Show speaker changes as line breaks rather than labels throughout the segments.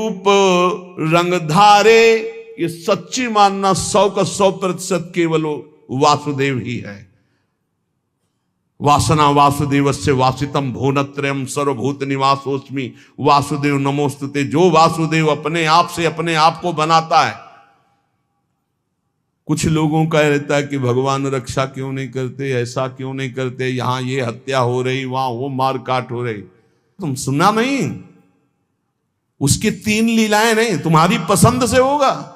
रूप रंग धारे, ये सच्ची मानना 100 का 100% केवल वासुदेव ही है। वासना वासुदेवस्य वासितम भुवनत्रयम् सर्वभूत निवासोस्मि वासुदेव नमोस्तुते। जो वासुदेव अपने आप से अपने आप को बनाता है। कुछ लोगों का रहता है कि भगवान रक्षा क्यों नहीं करते, ऐसा क्यों नहीं करते, यहां ये हत्या हो रही, वहां वो मार काट हो रही। तुम सुना नहीं? उसकी 3 लीलाएं नहीं, तुम्हारी पसंद से होगा।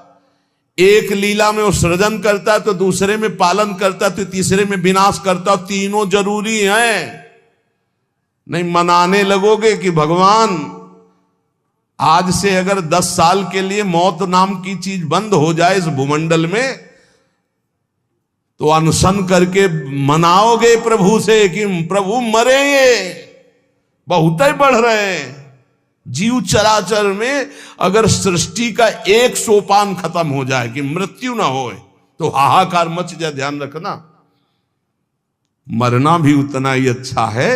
एक लीला में वो सृजन करता है, तो दूसरे में पालन करता है, तो तीसरे में विनाश करता है। तीनों जरूरी हैं। नहीं मनाने लगोगे कि भगवान आज से अगर 10 साल के लिए मौत नाम की चीज बंद हो जाए इस भूमंडल में, तो अनशन करके मनाओगे प्रभु से कि प्रभु मरेंगे, बहुत ही बढ़ रहे हैं। जीव चराचर में अगर सृष्टि का एक सोपान खत्म हो जाए कि मृत्यु ना हो, तो हाहाकार मच जाए। ध्यान रखना, मरना भी उतना ही अच्छा है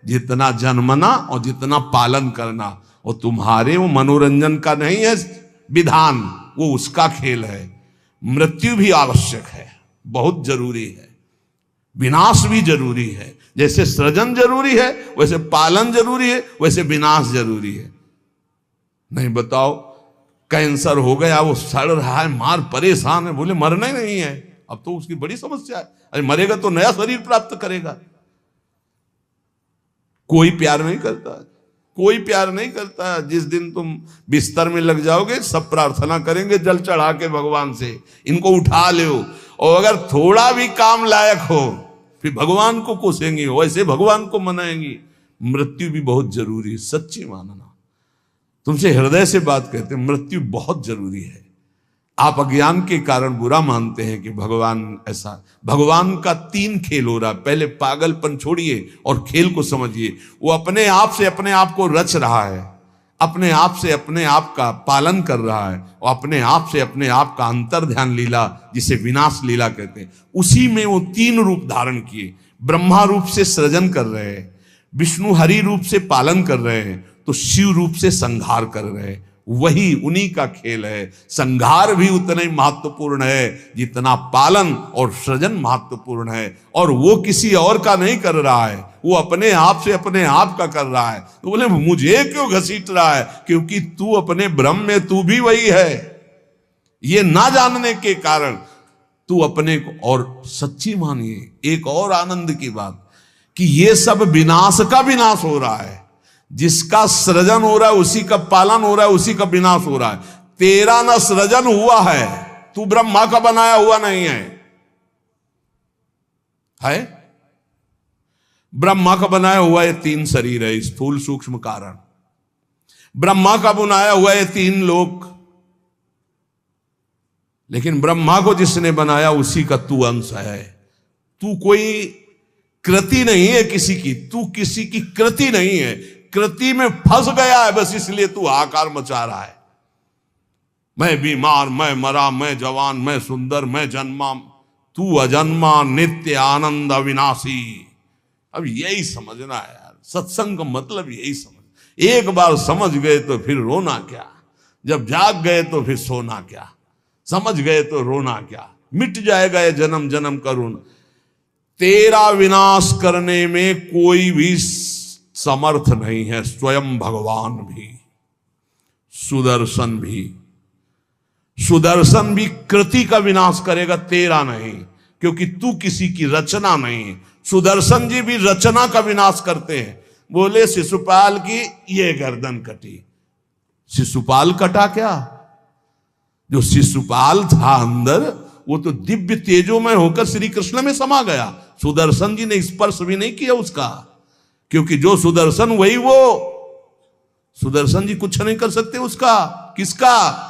जितना जन्मना और जितना पालन करना। और तुम्हारे वो मनोरंजन का नहीं है विधान, वो उसका खेल है। मृत्यु भी आवश्यक है, बहुत जरूरी है। विनाश भी जरूरी है। जैसे सृजन जरूरी है, वैसे पालन जरूरी है, वैसे विनाश जरूरी है। नहीं बताओ, कैंसर हो गया, वो सड़ रहा है, मार परेशान है, बोले मरना ही नहीं है। अब तो उसकी बड़ी समस्या है। अरे मरेगा तो नया शरीर प्राप्त करेगा। कोई प्यार नहीं करता, कोई प्यार नहीं करता। जिस दिन तुम बिस्तर में लग जाओगे, सब प्रार्थना करेंगे जल चढ़ा के भगवान से, इनको उठा लो। और अगर थोड़ा भी काम लायक हो, फिर भगवान को कोसेंगे, वैसे भगवान को मनाएंगी। मृत्यु भी बहुत जरूरी है, सच्ची मानना। तुमसे हृदय से बात कहते हैं, मृत्यु बहुत जरूरी है। आप अज्ञान के कारण बुरा मानते हैं कि भगवान ऐसा। भगवान का 3 खेल हो रहा है। पहले पागलपन छोड़िए और खेल को समझिए। वो अपने आप से अपने आप को रच रहा है, अपने आप से अपने आप का पालन कर रहा है, और अपने आप से अपने आप का अंतर ध्यान लीला, जिसे विनाश लीला कहते हैं, उसी में वो 3 रूप धारण किए। ब्रह्मा रूप से सृजन कर रहे हैं, विष्णु हरि रूप से पालन कर रहे हैं, तो शिव रूप से संहार कर रहे हैं। वही उन्हीं का खेल है। संहार भी उतना ही महत्वपूर्ण है जितना पालन और सृजन महत्वपूर्ण है। और वो किसी और का नहीं कर रहा है, वो अपने आप से अपने आप का कर रहा है। तो बोले मुझे क्यों घसीट रहा है? क्योंकि तू अपने ब्रह्म में तू भी वही है। ये ना जानने के कारण तू अपने को। और सच्ची मानिए एक और आनंद की बात, कि ये सब विनाश का विनाश हो रहा है। जिसका सृजन हो रहा है उसी का पालन हो रहा है, उसी का विनाश हो रहा है। तेरा न सृजन हुआ है, तू ब्रह्मा का बनाया हुआ नहीं है? ब्रह्मा का बनाया हुआ ये 3 शरीर है, स्थूल सूक्ष्म कारण। ब्रह्मा का बनाया हुआ ये 3 लोक। लेकिन ब्रह्मा को जिसने बनाया उसी का तू अंश है। तू कोई कृति नहीं है किसी की, तू किसी की कृति नहीं है। कृति में फंस गया है बस, इसलिए तू हाहाकार मचा रहा है। मैं बीमार, मैं मरा, मैं जवान, मैं सुंदर, मैं जन्मा। तू अजन्मा, नित्य आनंद अविनाशी। अब यही समझना है यार, सत्संग का मतलब यही समझ। एक बार समझ गए तो फिर रोना क्या, जब जाग गए तो फिर सोना क्या, समझ गए तो रोना क्या। मिट जाएगा ये जन्म जन्म का रोना। तेरा विनाश करने में कोई भी समर्थ नहीं है। स्वयं भगवान भी, सुदर्शन भी। सुदर्शन भी कृति का विनाश करेगा, तेरा नहीं, क्योंकि तू किसी की रचना नहीं। सुदर्शन जी भी रचना का विनाश करते हैं। बोले शिशुपाल की ये गर्दन कटी, शिशुपाल कटा क्या? जो शिशुपाल था अंदर, वो तो दिव्य तेजोमय होकर श्री कृष्ण में समा गया। सुदर्शन जी ने स्पर्श भी नहीं किया उसका, क्योंकि जो सुदर्शन वही वो। सुदर्शन जी कुछ नहीं कर सकते उसका। किसका?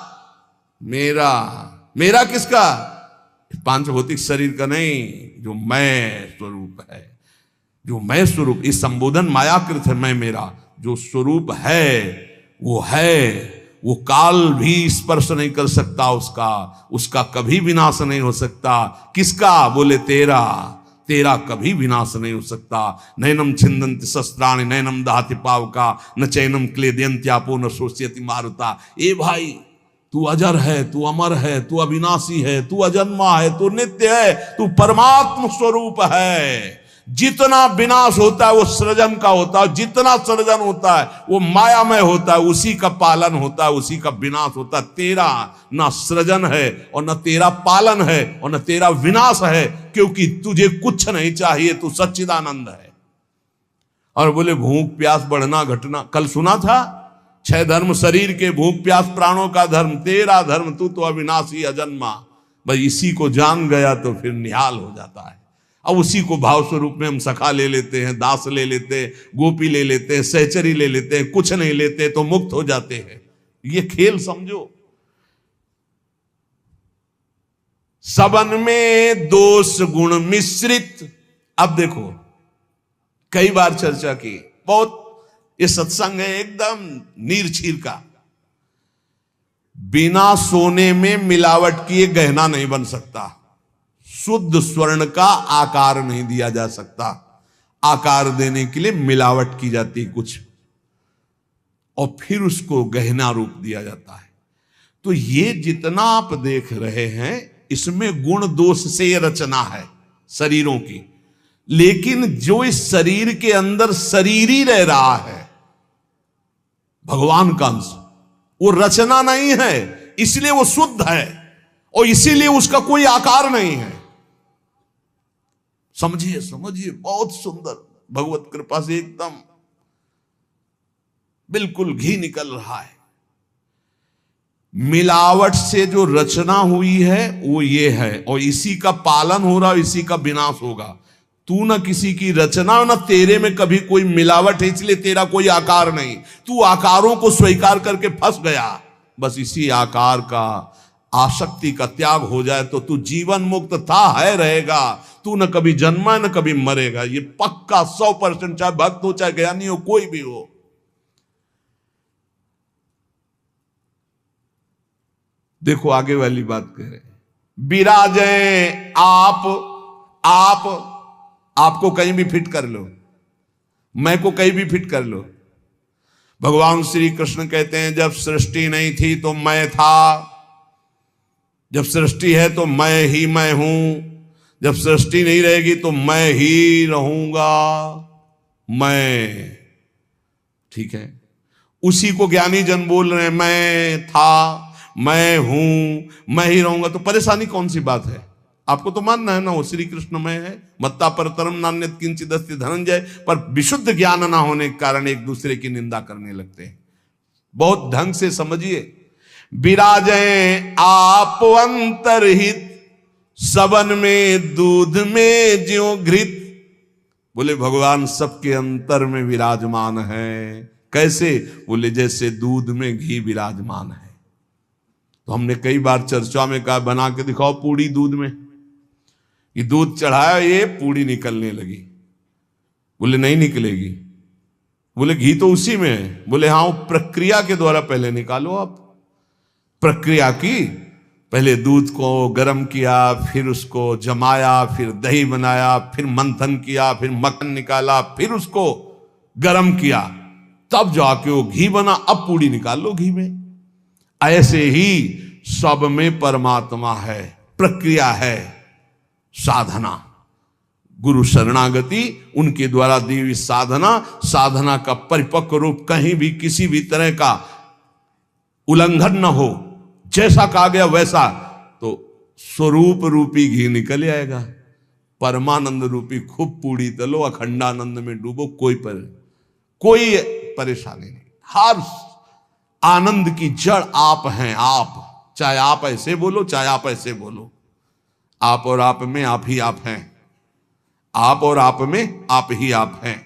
मेरा। मेरा किसका? पांच भौतिक शरीर का नहीं, जो मैं स्वरूप है। जो मैं स्वरूप, इस संबोधन मायाकृत है। मैं मेरा जो स्वरूप है वो है। वो काल भी स्पर्श नहीं कर सकता उसका। उसका कभी विनाश नहीं हो सकता। किसका? बोले तेरा। तेरा कभी विनाश नहीं हो सकता। नैनम छिंदन्ति शस्त्राणि नैनम दहति पावका न चैनम क्लेदयन्त्यापो न शोष्यति मारुता। ए भाई, तू अजर है, तू अमर है, तू अविनाशी है, तू अजन्मा है, तू नित्य है, तू परमात्म स्वरूप है। जितना विनाश होता है वो सृजन का होता है, जितना सृजन होता है वो मायामय होता है, उसी का पालन होता है, उसी का विनाश होता है। तेरा ना सृजन है और न तेरा पालन है और न तेरा विनाश है, क्योंकि तुझे कुछ नहीं चाहिए, तू सच्चिदानंद है। और बोले भूख प्यास बढ़ना घटना, कल सुना था 6 धर्म शरीर के, भूख प्यास प्राणों का धर्म, तेरा धर्म तू तो अविनाशी अजन्मा। बस इसी को जान गया तो फिर निहाल हो जाता है। अब उसी को भाव स्वरूप में हम सखा ले लेते हैं, दास ले लेते हैं, गोपी ले लेते हैं, सहचरी ले लेते हैं, कुछ नहीं लेते तो मुक्त हो जाते हैं। ये खेल समझो। सबन में दोष गुण मिश्रित। अब देखो, कई बार चर्चा की, बहुत ये सत्संग है एकदम नीर छीर का। बिना सोने में मिलावट किए गहना नहीं बन सकता। शुद्ध स्वर्ण का आकार नहीं दिया जा सकता। आकार देने के लिए मिलावट की जाती है कुछ, और फिर उसको गहना रूप दिया जाता है। तो ये जितना आप देख रहे हैं, इसमें गुण दोष से ये रचना है शरीरों की। लेकिन जो इस शरीर के अंदर शरीर ही रह रहा है, भगवान का अंश, वो रचना नहीं है, इसलिए वो शुद्ध है और इसीलिए उसका कोई आकार नहीं है। समझिए समझिए, बहुत सुंदर, भगवत कृपा से एकदम बिल्कुल घी निकल रहा है। मिलावट से जो रचना हुई है वो ये है, और इसी का पालन हो रहा है, इसी का विनाश होगा। तू ना किसी की रचना, ना तेरे में कभी कोई मिलावट है, इसलिए तेरा कोई आकार नहीं। तू आकारों को स्वीकार करके फंस गया। बस इसी आकार का, आसक्ति का त्याग हो जाए तो तू जीवन मुक्त था, है, रहेगा। तू न कभी जन्मा न कभी मरेगा, ये पक्का 100%, चाहे भक्त हो चाहे ज्ञानी हो, कोई भी हो। देखो आगे वाली बात कह रहे, विराजे आप आपको कहीं भी फिट कर लो, मैं को कहीं भी फिट कर लो। भगवान श्री कृष्ण कहते हैं जब सृष्टि नहीं थी तो मैं था, जब सृष्टि है तो मैं ही मैं हूं, जब सृष्टि नहीं रहेगी तो मैं ही रहूंगा। मैं, ठीक है, उसी को ज्ञानी जन बोल रहे हैं, मैं था, मैं हूं, मैं ही रहूंगा। तो परेशानी कौन सी बात है? आपको तो मानना है ना वो श्री कृष्ण में है। मत्ता परतरम नान्यत किंचिदस्ति धनंजय। पर विशुद्ध ज्ञान ना होने के कारण एक दूसरे की निंदा करने लगते हैं। बहुत ढंग से समझिए। विराजें आप अंतरहित, सबन में दूध में ज्यों घृत। बोले भगवान सबके अंतर में विराजमान है। कैसे? बोले जैसे दूध में घी विराजमान है। तो हमने कई बार चर्चा में कहा बना के दिखाओ पूड़ी दूध में। ये दूध चढ़ाया, ये पूड़ी निकलने लगी। बोले नहीं निकलेगी। बोले घी तो उसी में है। बोले हाँ, प्रक्रिया के द्वारा पहले निकालो आप। प्रक्रिया की, पहले दूध को गर्म किया, फिर उसको जमाया, फिर दही बनाया, फिर मंथन किया, फिर मक्खन निकाला, फिर उसको गर्म किया, तब जाके वो घी बना। अब पूड़ी निकाल लो घी में। ऐसे ही सब में परमात्मा है, प्रक्रिया है, साधना, गुरु शरणागति, उनके द्वारा दी हुई साधना, साधना का परिपक्व रूप कहीं भी किसी भी तरह का उल्लंघन न हो। जैसा कहा गया वैसा, तो स्वरूप रूपी घी निकल आएगा। परमानंद रूपी खूब पूड़ी तलो, अखंडानंद में डूबो, कोई परेशानी नहीं। हर आनंद की जड़ आप हैं। आप, चाहे आप ऐसे बोलो चाहे आप ऐसे बोलो, आप और आप में आप ही आप हैं। आप और आप में आप ही आप हैं।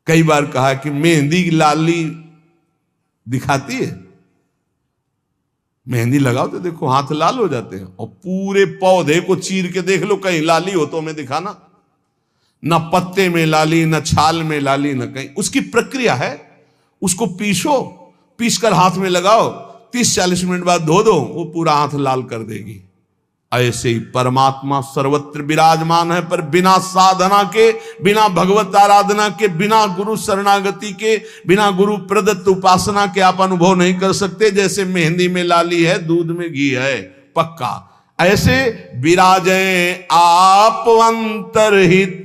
कई बार कहा कि मेहंदी लाली दिखाती है। मेहंदी लगाओ तो देखो हाथ लाल हो जाते हैं, और पूरे पौधे को चीर के देख लो, कहीं लाली हो तो हमें दिखाना। न पत्ते में लाली, न छाल में लाली, न कहीं। उसकी प्रक्रिया है। उसको पीसो, पीस कर हाथ में लगाओ, 30-40 मिनट बाद धो दो, वो पूरा हाथ लाल कर देगी। ऐसे ही परमात्मा सर्वत्र विराजमान है, पर बिना साधना के, बिना भगवत आराधना के, बिना गुरु शरणागति के, बिना गुरु प्रदत्त उपासना के आप अनुभव नहीं कर सकते। जैसे मेहंदी में लाली है, दूध में घी है, पक्का ऐसे विराजे आप अंतरहित,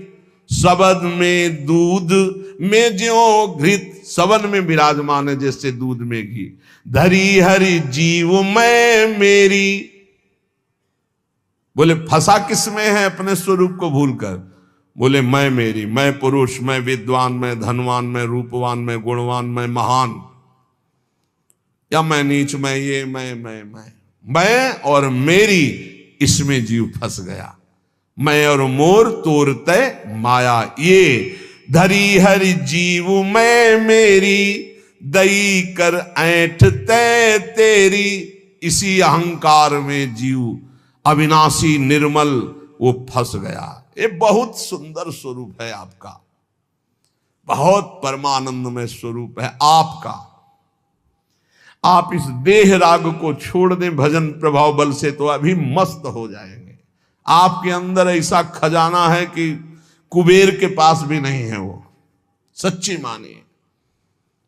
शब्द में दूध में ज्यों घृत। शब्द में विराजमान है जैसे दूध में घी। धरी हरि जीव मैं मेरी, बोले फंसा किसमें है अपने स्वरूप को भूलकर। बोले मैं मेरी, मैं पुरुष, मैं विद्वान, मैं धनवान, मैं रूपवान, मैं गुणवान, मैं महान, या मैं नीच, मैं ये, मैं और मेरी, इसमें जीव फंस गया। मैं और मोर तोर तय माया ये। धरी हरि जीव मैं मेरी, दई कर ऐठ तय तेरी। इसी अहंकार में जीव अविनाशी निर्मल वो फंस गया। ये बहुत सुंदर स्वरूप है आपका, बहुत परमानंदमय स्वरूप है आपका। आप इस देह राग को छोड़ दें भजन प्रभाव बल से तो अभी मस्त हो जाएंगे। आपके अंदर ऐसा खजाना है कि कुबेर के पास भी नहीं है वो, सच्ची मानिए।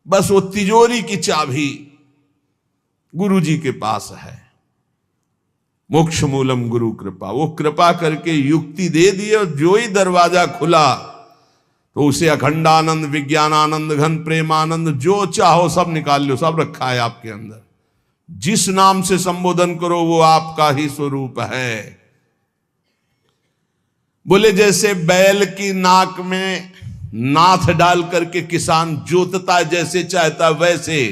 बस वो तिजोरी की चाबी गुरु जी के पास है। मोक्ष मूलम गुरु कृपा, वो कृपा करके युक्ति दे दी और जो ही दरवाजा खुला तो उसे अखंडानंद, विज्ञानानंद, घन प्रेमानंद, जो चाहो सब निकाल लो, सब रखा है आपके अंदर। जिस नाम से संबोधन करो वो आपका ही स्वरूप है। बोले जैसे बैल की नाक में नाथ डाल करके किसान जोतता जैसे चाहता वैसे,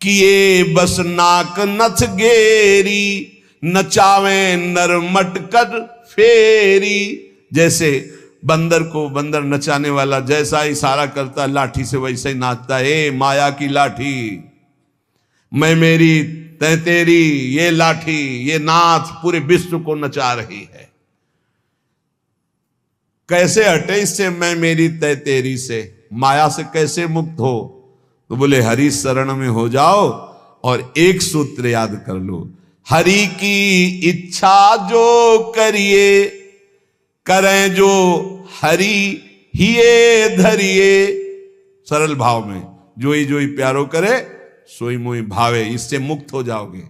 किए बस नाक नथ गेरी, नचावे नर मटकर फेरी। जैसे बंदर को बंदर नचाने वाला जैसा इशारा करता लाठी से वैसे ही नाचता है। ए माया की लाठी, मैं मेरी तै तेरी, ये लाठी, ये नाथ पूरे विश्व को नचा रही है। कैसे हटे इससे मैं मेरी तय तेरी से, माया से कैसे मुक्त हो? तो बोले हरि शरण में हो जाओ और एक सूत्र याद कर लो, हरि की इच्छा जो करिए, करें जो हरि हिये धरिए। सरल भाव में जो ही प्यारो करे सोई मोई भावे, इससे मुक्त हो जाओगे।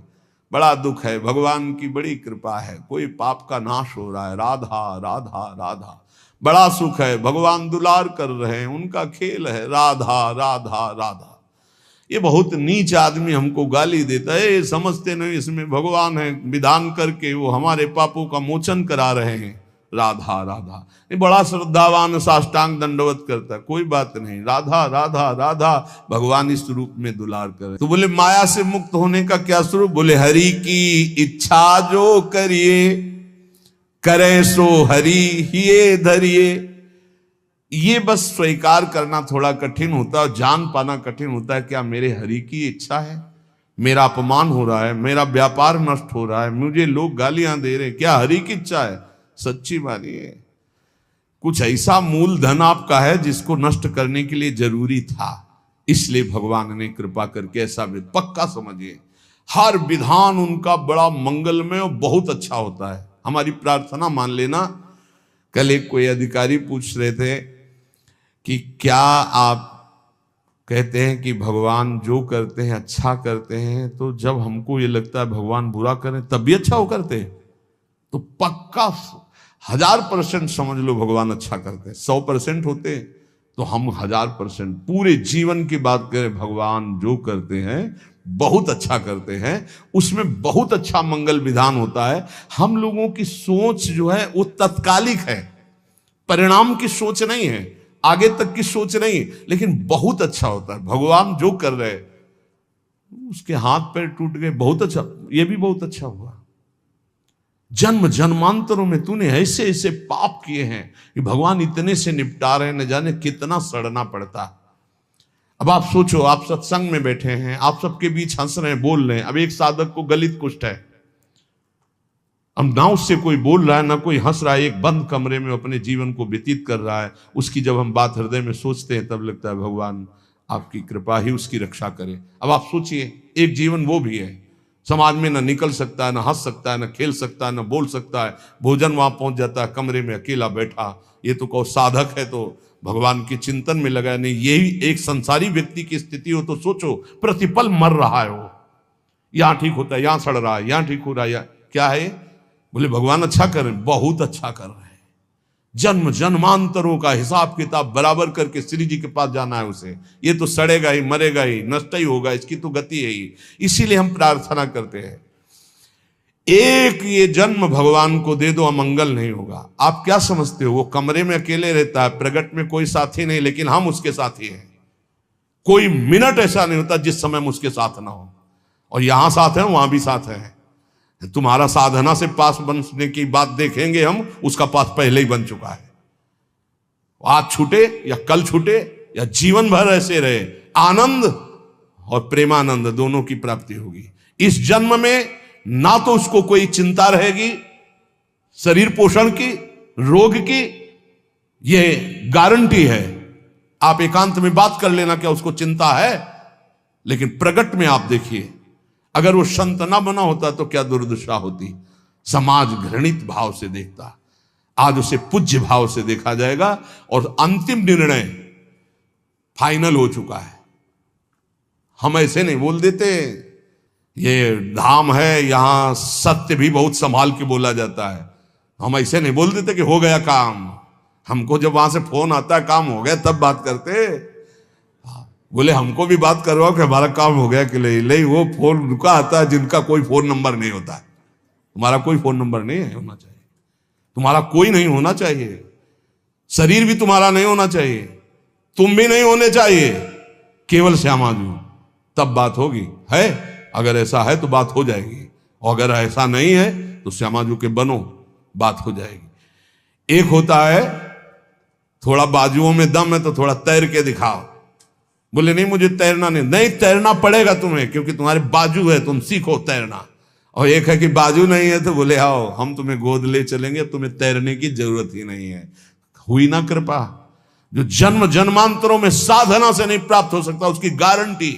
बड़ा दुख है, भगवान की बड़ी कृपा है, कोई पाप का नाश हो रहा है। राधा राधा राधा, बड़ा सुख है, भगवान दुलार कर रहे हैं, उनका खेल है। राधा राधा राधा। ये बहुत नीच आदमी हमको गाली देता है, ये समझते नहीं इसमें भगवान है, विधान करके वो हमारे पापों का मोचन करा रहे हैं। राधा राधा, ये बड़ा श्रद्धावान साष्टांग दंडवत करता है, कोई बात नहीं। राधा राधा राधा, भगवान इस रूप में दुलार करे। तो बोले माया से मुक्त होने का क्या स्वरूप? बोले हरि की इच्छा जो करिए, करें सो हरि हिये धरिए। ये बस स्वीकार करना थोड़ा कठिन होता है, जान पाना कठिन होता है। क्या मेरे हरि की इच्छा है? मेरा अपमान हो रहा है, मेरा व्यापार नष्ट हो रहा है, मुझे लोग गालियां दे रहे, क्या हरि की इच्छा है? सच्ची मानिए कुछ ऐसा मूलधन आपका है जिसको नष्ट करने के लिए जरूरी था, इसलिए भगवान ने कृपा करके ऐसा पक्का समझिए। हर विधान उनका बड़ा मंगलमय और बहुत अच्छा होता है। हमारी प्रार्थना मान लेना। कल एक कोई अधिकारी पूछ रहे थे कि क्या आप कहते हैं कि भगवान जो करते हैं अच्छा करते हैं, तो जब हमको ये लगता है भगवान बुरा करें तब भी अच्छा हो करते हैं? तो पक्का 1000% समझ लो भगवान अच्छा करते हैं। 100% होते तो हम 1000% पूरे जीवन की बात करें, भगवान जो करते हैं बहुत अच्छा करते हैं, उसमें बहुत अच्छा मंगल विधान होता है। हम लोगों की सोच जो है वो तत्कालिक है, परिणाम की सोच नहीं है, आगे तक की सोच नहीं, लेकिन बहुत अच्छा होता है। भगवान जो कर रहे, उसके हाथ पैर टूट गए, बहुत अच्छा, ये भी बहुत अच्छा हुआ। जन्म जन्मांतरों में तूने ऐसे ऐसे पाप किए हैं कि भगवान इतने से निपटा रहे हैं, न जाने कितना सड़ना पड़ता। अब आप सोचो, आप सत्संग में बैठे हैं, आप सबके बीच हंस रहे हैं, बोल रहे हैं। अब एक साधक को गलित कुष्ठ है, अब ना उससे कोई बोल रहा है ना कोई हंस रहा है, एक बंद कमरे में अपने जीवन को व्यतीत कर रहा है। उसकी जब हम बात हृदय में सोचते हैं तब लगता है भगवान आपकी कृपा ही उसकी रक्षा करे। अब आप सोचिए, एक जीवन वो भी है, समाज में न निकल सकता है, न हंस सकता है, न खेल सकता है, न बोल सकता है। भोजन वहां पहुंच जाता है, कमरे में अकेला बैठा। ये तो कहो साधक है तो भगवान के चिंतन में लगा नहीं। यही एक संसारी व्यक्ति की स्थिति हो तो सोचो, प्रतिपल मर रहा है वो, यहां ठीक होता है, यहां सड़ रहा है, यहां ठीक हो रहा है, क्या है? बोले भगवान अच्छा कर रहे हैं, बहुत अच्छा कर रहे हैं। जन्म जन्मांतरों का हिसाब किताब बराबर करके श्री जी के पास जाना है उसे। ये तो सड़ेगा ही, मरेगा ही, नष्ट ही होगा, इसकी तो गति है ही। इसीलिए हम प्रार्थना करते हैं, एक ये जन्म भगवान को दे दो, अमंगल नहीं होगा। आप क्या समझते हो? वो कमरे में अकेले रहता है, प्रगट में कोई साथी नहीं, लेकिन हम उसके साथी हैं। कोई मिनट ऐसा नहीं होता जिस समय हम उसके साथ ना हो। और यहां साथ है, वहां भी साथ है। तुम्हारा साधना से पास बनने की बात देखेंगे हम, उसका पास पहले ही बन चुका है। आज छूटे या कल छूटे या जीवन भर ऐसे रहे, आनंद और प्रेमानंद दोनों की प्राप्ति होगी। इस जन्म में ना तो उसको कोई चिंता रहेगी शरीर पोषण की, रोग की, यह गारंटी है। आप एकांत में बात कर लेना क्या उसको चिंता है। लेकिन प्रगट में आप देखिए, अगर वो संत ना बना होता तो क्या दुर्दशा होती। समाज घृणित भाव से देखता, आज उसे पूज्य भाव से देखा जाएगा। और अंतिम निर्णय फाइनल हो चुका है। हम ऐसे नहीं बोल देते, ये धाम है, यहां सत्य भी बहुत संभाल के बोला जाता है। हम ऐसे नहीं बोल देते कि हो गया काम। हमको जब वहां से फोन आता है काम हो गया तब बात करते। बोले हमको भी बात करवाओ कि हमारा काम हो गया कि नहीं। वो फोन रुका आता है जिनका कोई फोन नंबर नहीं होता है। तुम्हारा कोई फोन नंबर नहीं है, होना चाहिए। तुम्हारा कोई नहीं होना चाहिए, शरीर भी तुम्हारा नहीं होना चाहिए, तुम भी नहीं होने चाहिए, केवल श्यामा जी, तब बात होगी। है अगर ऐसा है तो बात हो जाएगी, और अगर ऐसा नहीं है तो श्यामा जी के बनो, बात हो जाएगी। एक होता है थोड़ा बाजुओं में दम है तो थोड़ा तैर के दिखाओ। बोले नहीं मुझे तैरना नहीं तैरना पड़ेगा तुम्हें, क्योंकि तुम्हारे बाजू है, तुम सीखो तैरना। और एक है कि बाजू नहीं है तो बोले आओ हम तुम्हें गोद ले चलेंगे, तुम्हें तैरने की जरूरत ही नहीं है। हुई ना कृपा। जो जन्म जन्मांतरों में साधना से नहीं प्राप्त हो सकता, उसकी गारंटी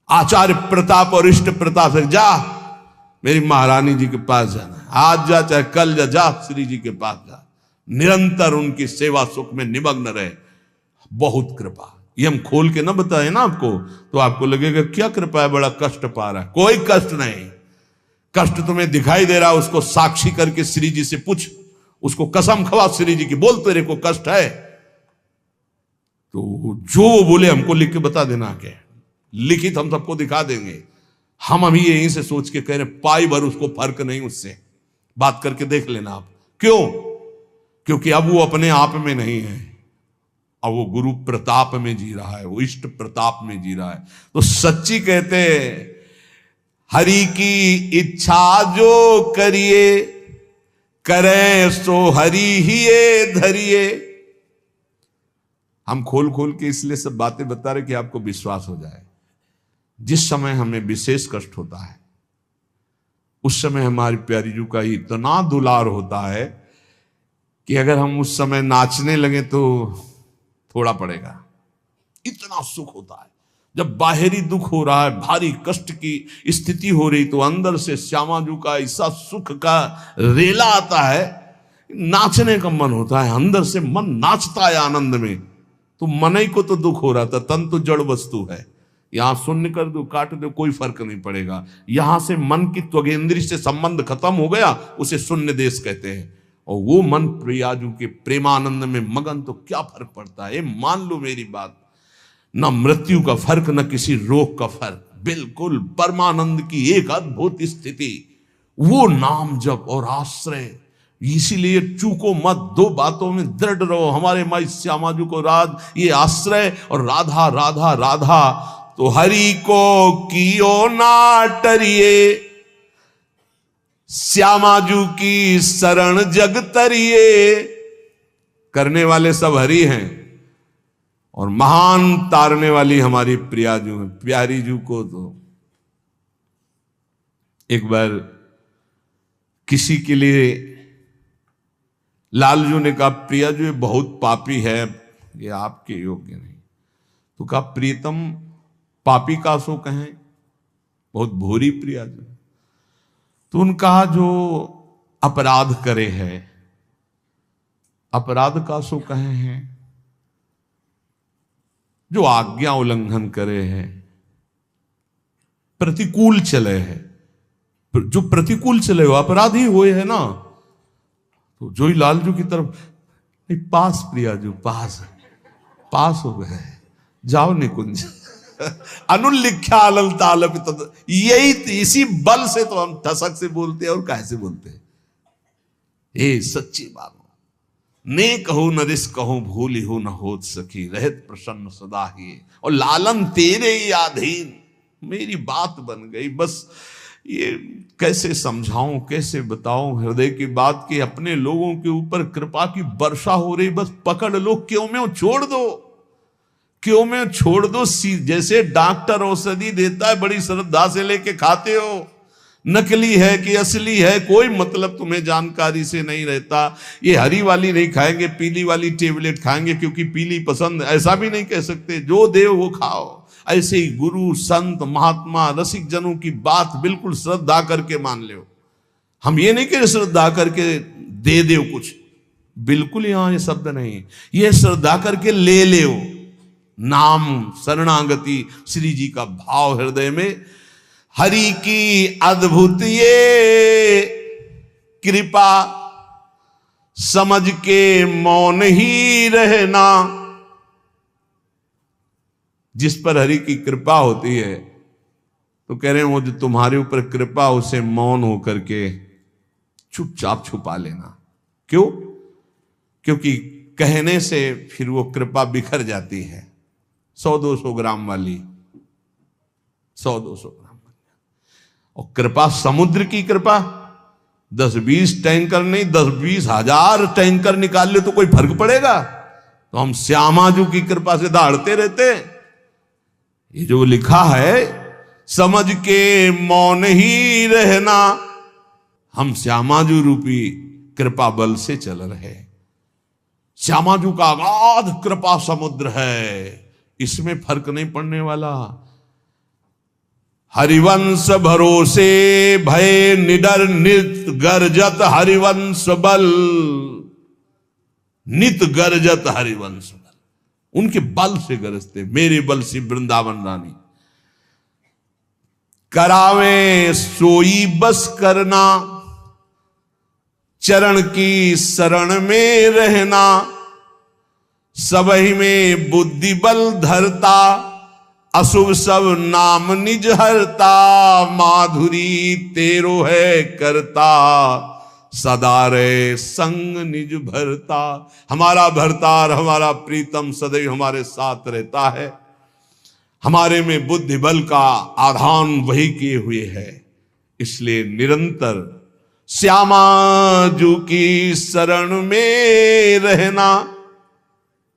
आचार्य प्रताप और इष्ट प्रताप से। जा मेरी महारानी जी के पास जाना, आज जा चाहे कल जा श्री जी के पास जा, निरंतर उनकी सेवा सुख में निमग्न रहे। बहुत कृपा। ये हम खोल के ना बताए ना आपको तो आपको लगेगा क्या कृपा है, बड़ा कष्ट पा रहा है। कोई कष्ट नहीं। कष्ट तुम्हें दिखाई दे रहा, उसको साक्षी करके श्री जी से पूछ, उसको कसम खवा श्री जी की, बोल तेरे को कष्ट है तो जो वो बोले हमको लिख के बता देना। क्या लिखित हम सबको दिखा देंगे। हम अभी यहीं से सोच के कह रहे पाई भर उसको फर्क नहीं उससे, बात करके देख लेना आप। क्यों? क्योंकि अब वो अपने आप में नहीं है, अब वो गुरु प्रताप में जी रहा है, वो इष्ट प्रताप में जी रहा है। तो सच्ची कहते हरि की इच्छा जो करिए, करे सो हरि ही धरिए। हम खोल खोल के इसलिए सब बातें बता रहे कि आपको विश्वास हो जाए। जिस समय हमें विशेष कष्ट होता है उस समय हमारी प्यारी जू का इतना दुलार होता है कि अगर हम उस समय नाचने लगे तो थोड़ा पड़ेगा। इतना सुख होता है। जब बाहरी दुख हो रहा है, भारी कष्ट की स्थिति हो रही, तो अंदर से श्यामा जू का ऐसा सुख का रेला आता है, नाचने का मन होता है। अंदर से मन नाचता है आनंद में। तो मन ही को तो दुख हो रहा था, तन तो जड़ वस्तु है। यहां शून्य कर दो, काट दो, कोई फर्क नहीं पड़ेगा। यहां से मन की त्वगेंद्री से संबंध खत्म हो गया, उसे शून्य देश कहते हैं। और वो मन प्रियाजू के प्रेमानंद में मगन, तो क्या फर्क पड़ता है। मान लो मेरी बात, न मृत्यु का फर्क, न किसी रोग का फर्क, बिल्कुल परमानंद की एक अद्भुत स्थिति। वो नाम जप और आश्रय। इसीलिए चूको मत, दो बातों में दृढ़ रहो। हमारे माई श्यामाजू को राज, ये आश्रय और राधा राधा राधा। तो हरि को कियो ना टरिए, श्यामाजू की शरण जग तरिए। करने वाले सब हरि हैं और महान तारने वाली हमारी प्रियाजू है। प्यारी जू को तो एक बार किसी के लिए लालजू ने कहा, प्रियाजू ये बहुत पापी है, ये आपके योग्य नहीं। तो कहा, प्रीतम पापी का सो कहें, बहुत भोरी प्रिया जी। तो उनका जो अपराध करे है, अपराध का सो कहे हैं, जो आज्ञा उल्लंघन करे है, प्रतिकूल चले है, जो प्रतिकूल चले हो अपराधी हुए है ना, तो जो ही लालजू की तरफ नहीं, पास प्रिया जो पास हो गए, जाओ निकुंज अनुल्लिख्या अललतालपित, यही इसी बल से तो हम ठसक से बोलते हैं और कैसे बोलते हैं। ये सच्ची बात, ने कहो न रिस कहो भूली हो न होत सकी, रहत प्रसन्न सदा ही, और लालन तेरे ही अधीन। मेरी बात बन गई, बस ये कैसे समझाऊं, कैसे बताऊं हृदय की बात की। अपने लोगों के ऊपर कृपा की वर्षा हो रही, बस पकड़ लो, क्यों में छोड़ दो, क्यों में छोड़ दो। जैसे डॉक्टर औषधि देता है, बड़ी श्रद्धा से लेके खाते हो, नकली है कि असली है कोई मतलब तुम्हें जानकारी से नहीं रहता। ये हरी वाली नहीं खाएंगे, पीली वाली टेबलेट खाएंगे क्योंकि पीली पसंद, ऐसा भी नहीं कह सकते। जो देव वो खाओ। ऐसे ही गुरु संत महात्मा रसिक जनों की बात बिल्कुल श्रद्धा करके मान लो। हम ये नहीं कह श्रद्धा करके दे दो कुछ, बिल्कुल यहां ये शब्द नहीं, ये श्रद्धा करके ले लो। नाम शरणागति श्री जी का भाव हृदय में, हरि की अद्भुत ये कृपा, समझ के मौन ही रहना। जिस पर हरि की कृपा होती है तो कह रहे हैं, वो जो तुम्हारे ऊपर कृपा, उसे मौन होकर के चुपचाप छुपा लेना। क्यों? क्योंकि कहने से फिर वो कृपा बिखर जाती है। 100-200 ग्राम वाली, 100-200 ग्राम वाली। और कृपा समुद्र की कृपा, 10-20 टैंकर नहीं, 10-20 हजार टैंकर निकाल ले तो कोई फर्क पड़ेगा? तो हम श्यामाजू की कृपा से दहाड़ते रहते। ये जो लिखा है, समझ के मौन ही रहना, हम श्यामाजू रूपी कृपा बल से चल रहे। श्यामाजू का अगाध कृपा समुद्र है, इसमें फर्क नहीं पड़ने वाला। हरिवंश भरोसे भय निडर नित गर्जत हरिवंश बल, नित गर्जत हरिवंश बल। उनके बल से गरजते, मेरे बल से वृंदावन रानी। करावे सोई बस करना, चरण की शरण में रहना। सबही में बुद्धि बल धरता, अशुभ सब नाम निज हरता। माधुरी तेरो है करता, सदा रे संग निज भरता। हमारा भरतार, हमारा प्रीतम सदैव हमारे साथ रहता है। हमारे में बुद्धि बल का आधान वही किए हुए है। इसलिए निरंतर श्यामाजू की शरण में रहना।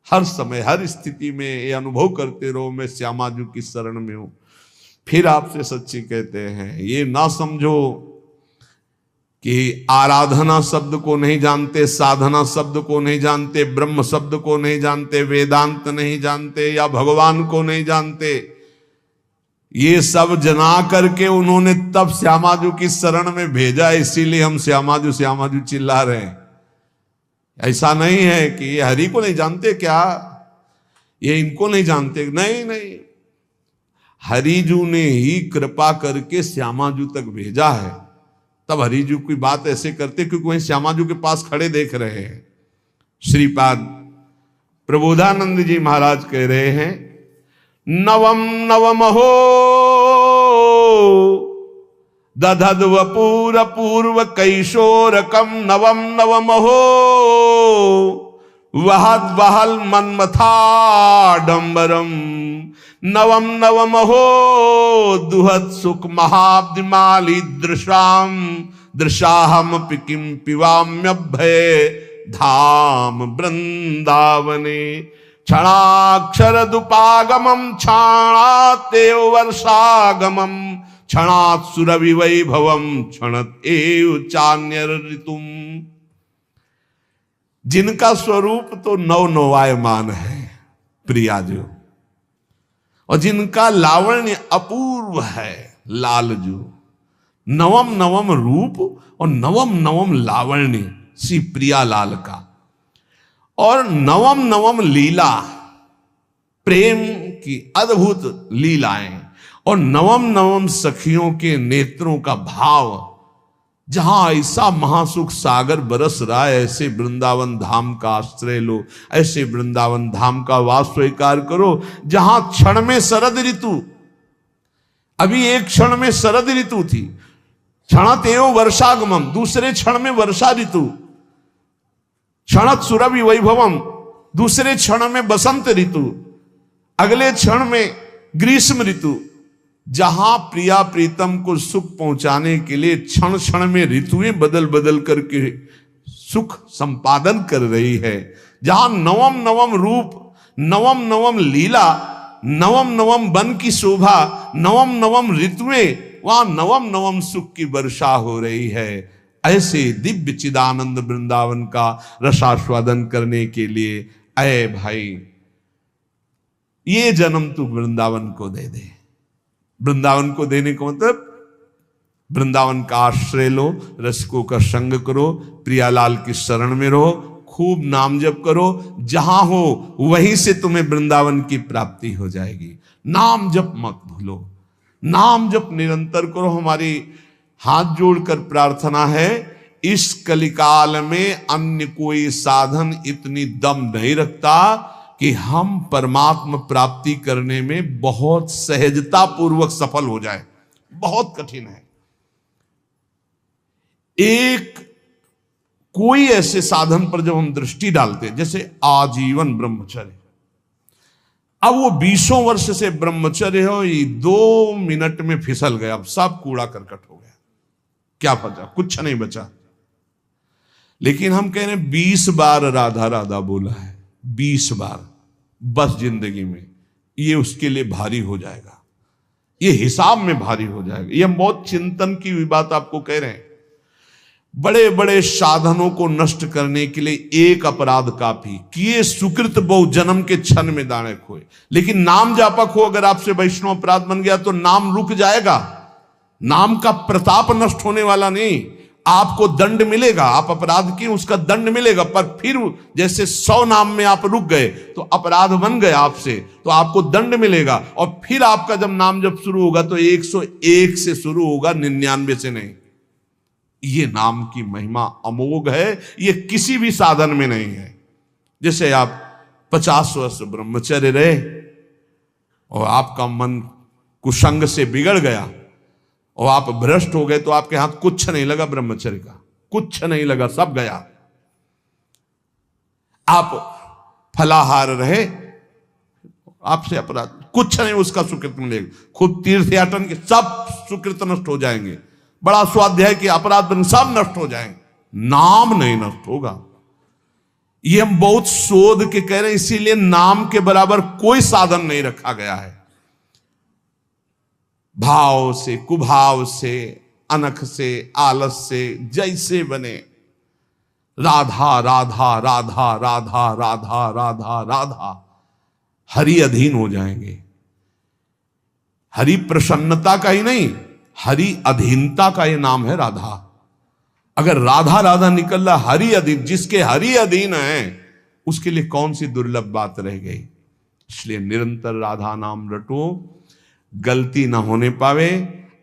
हर समय हर स्थिति में ये अनुभव करते रहो, मैं श्यामाजू की शरण में हूं। फिर आपसे सच्ची कहते हैं, ये ना समझो कि आराधना शब्द को नहीं जानते, साधना शब्द को नहीं जानते, ब्रह्म शब्द को नहीं जानते, वेदांत नहीं जानते, या भगवान को नहीं जानते। ये सब जना करके उन्होंने तब श्यामाजू की शरण में भेजा, इसीलिए हम श्यामाजू श्यामाजू चिल्ला रहे हैं। ऐसा नहीं है कि ये हरि को नहीं जानते क्या, ये इनको नहीं जानते, नहीं नहीं, हरिजू ने ही कृपा करके श्यामाजू तक भेजा है। तब हरिजू की बात ऐसे करते क्योंकि वहीं श्यामाजू के पास खड़े देख रहे हैं। श्रीपाद प्रबोधानंद जी महाराज कह रहे हैं, नवम नवम हो दधद वपूर पूर्व कैशोरकम। नवम नवम हो वहद वहल मन्मथाडंबरम। नवम नवम हो दुहत सुख महाब्दिमाली दृशाम। दृशाहम किम पिवाम्यभय धाम वृंदावने। क्षणाक्षर दुपागमम क्षणातेव वर्षागमम। क्षणात् सुरभि वैभवम क्षणत एव चान्यर ऋतुम। जिनका स्वरूप तो नवनवायमान है प्रियाजो, और जिनका लावण्य अपूर्व है, लालजू, नवम नवम रूप और नवम नवम लावण्य श्री प्रिया लाल का, और नवम नवम लीला, प्रेम की अद्भुत लीलाएं, और नवम नवम सखियों के नेत्रों का भाव। जहां ऐसा महासुख सागर बरस रहा है, ऐसे वृंदावन धाम का आश्रय लो, ऐसे वृंदावन धाम का वास स्वीकार करो, जहां क्षण में शरद ऋतु, अभी एक क्षण में शरद ऋतु थी, क्षणत एवं वर्षागमम, दूसरे क्षण में वर्षा ऋतु, क्षणत सुरभि वैभवम, दूसरे क्षण में बसंत ऋतु, अगले क्षण में ग्रीष्म ऋतु। जहां प्रिया प्रीतम को सुख पहुंचाने के लिए क्षण क्षण में ऋतुएं बदल बदल करके सुख संपादन कर रही है, जहां नवम नवम रूप, नवम नवम लीला, नवम नवम वन की शोभा, नवम नवम ऋतुएं, वहां नवम नवम सुख की वर्षा हो रही है। ऐसे दिव्य चिदानंद वृंदावन का रसास्वादन करने के लिए अय भाई, ये जन्म तू वृंदावन को दे दे। वृंदावन को देने का मतलब वृंदावन का आश्रय लो, रसिकों का संग करो, प्रियालाल की शरण में रहो, खूब नाम जप करो, जहां हो वहीं से तुम्हें वृंदावन की प्राप्ति हो जाएगी। नाम जप मत भूलो, नाम जप निरंतर करो। हमारी हाथ जोड़कर प्रार्थना है, इस कलिकाल में अन्य कोई साधन इतनी दम नहीं रखता कि हम परमात्मा प्राप्ति करने में बहुत सहजता पूर्वक सफल हो जाए। बहुत कठिन है। एक कोई ऐसे साधन पर जब हम दृष्टि डालते हैं, जैसे आजीवन ब्रह्मचर्य, अब वो 20 वर्ष से ब्रह्मचर्य हो, ये 2 मिनट में फिसल गया, अब सब कूड़ा करकट हो गया, क्या बचा? कुछ नहीं बचा। लेकिन हम कह रहे हैं 20 बार राधा राधा बोला है, 20 बार बस जिंदगी में, ये उसके लिए भारी हो जाएगा, ये हिसाब में भारी हो जाएगा। ये हम बहुत चिंतन की हुई बात आपको कह रहे हैं। बड़े बड़े साधनों को नष्ट करने के लिए एक अपराध काफी, किए सुकृत बहु जन्म के क्षण में दाने खोए। लेकिन नाम जापक हो, अगर आपसे वैष्णव अपराध बन गया तो नाम रुक जाएगा, नाम का प्रताप नष्ट होने वाला नहीं। आपको दंड मिलेगा, आप अपराध किए उसका दंड मिलेगा, पर फिर जैसे 100 नाम में आप रुक गए तो अपराध बन गए आपसे, तो आपको दंड मिलेगा। और फिर आपका जब नाम जब शुरू होगा तो 101 से शुरू होगा, 99 से नहीं। ये नाम की महिमा अमोघ है, ये किसी भी साधन में नहीं है। जैसे आप 50 वर्ष ब्रह्मचर्य रहे और आपका मन कुसंग से बिगड़ गया और आप भ्रष्ट हो गए, तो आपके हाथ कुछ नहीं लगा, ब्रह्मचर्य का कुछ नहीं लगा, सब गया। आप फलाहार रहे, आपसे अपराध कुछ नहीं, उसका सुकृत मिलेगा। खुद तीर्थयाटन के सब सुकृत नष्ट हो जाएंगे, बड़ा स्वाध्याय के अपराध सब नष्ट हो जाएंगे, नाम नहीं नष्ट होगा। ये हम बहुत शोध के कह रहे हैं, इसीलिए नाम के बराबर कोई साधन नहीं रखा गया है। भाव से, कुभाव से, अनख से, आलस से, जैसे बने, राधा राधा राधा राधा राधा राधा राधा, हरि अधीन हो जाएंगे। हरि प्रसन्नता का ही नहीं, हरि अधीनता का ये नाम है राधा। अगर राधा राधा निकल रहा, हरि अधीन, जिसके हरि अधीन है उसके लिए कौन सी दुर्लभ बात रह गई। इसलिए निरंतर राधा नाम रटो, गलती ना होने पावे।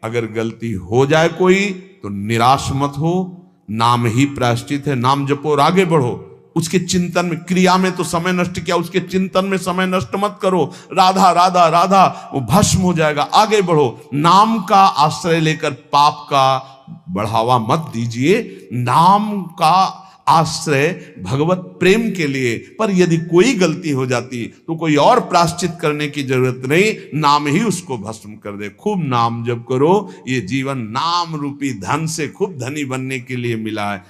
अगर गलती हो जाए कोई तो निराश मत हो, नाम ही प्रायश्चित है, नाम जपो और आगे बढ़ो। उसके चिंतन में, क्रिया में तो समय नष्ट किया, उसके चिंतन में समय नष्ट मत करो। राधा राधा राधा, वो भस्म हो जाएगा, आगे बढ़ो। नाम का आश्रय लेकर पाप का बढ़ावा मत दीजिए, नाम का आश्रय भगवत प्रेम के लिए। पर यदि कोई गलती हो जाती तो कोई और प्रायश्चित करने की जरूरत नहीं, नाम ही उसको भस्म कर दे। खूब नाम जप करो, ये जीवन नाम रूपी धन से खूब धनी बनने के लिए मिला है।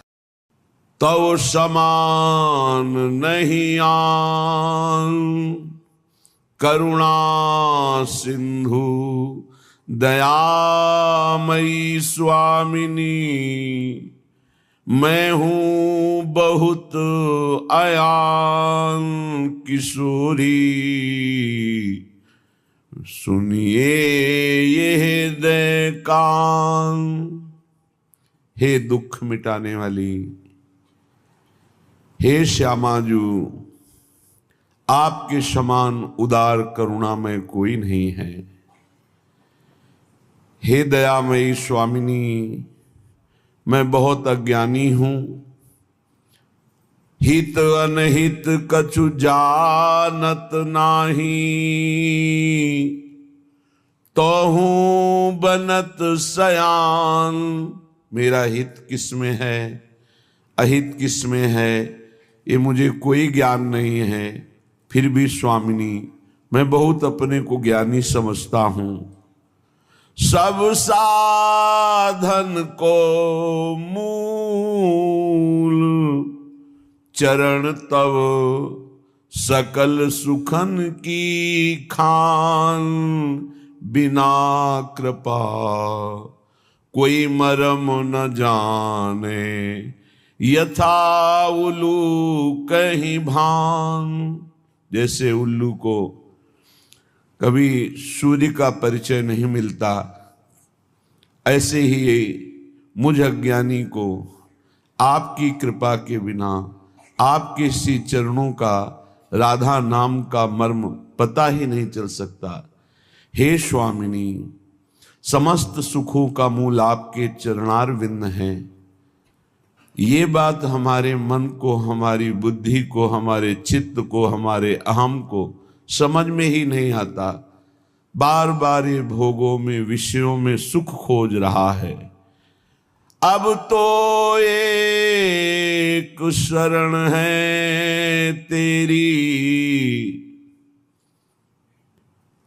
तव समान नहीं आन, करुणा सिंधु दयामयी स्वामिनी, मैं हूं बहुत अयान किशोरी, सुनिए ये हृदय कान। हे दुख मिटाने वाली, हे श्यामाजू, आपके समान उदार करुणामय कोई नहीं है। हे दयामयी स्वामिनी, मैं बहुत अज्ञानी हूं। हित अनहित कछु जानत नाही, तो हूं बनत सयान। मेरा हित किसमें है, अहित किसमें है, ये मुझे कोई ज्ञान नहीं है। फिर भी स्वामिनी, मैं बहुत अपने को ज्ञानी समझता हूं। सब साधन को मूल, चरण तव सकल सुखन की खान। बिना कृपा कोई मरम न जाने, यथा उल्लू कहीं भान। जैसे उल्लू को कभी सूर्य का परिचय नहीं मिलता, ऐसे ही मुझ अज्ञानी को आपकी कृपा के बिना, आपके श्री चरणों का, राधा नाम का मर्म पता ही नहीं चल सकता। हे स्वामिनी, समस्त सुखों का मूल आपके चरणार विंद हैं। ये बात हमारे मन को, हमारी बुद्धि को, हमारे चित्त को, हमारे अहम को समझ में ही नहीं आता। बार बार ये भोगों में, विषयों में सुख खोज रहा है। अब तो एक शरण है तेरी,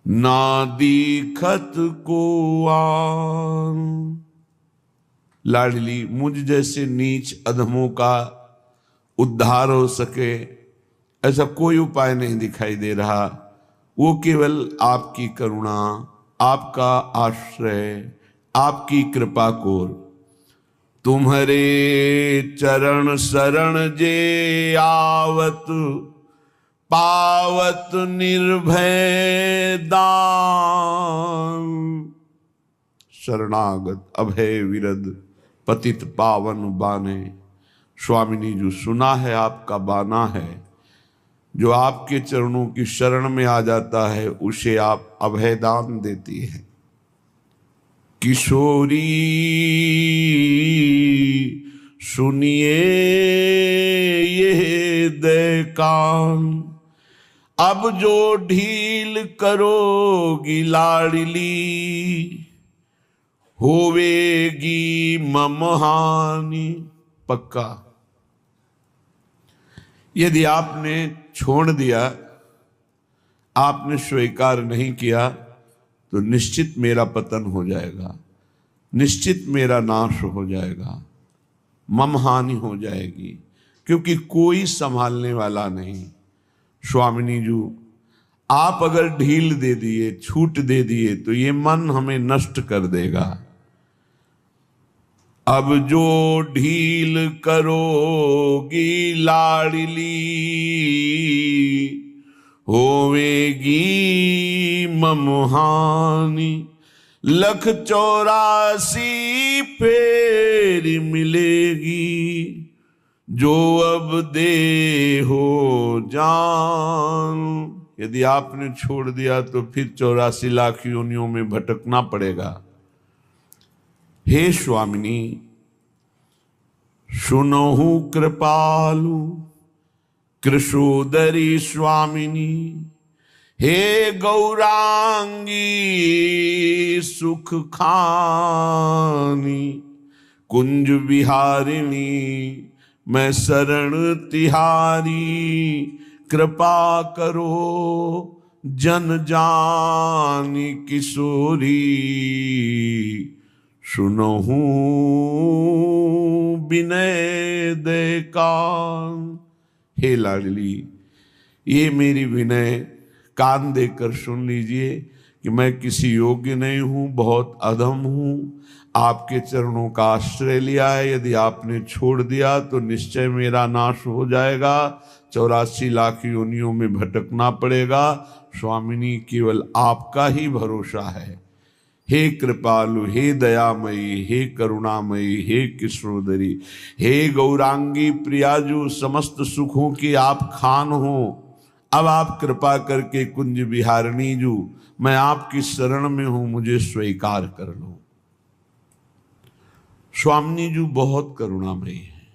ना दीखत को आन। लाडली, मुझ जैसे नीच अधमों का उद्धार हो सके ऐसा कोई उपाय नहीं दिखाई दे रहा। वो केवल आपकी करुणा, आपका आश्रय, आपकी कृपा को। तुम्हारे चरण शरण जे आवत, पावत निर्भय दान। शरणागत अभय विरद, पतित पावन बाने। स्वामिनी जो सुना है आपका बाना है, जो आपके चरणों की शरण में आ जाता है उसे आप अभयदान देती है। किशोरी सुनिए ये देकान, अब जो ढील करोगी लाडली, होवेगी मम हानि पक्का। यदि आपने छोड़ दिया, आपने स्वीकार नहीं किया, तो निश्चित मेरा पतन हो जाएगा, निश्चित मेरा नाश हो जाएगा, मम हानि हो जाएगी, क्योंकि कोई संभालने वाला नहीं। स्वामिनी जी, आप अगर ढील दे दिए, छूट दे दिए, तो ये मन हमें नष्ट कर देगा। अब जो ढील करोगी लाडली, होवेगी मम हानि। 184 फेर मिलेगी, जो अब दे हो जान। यदि आपने छोड़ दिया तो फिर 84 लाख योनियों में भटकना पड़ेगा। हे स्वामिनी, सुनहु कृपालु कृशोदरी स्वामिनी। हे गौरांगी सुख खानी, कुंज विहारिणी मैं शरण तिहारी। कृपा करो जन जानी किशोरी, सुनहु विनय दे कान। हे लाडली, ये मेरी विनय कान देकर सुन लीजिए कि मैं किसी योग्य नहीं हूँ, बहुत अधम हूँ। आपके चरणों का आश्रय लिया है, यदि आपने छोड़ दिया तो निश्चय मेरा नाश हो जाएगा, 84 लाख योनियों में भटकना पड़ेगा। स्वामिनी, केवल आपका ही भरोसा है। हे कृपालु, हे दयामयी, हे करुणामयी, हे कृष्णोदरी, हे गौरांगी प्रियाजू, समस्त सुखों की आप खान हो। अब आप कृपा करके कुंज विहारिणी जू, मैं आपकी शरण में हूं, मुझे स्वीकार कर लो। स्वामिनी जी बहुत करुणामयी है।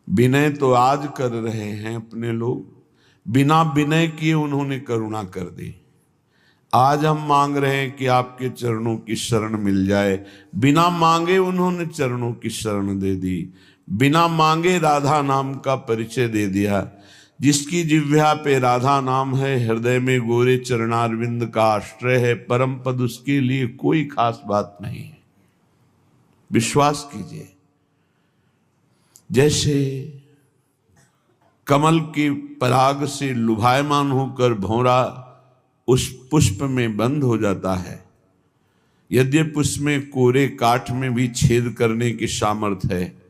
विनय तो आज कर रहे हैं अपने लोग, बिना विनय किए उन्होंने करुणा कर दी। आज हम मांग रहे हैं कि आपके चरणों की शरण मिल जाए। बिना मांगे उन्होंने चरणों की शरण दे दी, बिना मांगे राधा नाम का परिचय दे दिया। जिसकी जिह्वा पे राधा नाम है, हृदय में गोरे चरणारविंद का आश्रय है, परम पद उसके लिए कोई खास बात नहीं है। विश्वास कीजिए, जैसे कमल के पराग से लुभायमान होकर भौरा उस पुष्प में बंद हो जाता है, यद्यपि उसमें कोरे काठ में भी छेद करने की सामर्थ्य है,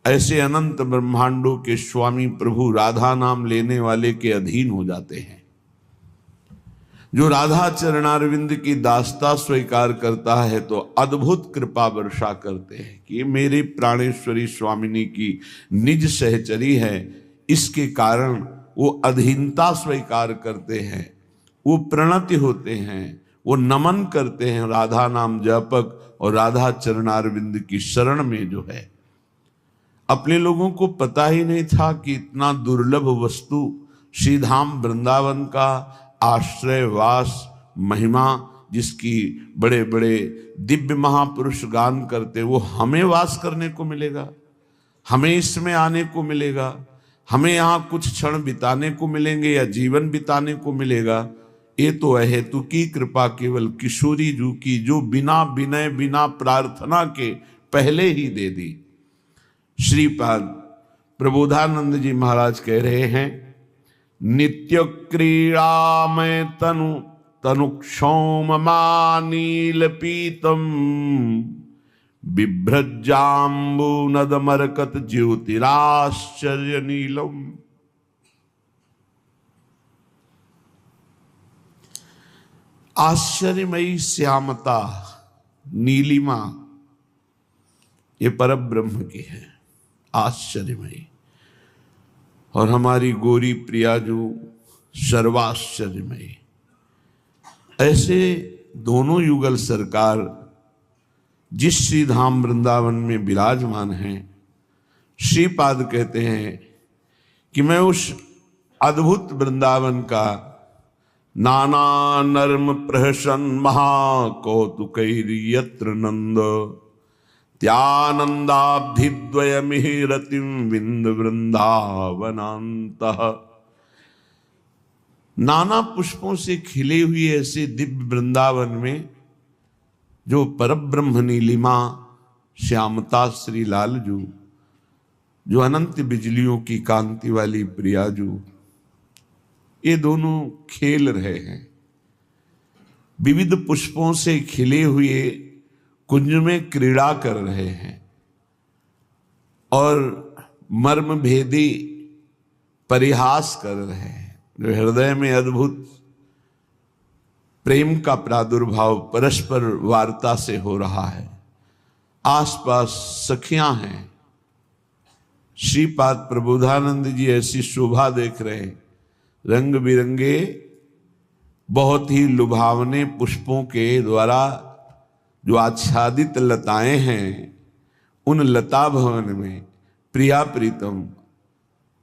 ऐसे अनंत ब्रह्मांडों के स्वामी प्रभु राधा नाम लेने वाले के अधीन हो जाते हैं। जो राधा चरणारविंद की दास्ता स्वीकार करता है तो अद्भुत कृपा वर्षा करते हैं कि ये मेरी प्राणेश्वरी स्वामिनी की निज सहचरी है। इसके कारण वो अधीनता स्वीकार करते हैं, वो प्रणति होते हैं, वो नमन करते हैं राधा नाम जपक और राधा चरणारविंद की शरण में जो है। अपने लोगों को पता ही नहीं था कि इतना दुर्लभ वस्तु श्रीधाम वृंदावन का आश्रय वास महिमा, जिसकी बड़े बड़े दिव्य महापुरुष गान करते, वो हमें वास करने को मिलेगा, हमें इसमें आने को मिलेगा, हमें यहाँ कुछ क्षण बिताने को मिलेंगे या जीवन बिताने को मिलेगा। ये तो अहेतु की कृपा केवल किशोरी जू की, जो बिना विनय बिना प्रार्थना के पहले ही दे दी। श्रीपाद प्रबोधानंद जी महाराज कह रहे हैं, नित्य क्रीड़ा में तनु तनुक्षोम नील पीतम बिभ्रजाम्बु नद मरकत ज्योतिराश्चर्य नीलम। आश्चर्यमयी श्यामता नीलिमा ये परब्रह्म की है, आश्चर्यमयी। और हमारी गोरी प्रिया जो सर्वाश्चर्यमयी। ऐसे दोनों युगल सरकार जिस श्री धाम वृंदावन में विराजमान हैं, श्रीपाद कहते हैं कि मैं उस अद्भुत वृंदावन का नाना नर्म प्रहसन महाकौतुकैर्यत्र नंद त्यानंदाब्धिद्वयमिहिरतिं विंद वृंदावनान्तः। नाना पुष्पों से खिले हुए ऐसे दिव्य वृंदावन में जो परब्रह्म नीलिमा श्यामता श्री लालजू, जो अनंत बिजलियों की कांति वाली प्रियाजू, ये दोनों खेल रहे हैं। विविध पुष्पों से खिले हुए कुंज में क्रीड़ा कर रहे हैं और मर्म भेदी परिहास कर रहे हैं। जो हृदय में अद्भुत प्रेम का प्रादुर्भाव परस्पर वार्ता से हो रहा है। आसपास सखियां हैं। श्रीपाद प्रबोधानंद जी ऐसी शोभा देख रहे हैं, रंग बिरंगे बहुत ही लुभावने पुष्पों के द्वारा जो आच्छादित लताएं हैं, उन लता भवन में प्रिया प्रीतम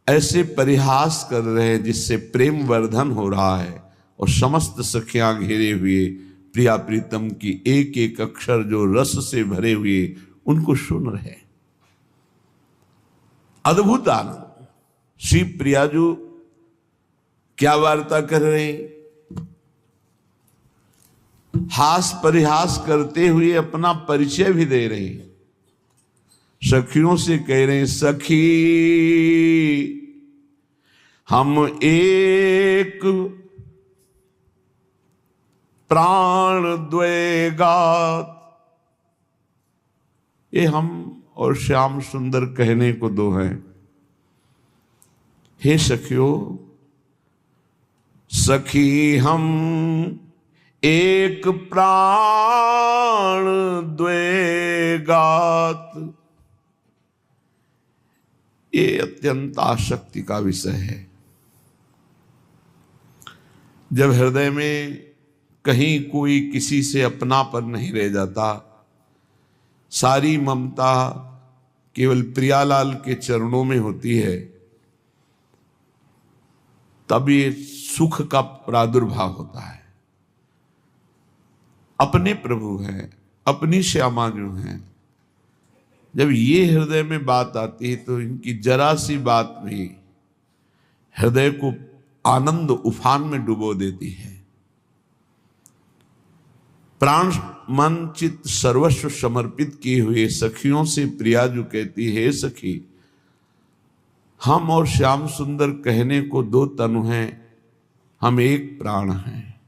ऐसे परिहास कर रहे हैं जिससे प्रेम वर्धन हो रहा है। और समस्त सखियां घेरे हुए प्रिया प्रीतम की एक एक अक्षर जो रस से भरे हुए उनको सुन रहे हैं। अद्भुत आनंद। श्री प्रियाजू क्या वार्ता कर रहे हैं? हास परिहास करते हुए अपना परिचय भी दे रहे हैं। सखियों से कह रहे हैं, सखी हम एक प्राण द्वैगात। ये हम और श्याम सुंदर कहने को दो हैं। हे सखियों, सखी हम एक प्राण द्वे गात। ये अत्यंत आसक्ति का विषय है। जब हृदय में कहीं कोई किसी से अपनापन नहीं रह जाता, सारी ममता केवल प्रियालाल के चरणों में होती है, तब ये सुख का प्रादुर्भाव होता है। अपने प्रभु हैं, अपनी श्यामा जो हैं, जब ये हृदय में बात आती है तो इनकी जरा सी बात भी हृदय को आनंद उफान में डुबो देती है। प्राण मन चित्त सर्वस्व समर्पित किए हुए सखियों से प्रिया जो कहती है, सखी हम और श्याम सुंदर कहने को दो तनु हैं, हम एक प्राण हैं।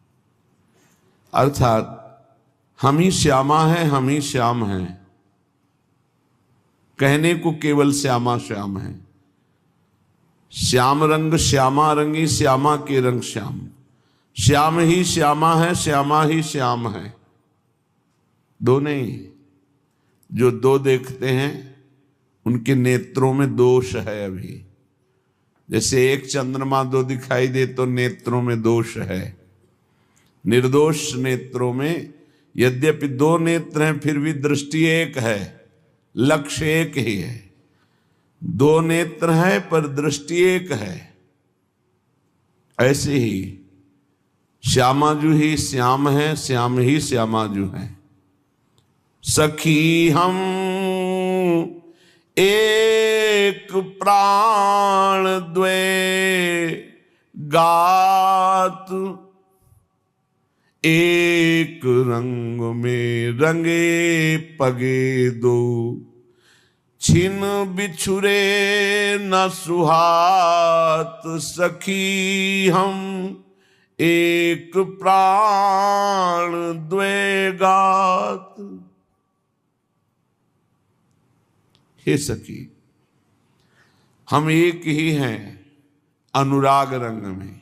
अर्थात हम ही श्यामा हैं, हम ही श्याम हैं। कहने को केवल श्यामा श्याम है। श्याम रंग श्यामा रंगी, श्यामा के रंग श्याम। श्याम ही श्यामा है, श्यामा ही श्याम है। दो नहीं, जो दो देखते हैं उनके नेत्रों में दोष है। अभी जैसे एक चंद्रमा दो दिखाई दे तो नेत्रों में दोष है। निर्दोष नेत्रों में यद्यपि दो नेत्र हैं, फिर भी दृष्टि एक है, लक्ष्य एक ही है। दो नेत्र है पर दृष्टि एक है। ऐसे ही श्यामाजू ही श्याम है, श्याम ही श्यामाजू है। सखी हम एक प्राण द्वे गात, एक रंग में रंगे पगे दो, छिन बिछुरे न सुहात। सखी हम एक प्राण द्वे गात। हे सखी, हम एक ही हैं अनुराग रंग में।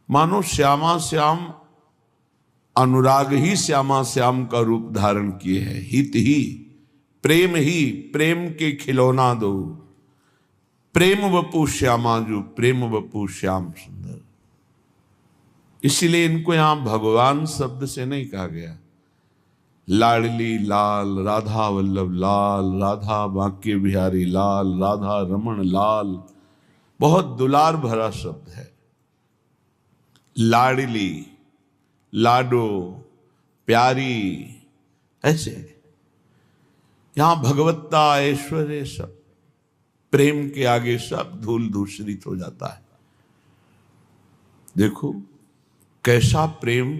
मानो श्यामा श्याम अनुराग ही श्यामा श्याम का रूप धारण किए है। हित ही प्रेम के खिलौना दो, प्रेम वपु श्यामा जो प्रेम वपु श्याम सुंदर। इसलिए इनको यहां भगवान शब्द से नहीं कहा गया। लाडली लाल, राधा वल्लभ लाल, राधा बांके बिहारी लाल, राधा रमण लाल, बहुत दुलार भरा शब्द है। लाडली, लाडो, प्यारी, ऐसे यहां भगवत्ता ऐश्वर्य सब प्रेम के आगे सब धूल दूषरित हो जाता है। देखो कैसा प्रेम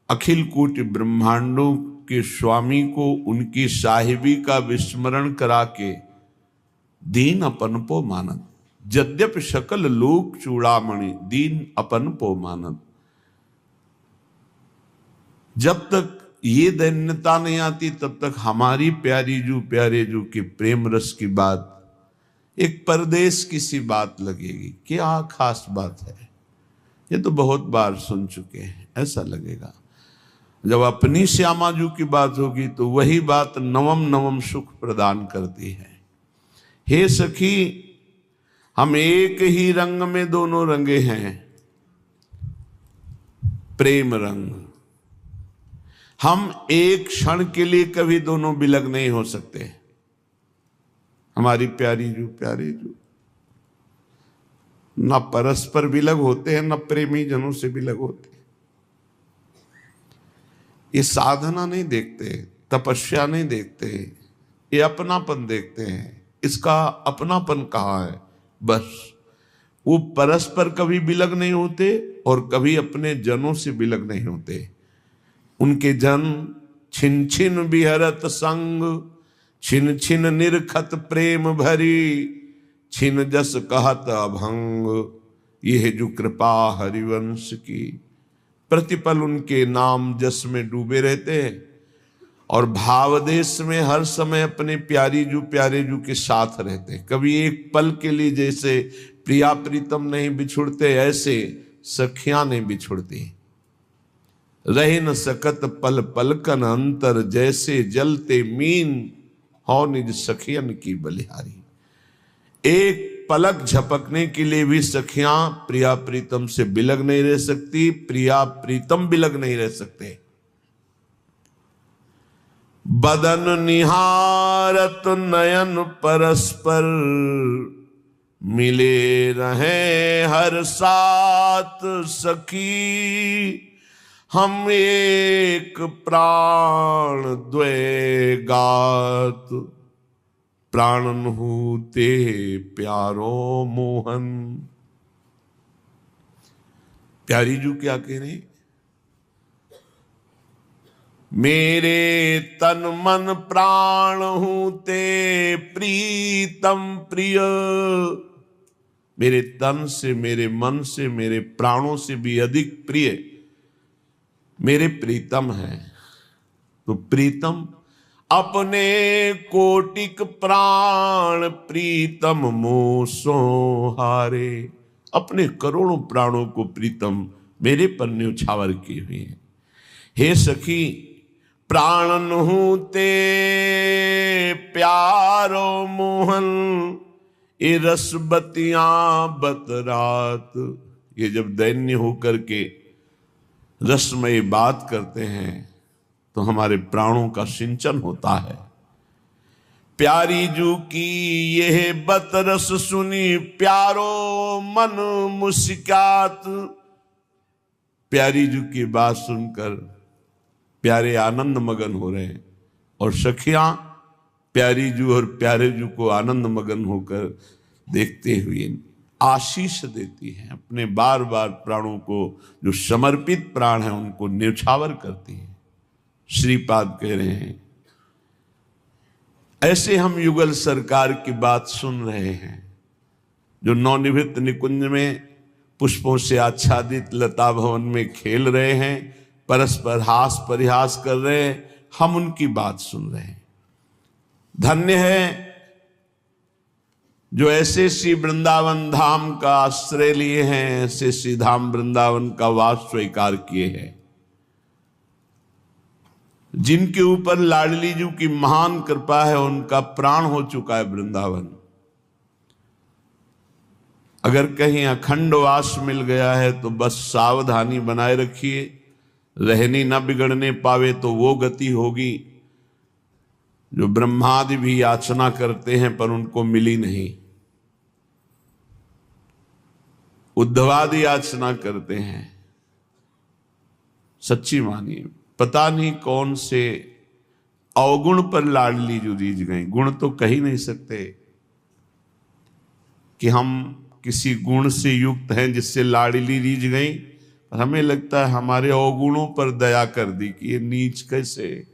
अखिल कोटि ब्रह्मांडों के स्वामी को उनकी साहिबी का विस्मरण करा के दीन अपन पो मानत। यद्यपि सकल लोक चूड़ामणि, दीन अपन पो मानत। जब तक ये दैन्यता नहीं आती तब तक हमारी प्यारी जू प्यारे जू के प्रेम रस की बात एक परदेश की सी बात लगेगी। क्या खास बात है, ये तो बहुत बार सुन चुके हैं, ऐसा लगेगा। जब अपनी श्यामाजू की बात होगी तो वही बात नवम नवम सुख प्रदान करती है। हे सखी, हम एक ही रंग में दोनों रंगे हैं, प्रेम रंग। हम एक क्षण के लिए कभी दोनों बिलग नहीं हो सकते। हमारी प्यारी जू प्यारे जू न परस्पर बिलग होते हैं, न प्रेमी जनों से बिलग होते हैं। ये साधना नहीं देखते, तपस्या नहीं देखते, ये अपनापन देखते हैं। इसका अपनापन कहाँ है? बस वो परस्पर कभी बिलग नहीं होते और कभी अपने जनों से बिलग नहीं होते। उनके जन छिन छिन बिहरत संग, छिन छिन निरखत प्रेम भरी, छिन जस कहत अभंग। यह जो कृपा हरिवंश की, प्रतिपल उनके नाम जस में डूबे रहते हैं और भावदेश में हर समय अपने प्यारे जू के साथ रहते हैं। कभी एक पल के लिए जैसे प्रिया प्रीतम नहीं बिछुड़ते, ऐसे सखियां नहीं बिछुड़ती। रह न सकत पल पलकन अंतर, जैसे जलते मीन हो निज सखियन की बलिहारी। एक पलक झपकने के लिए भी सखियां प्रिया प्रीतम से बिलग नहीं रह सकती, प्रिया प्रीतम बिलग नहीं रह सकते। बदन निहारत नयन परस्पर, मिले रहे हर साथ सखी। हम एक प्राण द्वय गात, प्राणन हूते प्यारो मोहन। प्यारी जू क्या कह रहे? मेरे तन मन प्राण हूते प्रीतम प्रिय। मेरे तन से, मेरे मन से, मेरे प्राणों से भी अधिक प्रिय मेरे प्रीतम है। तो प्रीतम अपने कोटिक प्राण प्रीतम मोसो हारे। अपने करोड़ों प्राणों को प्रीतम मेरे पर न्यौछावर किए हुए हैं। हे सखी, प्राणन हूते प्यारो मोहन, ये रसबतियां बतरात। ये जब दैन्य होकर के रसमय बात करते हैं तो हमारे प्राणों का सिंचन होता है। प्यारी जू की यह बतरस सुनी, प्यारो मन मुस्कात। प्यारी जू की बात सुनकर प्यारे आनंद मगन हो रहे हैं, और सखियां प्यारी जू और प्यारे जू को आनंद मगन होकर देखते हुए आशीष देती हैं। अपने बार बार प्राणों को, जो समर्पित प्राण हैं, उनको न्यौछावर करती हैं। श्रीपाद कह रहे हैं, ऐसे हम युगल सरकार की बात सुन रहे हैं, जो नवनिवृत्त निकुंज में पुष्पों से आच्छादित लता भवन में खेल रहे हैं, परस्पर हास परिहास कर रहे हैं। हम उनकी बात सुन रहे हैं। धन्य है जो ऐसे श्री वृंदावन धाम का आश्रय लिए हैं, ऐसे श्री धाम वृंदावन का वास स्वीकार किए हैं, जिनके ऊपर लाडली जी की महान कृपा है। उनका प्राण हो चुका है वृंदावन। अगर कहीं अखंड वास मिल गया है तो बस सावधानी बनाए रखिए, रहनी न बिगड़ने पावे तो वो गति होगी जो ब्रह्मादि भी याचना करते हैं पर उनको मिली नहीं। उद्धवादि याचना करते हैं। सच्ची मानिए, पता नहीं कौन से अवगुण पर लाडली जो रीझ गई। गुण तो कह ही नहीं सकते कि हम किसी गुण से युक्त हैं जिससे लाडली रीझ गई। हमें लगता है हमारे अवगुणों पर दया कर दी कि ये नीच कैसे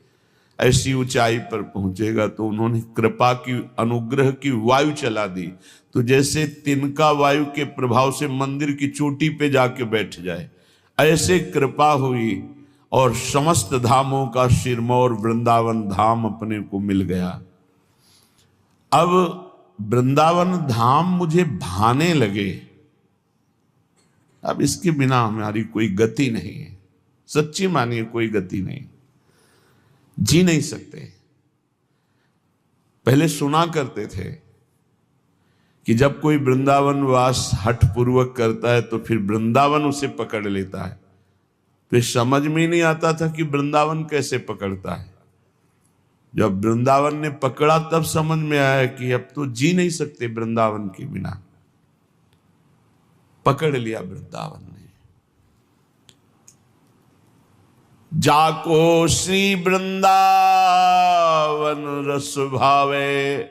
ऐसी ऊंचाई पर पहुंचेगा। तो उन्होंने कृपा की, अनुग्रह की वायु चला दी। तो जैसे तिनका वायु के प्रभाव से मंदिर की चोटी पे जाके बैठ जाए, ऐसे कृपा हुई और समस्त धामों का सिरमौर वृंदावन धाम अपने को मिल गया। अब वृंदावन धाम मुझे भाने लगे। अब इसके बिना हमारी कोई गति नहीं है। सच्ची मानिए, कोई गति नहीं, जी नहीं सकते। पहले सुना करते थे कि जब कोई वृंदावन वास हठ पूर्वक करता है तो फिर वृंदावन उसे पकड़ लेता है। तो समझ में नहीं आता था कि वृंदावन कैसे पकड़ता है। जब वृंदावन ने पकड़ा तब समझ में आया कि अब तो जी नहीं सकते वृंदावन के बिना। पकड़ लिया वृंदावन ने। जाको श्री वृंदावन रस भावे,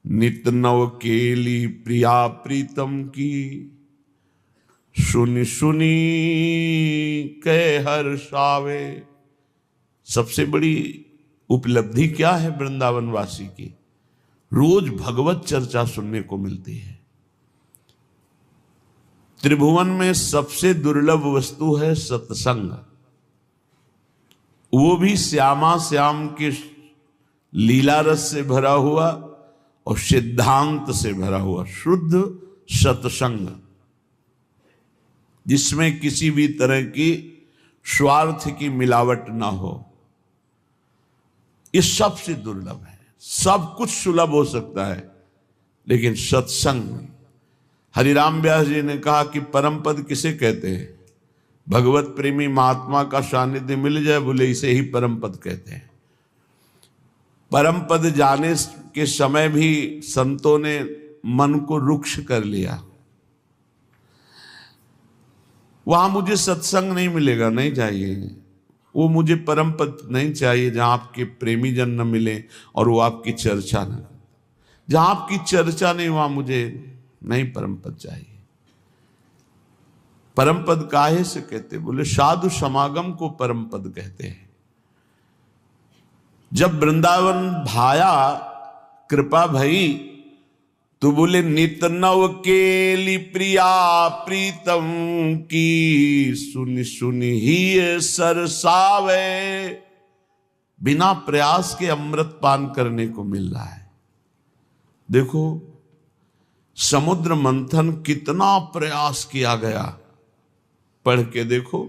नित नव केली प्रिया प्रीतम की। सुनी सुनी कै हर्षावे। सबसे बड़ी उपलब्धि क्या है वृंदावन वासी की? रोज भगवत चर्चा सुनने को मिलती है। त्रिभुवन में सबसे दुर्लभ वस्तु है सत्संग। वो भी श्यामा श्याम के लीला रस से भरा हुआ और सिद्धांत से भरा हुआ शुद्ध सत्संग, जिसमें किसी भी तरह की स्वार्थ की मिलावट ना हो, ये सबसे दुर्लभ है। सब कुछ सुलभ हो सकता है लेकिन सत्संग नहीं। हरिराम व्यास जी ने कहा कि परम पद किसे कहते हैं? भगवत प्रेमी महात्मा का सानिध्य मिल जाए, बोले इसे ही परम पद कहते हैं। परम पद जाने के समय भी संतों ने मन को रुक्ष कर लिया। वहां मुझे सत्संग नहीं मिलेगा, नहीं चाहिए। वो मुझे परम पद नहीं चाहिए जहां आपके प्रेमी जन न मिले और वो आपकी चर्चा न, जहां आपकी चर्चा नहीं वहां मुझे नहीं परम पद चाहिए। परम पद काहे से कहते? बोले साधु समागम को परम पद कहते हैं। जब वृंदावन भाया, कृपा भई, तो बोले नित नव केली प्रिया प्रीतम की, सुनि सुनि ही सरसावे। बिना प्रयास के अमृत पान करने को मिल रहा है। देखो समुद्र मंथन कितना प्रयास किया गया, पढ़ के देखो।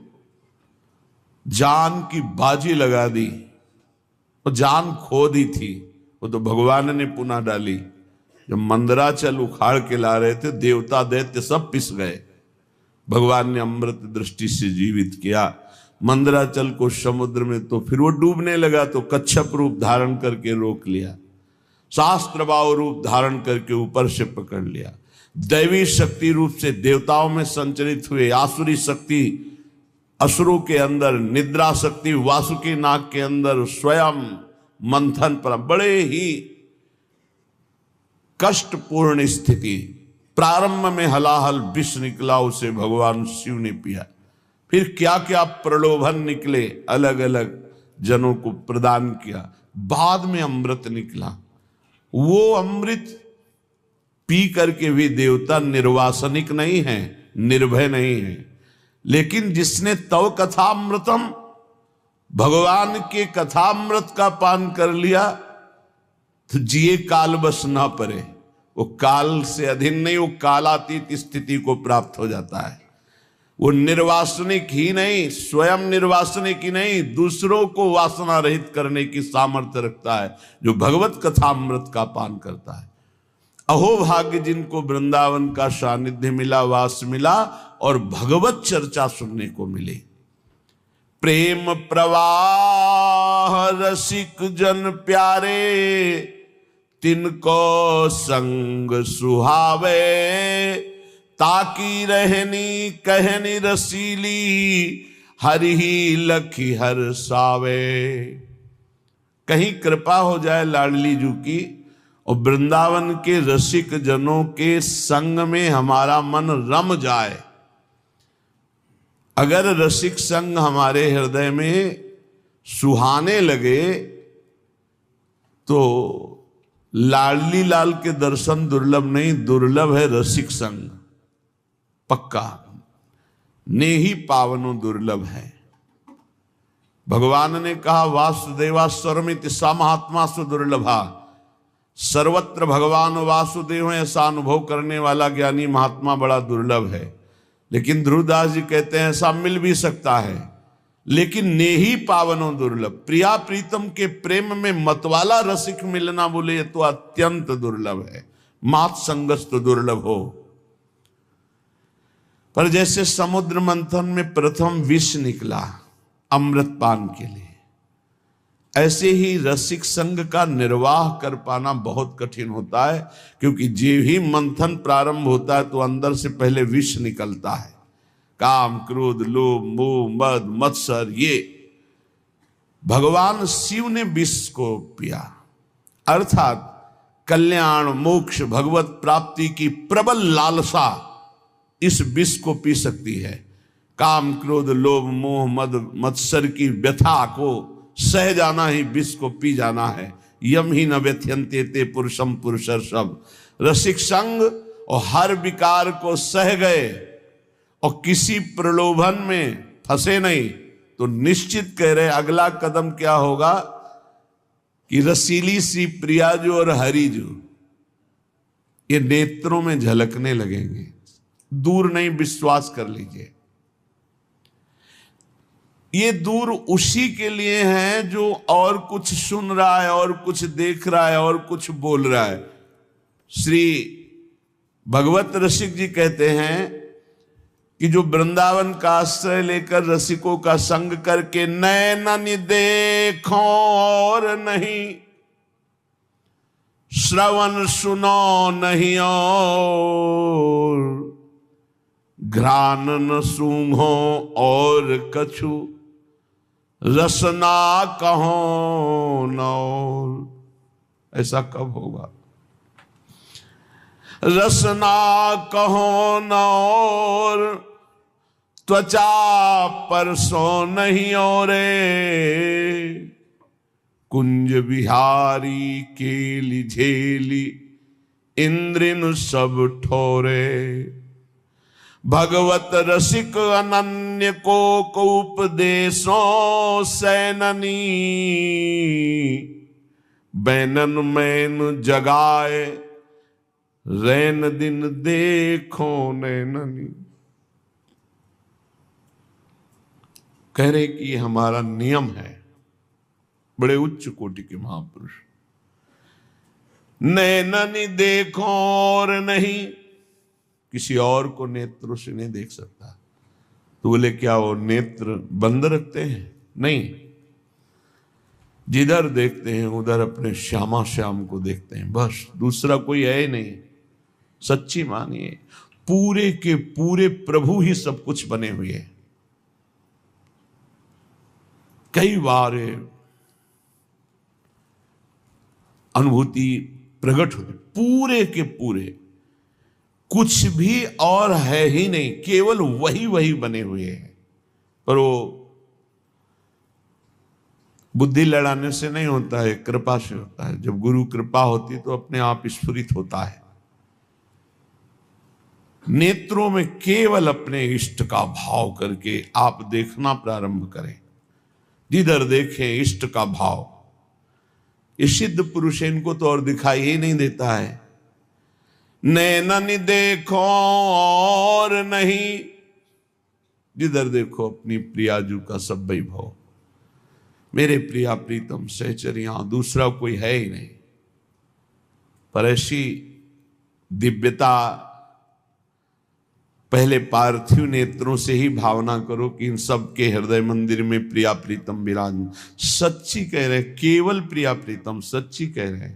जान की बाजी लगा दी, और जान खो दी थी, वो तो भगवान ने पुनः डाली। जब मंदराचल उखाड़ के ला रहे थे, देवता दैत्य सब पिस गए, भगवान ने अमृत दृष्टि से जीवित किया मंदराचल को समुद्र में। तो फिर वो डूबने लगा तो कच्छप रूप धारण करके रोक लिया, शास्त्र भाव रूप धारण करके ऊपर से पकड़ लिया, दैवी शक्ति रूप से देवताओं में संचरित हुए, आसुरी शक्ति असुरों के अंदर, निद्रा शक्ति वासुकी नाग के अंदर, स्वयं मंथन पर। बड़े ही कष्टपूर्ण स्थिति। प्रारंभ में हलाहल विष निकला, उसे भगवान शिव ने पिया। फिर क्या क्या प्रलोभन निकले, अलग अलग जनों को प्रदान किया, बाद में अमृत निकला। वो अमृत पी करके भी देवता निर्वासनिक नहीं है, निर्भय नहीं है। लेकिन जिसने तव कथामृतम, भगवान के कथामृत का पान कर लिया, तो जिए काल बस ना परे। वो काल से अधीन नहीं, वो कालातीत स्थिति को प्राप्त हो जाता है। वो निर्वासनिक ही नहीं, स्वयं निर्वासनिक ही नहीं, दूसरों को वासना रहित करने की सामर्थ्य रखता है जो भगवत कथामृत का पान करता है। अहो भाग्य जिनको वृंदावन का सानिध्य मिला, वास मिला और भगवत चर्चा सुनने को मिली। प्रेम प्रवाह रसिक जन प्यारे, तिनको संग सुहावे। ताकी रहनी कहनी रसीली, हरि ही लखी हर सावे। कहीं कृपा हो जाए लाडली जू की और वृंदावन के रसिक जनों के संग में हमारा मन रम जाए। अगर रसिक संग हमारे हृदय में सुहाने लगे तो लाडली लाल के दर्शन दुर्लभ नहीं, दुर्लभ है रसिक संग। पक्का ने ही पावनो दुर्लभ है। भगवान ने कहा वासुदेवा स्वरमिति सा महात्मा सु दुर्लभा। सर्वत्र भगवान वासुदेव है, ऐसा अनुभव करने वाला ज्ञानी महात्मा बड़ा दुर्लभ है। लेकिन ध्रुवदास जी कहते हैं ऐसा मिल भी सकता है, लेकिन ने ही पावनो दुर्लभ। प्रिया प्रीतम के प्रेम में मतवाला रसिक मिलना, बोले ये तो अत्यंत दुर्लभ है। मात संगस तो दुर्लभ हो। पर जैसे समुद्र मंथन में प्रथम विष निकला अमृत पान के लिए, ऐसे ही रसिक संग का निर्वाह कर पाना बहुत कठिन होता है। क्योंकि जो ही मंथन प्रारंभ होता है तो अंदर से पहले विष निकलता है। काम क्रोध लोभ मोह मद मत्सर, ये भगवान शिव ने विष को पिया। अर्थात कल्याण मोक्ष भगवत प्राप्ति की प्रबल लालसा इस विष को पी सकती है। काम क्रोध लोभ मोह मद मत्सर की व्यथा को सह जाना ही विष को पी जाना है। यम ही न व्यथयन्ते ते पुरुषम पुरुषर सब। रसिक संग और हर विकार को सह गए और किसी प्रलोभन में फंसे नहीं, तो निश्चित कह रहे अगला कदम क्या होगा कि रसीली सी प्रियाजू और हरिजू ये नेत्रों में झलकने लगेंगे। दूर नहीं, विश्वास कर लीजिए। ये दूर उसी के लिए है जो और कुछ सुन रहा है, और कुछ देख रहा है, और कुछ बोल रहा है। श्री भगवत रसिक जी कहते हैं कि जो वृंदावन का आश्रय लेकर रसिकों का संग करके नैनन देखो और नहीं, श्रवण सुनो नहीं और, घ्राण न सूंघो और कछु, रसना कहो न और। ऐसा कब होगा? रसना कहो न और, त्वचा परसों नहीं और, कुंज बिहारी केली झेली इंद्रिन सब ठोरे। भगवत रसिक अनन्य को उपदेशों सैननी, बैनन मैन जगाए रैन दिन देखो नैननी। कह रहे कि हमारा नियम है, बड़े उच्च कोटि के महापुरुष। नैननी देखो और नहीं, किसी और को नेत्रों से नहीं देख सकता। तो बोले क्या वो नेत्र बंद रखते हैं? नहीं, जिधर देखते हैं उधर अपने श्यामा श्याम को देखते हैं, बस, दूसरा कोई है ही नहीं। सच्ची मानिए, पूरे के पूरे प्रभु ही सब कुछ बने हुए हैं। कई बार अनुभूति प्रकट होती, पूरे के पूरे कुछ भी और है ही नहीं, केवल वही वही बने हुए हैं। पर वो बुद्धि लड़ाने से नहीं होता है, कृपा से होता है। जब गुरु कृपा होती तो अपने आप स्फुरित होता है। नेत्रों में केवल अपने इष्ट का भाव करके आप देखना प्रारंभ करें। जिधर देखें इष्ट का भाव। ये सिद्ध पुरुष, इनको तो और दिखाई ही नहीं देता है। नैनन देखो और नहीं, जिधर देखो अपनी प्रियाजू का सब वैभव। मेरे प्रिया प्रीतम सहचरिया, दूसरा कोई है ही नहीं। पर ऐसी दिव्यता पहले पार्थिव नेत्रों से ही भावना करो कि इन सब के हृदय मंदिर में प्रिया प्रीतम विराज। सच्ची कह रहे, केवल प्रिया प्रीतम, सच्ची कह रहे,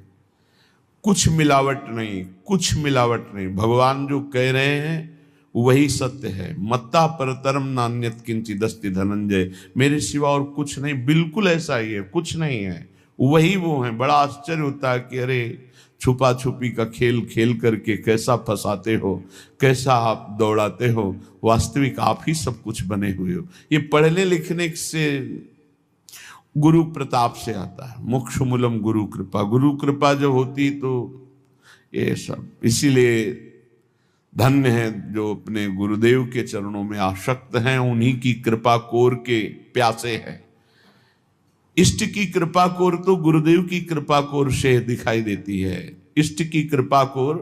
कुछ मिलावट नहीं, कुछ मिलावट नहीं। भगवान जो कह रहे हैं वही सत्य है। मत्ता परतरम नान्यत किंचिदस्ति धनंजय, मेरे सिवा और कुछ नहीं, बिल्कुल ऐसा ही है, कुछ नहीं है, वही वो है। बड़ा आश्चर्य होता है कि अरे छुपा छुपी का खेल खेल करके कैसा फंसाते हो, कैसा आप दौड़ाते हो, वास्तविक आप ही सब कुछ बने हुए हो। ये पढ़ने लिखने से, गुरु प्रताप से आता है। मोक्ष मूलम गुरु कृपा। गुरु कृपा जब होती तो ये सब, इसीलिए धन्य है जो अपने गुरुदेव के चरणों में आसक्त हैं, उन्हीं की कृपा कोर के प्यासे हैं। इष्ट की कृपा कोर तो गुरुदेव की कृपा कोर से दिखाई देती है। इष्ट की कृपा कोर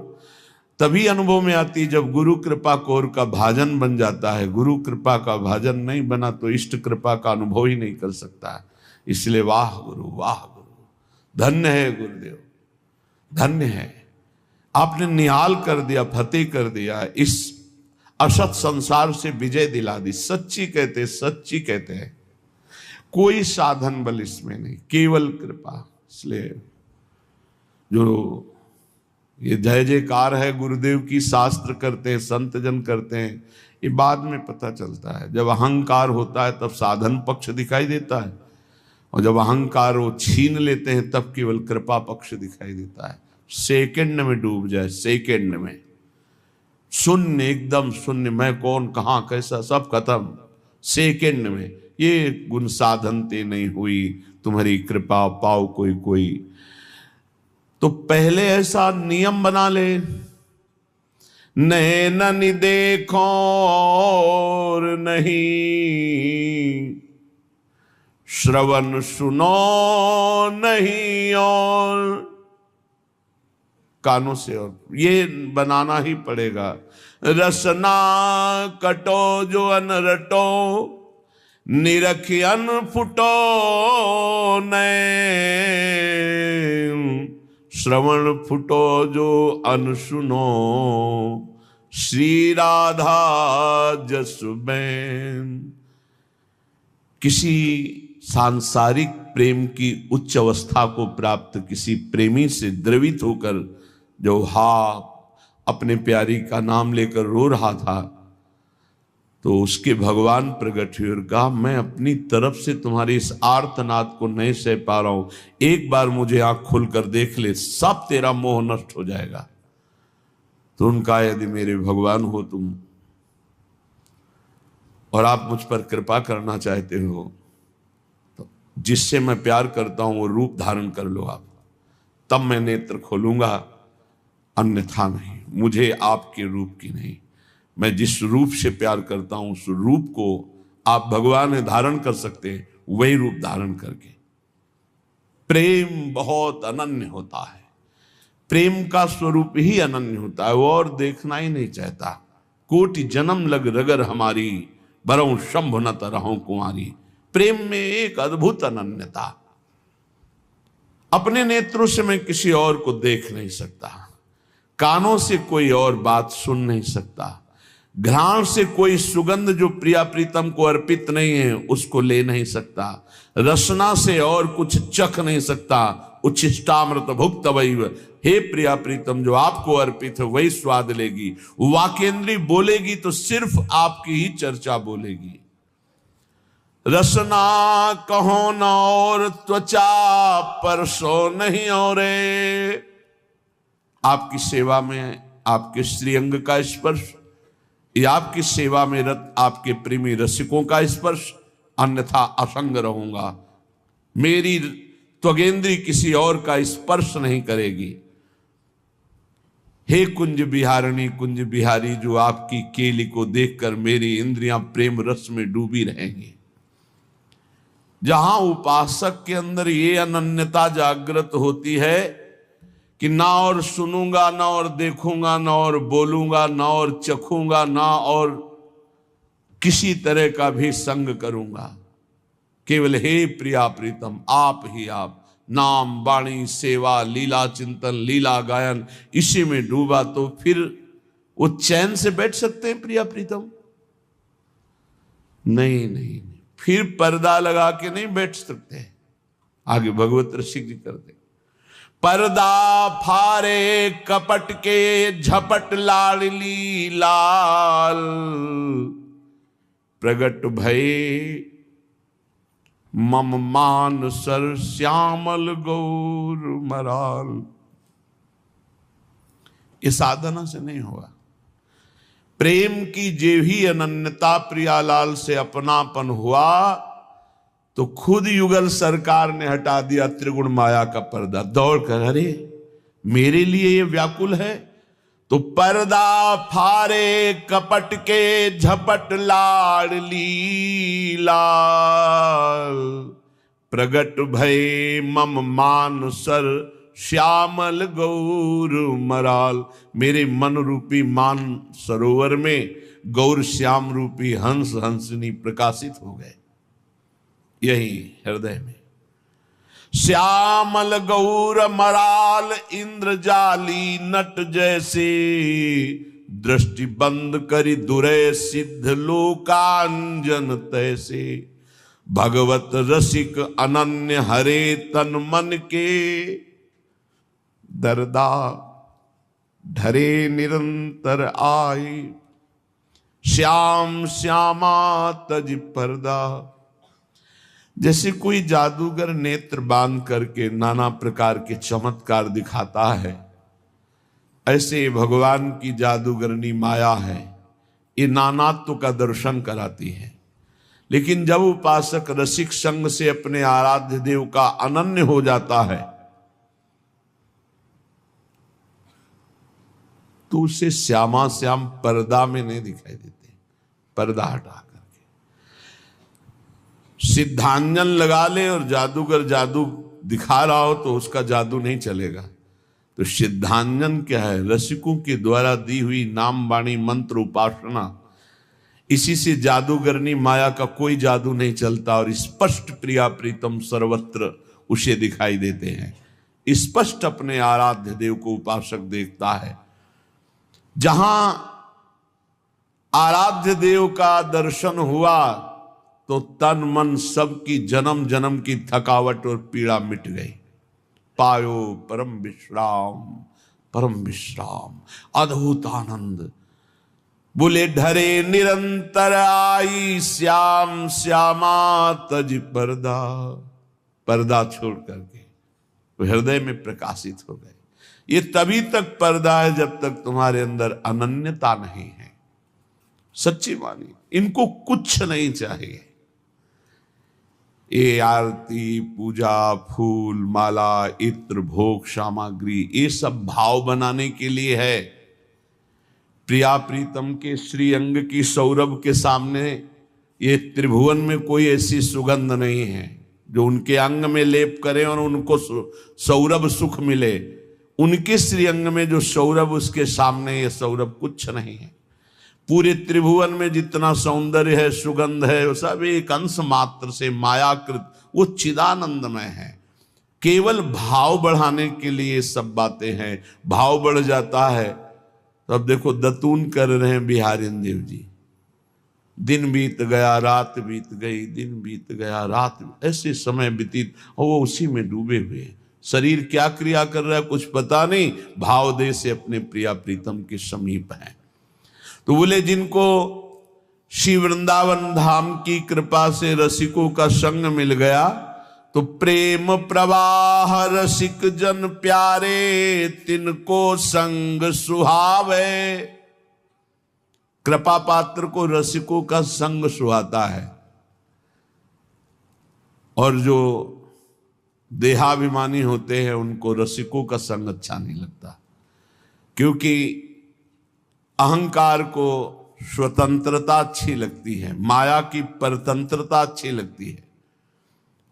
तभी अनुभव में आती जब गुरु कृपा कोर का भाजन बन जाता है। गुरु कृपा का भाजन नहीं बना तो इष्ट कृपा का अनुभव ही नहीं कर सकता है। इसलिए वाह गुरु, वाह गुरु, धन्य है गुरुदेव, धन्य है। आपने निहाल कर दिया, फतेह कर दिया, इस असत संसार से विजय दिला दी। सच्ची कहते, सच्ची कहते हैं, कोई साधन बल इसमें नहीं, केवल कृपा। इसलिए जो ये जय जयकार है गुरुदेव की, शास्त्र करते हैं, संत जन करते हैं, ये बाद में पता चलता है। जब अहंकार होता है तब साधन पक्ष दिखाई देता है, और जब अहंकार वो छीन लेते हैं तब केवल कृपा पक्ष दिखाई देता है। सेकंड में डूब जाए, सेकंड में शून्य, एकदम शून्य, मैं कौन, कहां, कैसा, सब खत्म सेकंड में। ये गुण साधन ते नहीं हुई, तुम्हारी कृपा पाओ कोई कोई। तो पहले ऐसा नियम बना ले, नैनन देखो और नहीं, श्रवण सुनो नहीं और, कानों से, और ये बनाना ही पड़ेगा। रसना कटो जो अनरटो, निरखियन फुटो नैन, श्रवण फुटो जो अनसुनो, श्री राधा जसबैन। किसी सांसारिक प्रेम की उच्च अवस्था को प्राप्त किसी प्रेमी से द्रवित होकर जो अपने प्यारी का नाम लेकर रो रहा था, तो उसके भगवान प्रकट हुए और कहा, मैं अपनी तरफ से तुम्हारी इस आर्तनाद को नहीं सह पा रहा हूं, एक बार मुझे आंख खुलकर देख ले, सब तेरा मोह नष्ट हो जाएगा। तो उनका, यदि मेरे भगवान हो तुम और आप मुझ पर कृपा करना चाहते हो, तो जिससे मैं प्यार करता हूं वो रूप धारण कर लो आप, तब मैं नेत्र खोलूंगा, अन्यथा नहीं। मुझे आपके रूप की नहीं, मैं जिस रूप से प्यार करता हूं उस रूप को आप भगवान धारण कर सकते हैं, वही रूप धारण करके। प्रेम बहुत अनन्य होता है, प्रेम का स्वरूप ही अनन्य होता है, वो और देखना ही नहीं चाहता। कोटि जन्म लग रगर हमारी, बरऊं शंभु न तरहूं कुंवारी। प्रेम में एक अद्भुत अनन्यता। अपने नेत्रों से मैं किसी और को देख नहीं सकता, कानों से कोई और बात सुन नहीं सकता, घ्राण से कोई सुगंध जो प्रिया प्रीतम को अर्पित नहीं है उसको ले नहीं सकता, रसना से और कुछ चख नहीं सकता। उच्छिष्टामृत भुक्त वैव, हे प्रिया प्रीतम जो आपको अर्पित है वही स्वाद लेगी। वाकेंद्री बोलेगी तो सिर्फ आपकी ही चर्चा बोलेगी। रसना कहो न और त्वचा परसो नहीं और, आपकी सेवा में आपके श्रीअंग का स्पर्श या आपकी सेवा में रत आपके प्रेमी रसिकों का स्पर्श, अन्यथा असंग रहूंगा। मेरी त्वगेंद्री किसी और का स्पर्श नहीं करेगी। हे कुंज बिहारिणी कुंज बिहारी, जो आपकी केली को देखकर मेरी इंद्रियां प्रेम रस में डूबी रहेंगी। जहां उपासक के अंदर ये अनन्यता जागृत होती है कि ना और सुनूंगा, ना और देखूंगा, ना और बोलूंगा, ना और चखूंगा, ना और किसी तरह का भी संग करूंगा, केवल हे प्रिया प्रीतम आप ही आप, नाम वाणी सेवा लीला चिंतन लीला गायन, इसी में डूबा, तो फिर वो चैन से बैठ सकते हैं प्रिया प्रीतम? नहीं नहीं, फिर पर्दा लगा के नहीं बैठ सकते। आगे भगवत रसिक जी करते, पर्दा फारे कपट के झपट लाडली लाल, प्रगट भये मम मान सर श्यामल गौर मराल। ये साधना से नहीं होगा। प्रेम की जे ही अनन्यता प्रियालाल से अपनापन हुआ तो खुद युगल सरकार ने हटा दिया त्रिगुण माया का पर्दा। दौड़ कर, अरे मेरे लिए ये व्याकुल है, तो पर्दा फारे कपट के झपट लाडली लाल, प्रगट भय मम मान सर श्यामल गौर मराल। मेरे मन रूपी मान सरोवर में गौर श्याम रूपी हंस हंसनी प्रकाशित हो गए। यही हृदय में श्यामल गौर मराल, इंद्रजाली नट जैसे, दृष्टि बंद करी दुरे सिद्ध लोकांजन तैसे। भगवत रसिक अनन्य हरे तन मन के, दरदा ढरे निरंतर आई। श्याम श्यामा तज पर्दा। जैसे कोई जादूगर नेत्र बांध करके नाना प्रकार के चमत्कार दिखाता है, ऐसे भगवान की जादूगरनी माया है, ये नानात्व का दर्शन कराती है। लेकिन जब उपासक रसिक संग से अपने आराध्य देव का अनन्य हो जाता है तो उसे श्यामा श्याम पर्दा में नहीं दिखाई देते। पर्दा हटा करके सिद्धांजन लगा ले और जादूगर जादू दिखा रहा हो तो उसका जादू नहीं चलेगा। तो सिद्धांजन क्या है? रसिकों के द्वारा दी हुई नाम वाणी मंत्र उपासना, इसी से जादूगरनी माया का कोई जादू नहीं चलता और स्पष्ट प्रिया प्रीतम सर्वत्र उसे दिखाई देते हैं। स्पष्ट अपने आराध्य देव को उपासक देखता है। जहां आराध्य देव का दर्शन हुआ तो तन मन सबकी जन्म जन्म की थकावट और पीड़ा मिट गई। पायो परम विश्राम अद्भुत आनंद। बोले ढरे निरंतर आई श्याम श्यामा तज पर्दा। पर्दा छोड़ करके हृदय में प्रकाशित हो गए। ये तभी तक पर्दा है जब तक तुम्हारे अंदर अनन्यता नहीं है। सच्ची मानी, इनको कुछ नहीं चाहिए। ये आरती पूजा फूल माला इत्र भोग सामग्री ये सब भाव बनाने के लिए है। प्रिया प्रीतम के श्री अंग की सौरभ के सामने ये त्रिभुवन में कोई ऐसी सुगंध नहीं है जो उनके अंग में लेप करें और उनको सौरभ सुख मिले। उनके श्री अंग में जो सौरभ, उसके सामने ये सौरभ कुछ नहीं है। पूरे त्रिभुवन में जितना सौंदर्य है सुगंध है वो सब एक अंश मात्र से मायाकृत वो चिदानंदमय है। केवल भाव बढ़ाने के लिए सब बातें हैं। भाव बढ़ जाता है तो अब देखो दतून कर रहे हैं बिहारी देव जी। दिन बीत गया रात बीत गई, दिन बीत गया रात, ऐसे समय व्यतीत और वो उसी में डूबे हुए हैं। शरीर क्या क्रिया कर रहा है कुछ पता नहीं, भाव दे से अपने प्रिया प्रीतम के समीप है। तो बोले जिनको श्री वृंदावन धाम की कृपा से रसिकों का संग मिल गया तो प्रेम प्रवाह रसिक जन प्यारे तिनको संग सुहावे। कृपा पात्र को रसिकों का संग सुहाता है और जो देहाभिमानी होते हैं उनको रसिकों का संग अच्छा नहीं लगता, क्योंकि अहंकार को स्वतंत्रता अच्छी लगती है, माया की परतंत्रता अच्छी लगती है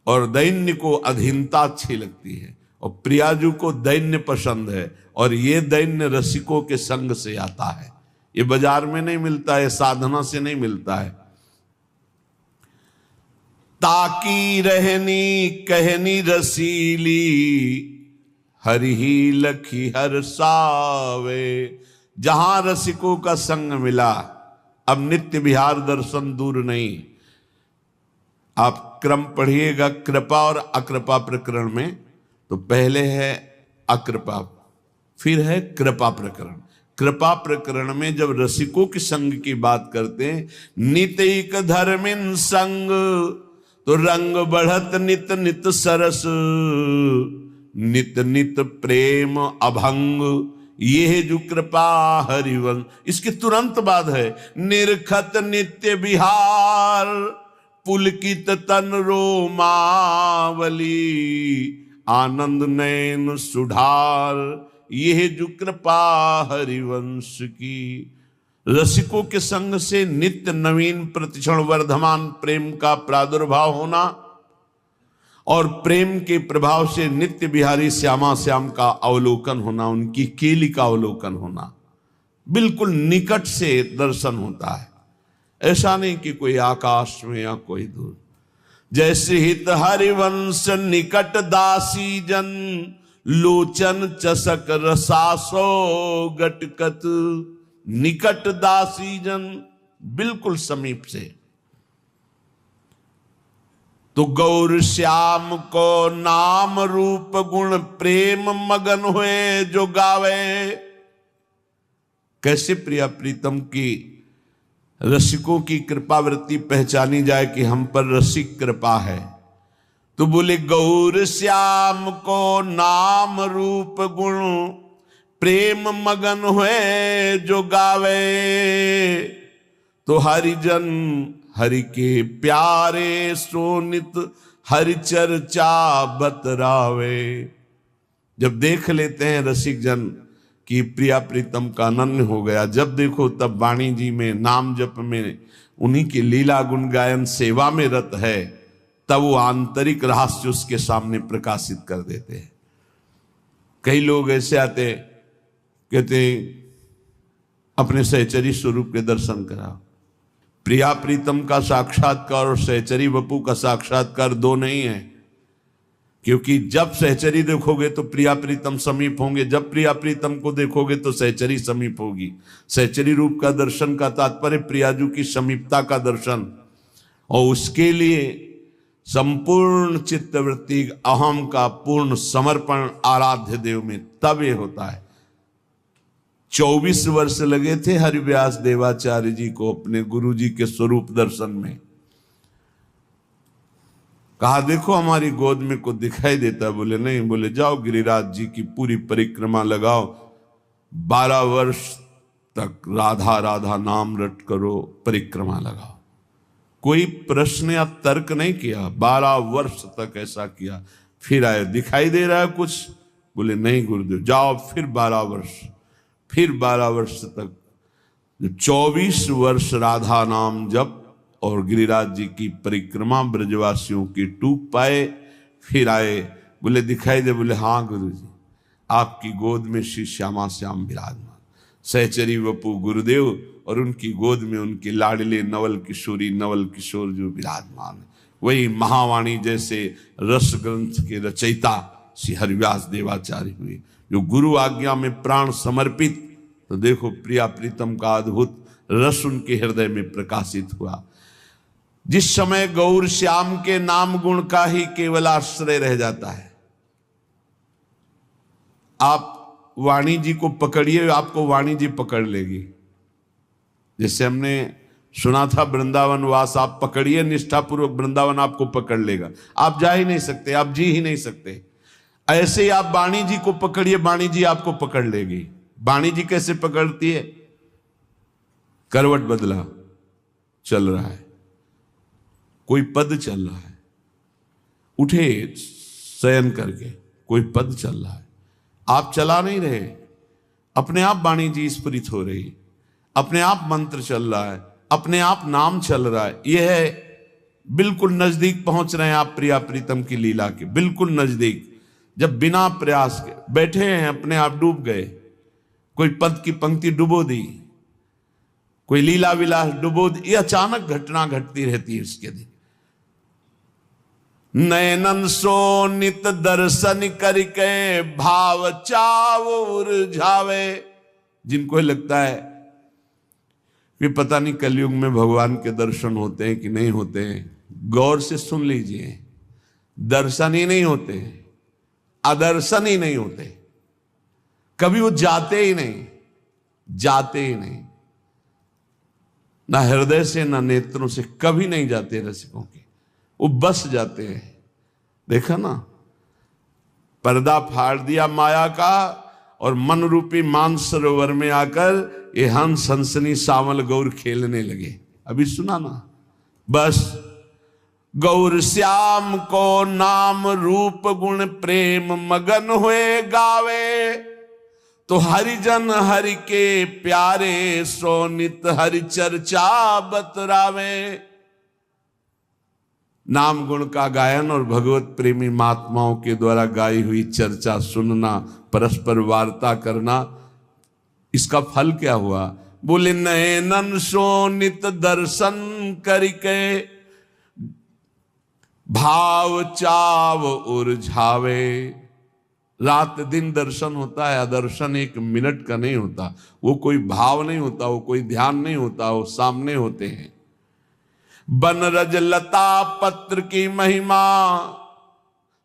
और दैन्य को अधीनता अच्छी लगती है। और प्रियाजू को दैन्य पसंद है और ये दैन्य रसिकों के संग से आता है। ये बाजार में नहीं मिलता है, साधना से नहीं मिलता है। ताकी रहनी कहनी रसीली हरि ही लखी हर सावे। जहां रसिकों का संग मिला, अब नित्य विहार दर्शन दूर नहीं। आप क्रम पढ़िएगा कृपा और अकृपा प्रकरण में, तो पहले है अकृपा फिर है कृपा प्रकरण। कृपा प्रकरण में जब रसिकों के संग की बात करते हैं, नितैक धर्मिन संग तो रंग बढ़त नित नित सरस, नित नित प्रेम अभंग ये है जो कृपा हरिवंश। इसके तुरंत बाद है निरखत नित्य विहार पुलकित तन रोमावली आनंद नयन सुधार। ये है जो कृपा हरिवंश की। रसिकों के संग से नित्य नवीन प्रतिक्षण वर्धमान प्रेम का प्रादुर्भाव होना और प्रेम के प्रभाव से नित्य बिहारी श्यामा श्याम का अवलोकन होना, उनकी केली का अवलोकन होना, बिल्कुल निकट से दर्शन होता है। ऐसा नहीं कि कोई आकाश में या कोई दूर। जैसे हित हरिवंश निकट दासी जन लोचन चसक रसासो गटकत। निकट दासी जन बिल्कुल समीप से। तो गौर श्याम को नाम रूप गुण प्रेम मगन हुए जो गावे। कैसे प्रिया प्रीतम की रसिकों की कृपा वृत्ति पहचानी जाए कि हम पर रसिक कृपा है। तो बोले गौर श्याम को नाम रूप गुण प्रेम मगन हुए जो गावे। तो हरिजन हरि के प्यारे सोनित हरि चर्चा बतरावे। जब देख लेते हैं रसिक जन कि प्रिया प्रीतम का अनन्य हो गया, जब देखो तब वाणी जी में नाम जप में उन्हीं की लीला गुण गायन सेवा में रत है, तब वो आंतरिक रहस्य उसके सामने प्रकाशित कर देते हैं। कई लोग ऐसे आते कहते अपने सहचरी स्वरूप के दर्शन कराओ। प्रिया प्रीतम का साक्षात्कार और सहचरी वपु का साक्षात्कार दो नहीं है, क्योंकि जब सहचरी देखोगे तो प्रिया प्रीतम समीप होंगे, जब प्रिया प्रीतम को देखोगे तो सहचरी समीप होगी। सहचरी रूप का दर्शन का तात्पर्य प्रियाजू की समीपता का दर्शन, और उसके लिए संपूर्ण चित्तवृत्ति अहम का पूर्ण समर्पण आराध्य देव में तब ये होता है। 24 वर्ष लगे थे हरिव्यास देवाचार्य जी को अपने गुरु जी के स्वरूप दर्शन में। कहा देखो हमारी गोद में कुछ दिखाई देता है, बोले नहीं, बोले जाओ गिरिराज जी की पूरी परिक्रमा लगाओ, 12 वर्ष तक राधा राधा नाम रट करो, परिक्रमा लगाओ। कोई प्रश्न या तर्क नहीं किया, 12 वर्ष तक ऐसा किया। फिर आए, दिखाई दे रहा है कुछ, बोले नहीं गुरुदेव, जाओ फिर 12 वर्ष, फिर 12 वर्ष तक 24 वर्ष राधा नाम जप और गिरिराज जी की परिक्रमा ब्रजवासियों की टूक पाए। फिर आए, बोले दिखाई दे, बोले हाँ गुरु जी, आपकी गोद में श्री श्यामा श्याम विराजमान, सहचरी वपु गुरुदेव और उनकी गोद में उनके लाडले नवल किशोरी नवल किशोर जो विराजमान है, वही महावाणी जैसे रस ग्रंथ के रचयिता श्री हरिव्यास देवाचार्य हुए, जो गुरु आज्ञा में प्राण समर्पित। तो देखो प्रिया प्रीतम का अद्भुत रस उनके हृदय में प्रकाशित हुआ। जिस समय गौर श्याम के नाम गुण का ही केवल आश्रय रह जाता है। आप वाणी जी को पकड़िए, आपको वाणी जी पकड़ लेगी। जैसे हमने सुना था वृंदावन वास, आप पकड़िए निष्ठापूर्वक, वृंदावन आपको पकड़ लेगा। आप जा ही नहीं सकते, आप जी ही नहीं सकते। ऐसे ही आप वाणी जी को पकड़िए, वाणी जी आपको पकड़ लेगी। वाणी जी कैसे पकड़ती है? करवट बदला, चल रहा है, कोई पद चल रहा है, उठे शयन करके, कोई पद चल रहा है, आप चला नहीं रहे, अपने आप वाणी जी स्फुरित हो रही, अपने आप मंत्र चल रहा है, अपने आप नाम चल रहा है। यह है बिल्कुल नजदीक पहुंच रहे हैं आप प्रिया प्रीतम की लीला के, बिल्कुल नजदीक। जब बिना प्रयास के बैठे हैं, अपने आप डूब गए, कोई पद की पंक्ति डुबो दी, कोई लीला विलास डुबो दी। ये अचानक घटना घटती रहती है इसके दिन। नयनन सो नित दर्शन करके भाव चावुर झावे। जिनको लगता है कि पता नहीं कलयुग में भगवान के दर्शन होते हैं कि नहीं होते हैं, गौर से सुन लीजिए, दर्शन ही नहीं होते, अदर्शन ही नहीं होते, कभी वो जाते ही नहीं, जाते ही नहीं, ना हृदय से ना नेत्रों से कभी नहीं जाते रसिकों के, वो बस जाते हैं। देखा ना, पर्दा फाड़ दिया माया का और मन रूपी मानसरोवर में आकर ये हंस हंसनी सावल गौर खेलने लगे। अभी सुना ना, बस गौर श्याम को नाम रूप गुण प्रेम मगन हुए गावे, तो हरिजन हरि के प्यारे सोनित हरि चर्चा बतरावे। नाम गुण का गायन और भगवत प्रेमी महात्माओं के द्वारा गाई हुई चर्चा सुनना, परस्पर वार्ता करना, इसका फल क्या हुआ? बोले नयनन सोनित दर्शन करके भाव चाव उर्झावे। रात दिन दर्शन होता है, दर्शन 1 मिनट का नहीं होता, वो कोई भाव नहीं होता, वो कोई ध्यान नहीं होता, वो सामने होते हैं। बन रज लता पत्र की महिमा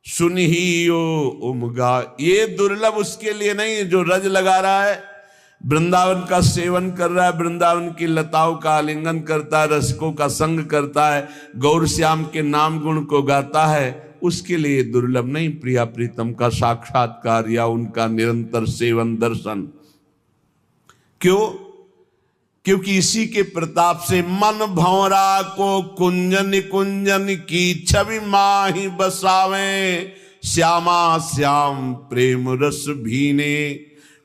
सुनही उमगा। ये दुर्लभ उसके लिए नहीं जो रज लगा रहा है, वृंदावन का सेवन कर रहा है, वृंदावन की लताओं का आलिंगन करता है, रसिकों का संग करता है, गौर श्याम के नाम गुण को गाता है, उसके लिए दुर्लभ नहीं प्रिया प्रीतम का साक्षात्कार या उनका निरंतर सेवन दर्शन। क्यों? क्योंकि इसी के प्रताप से मन भंवरा को कुंजन कुंजन की छवि माही बसावे। श्यामा श्याम प्रेम रस भीने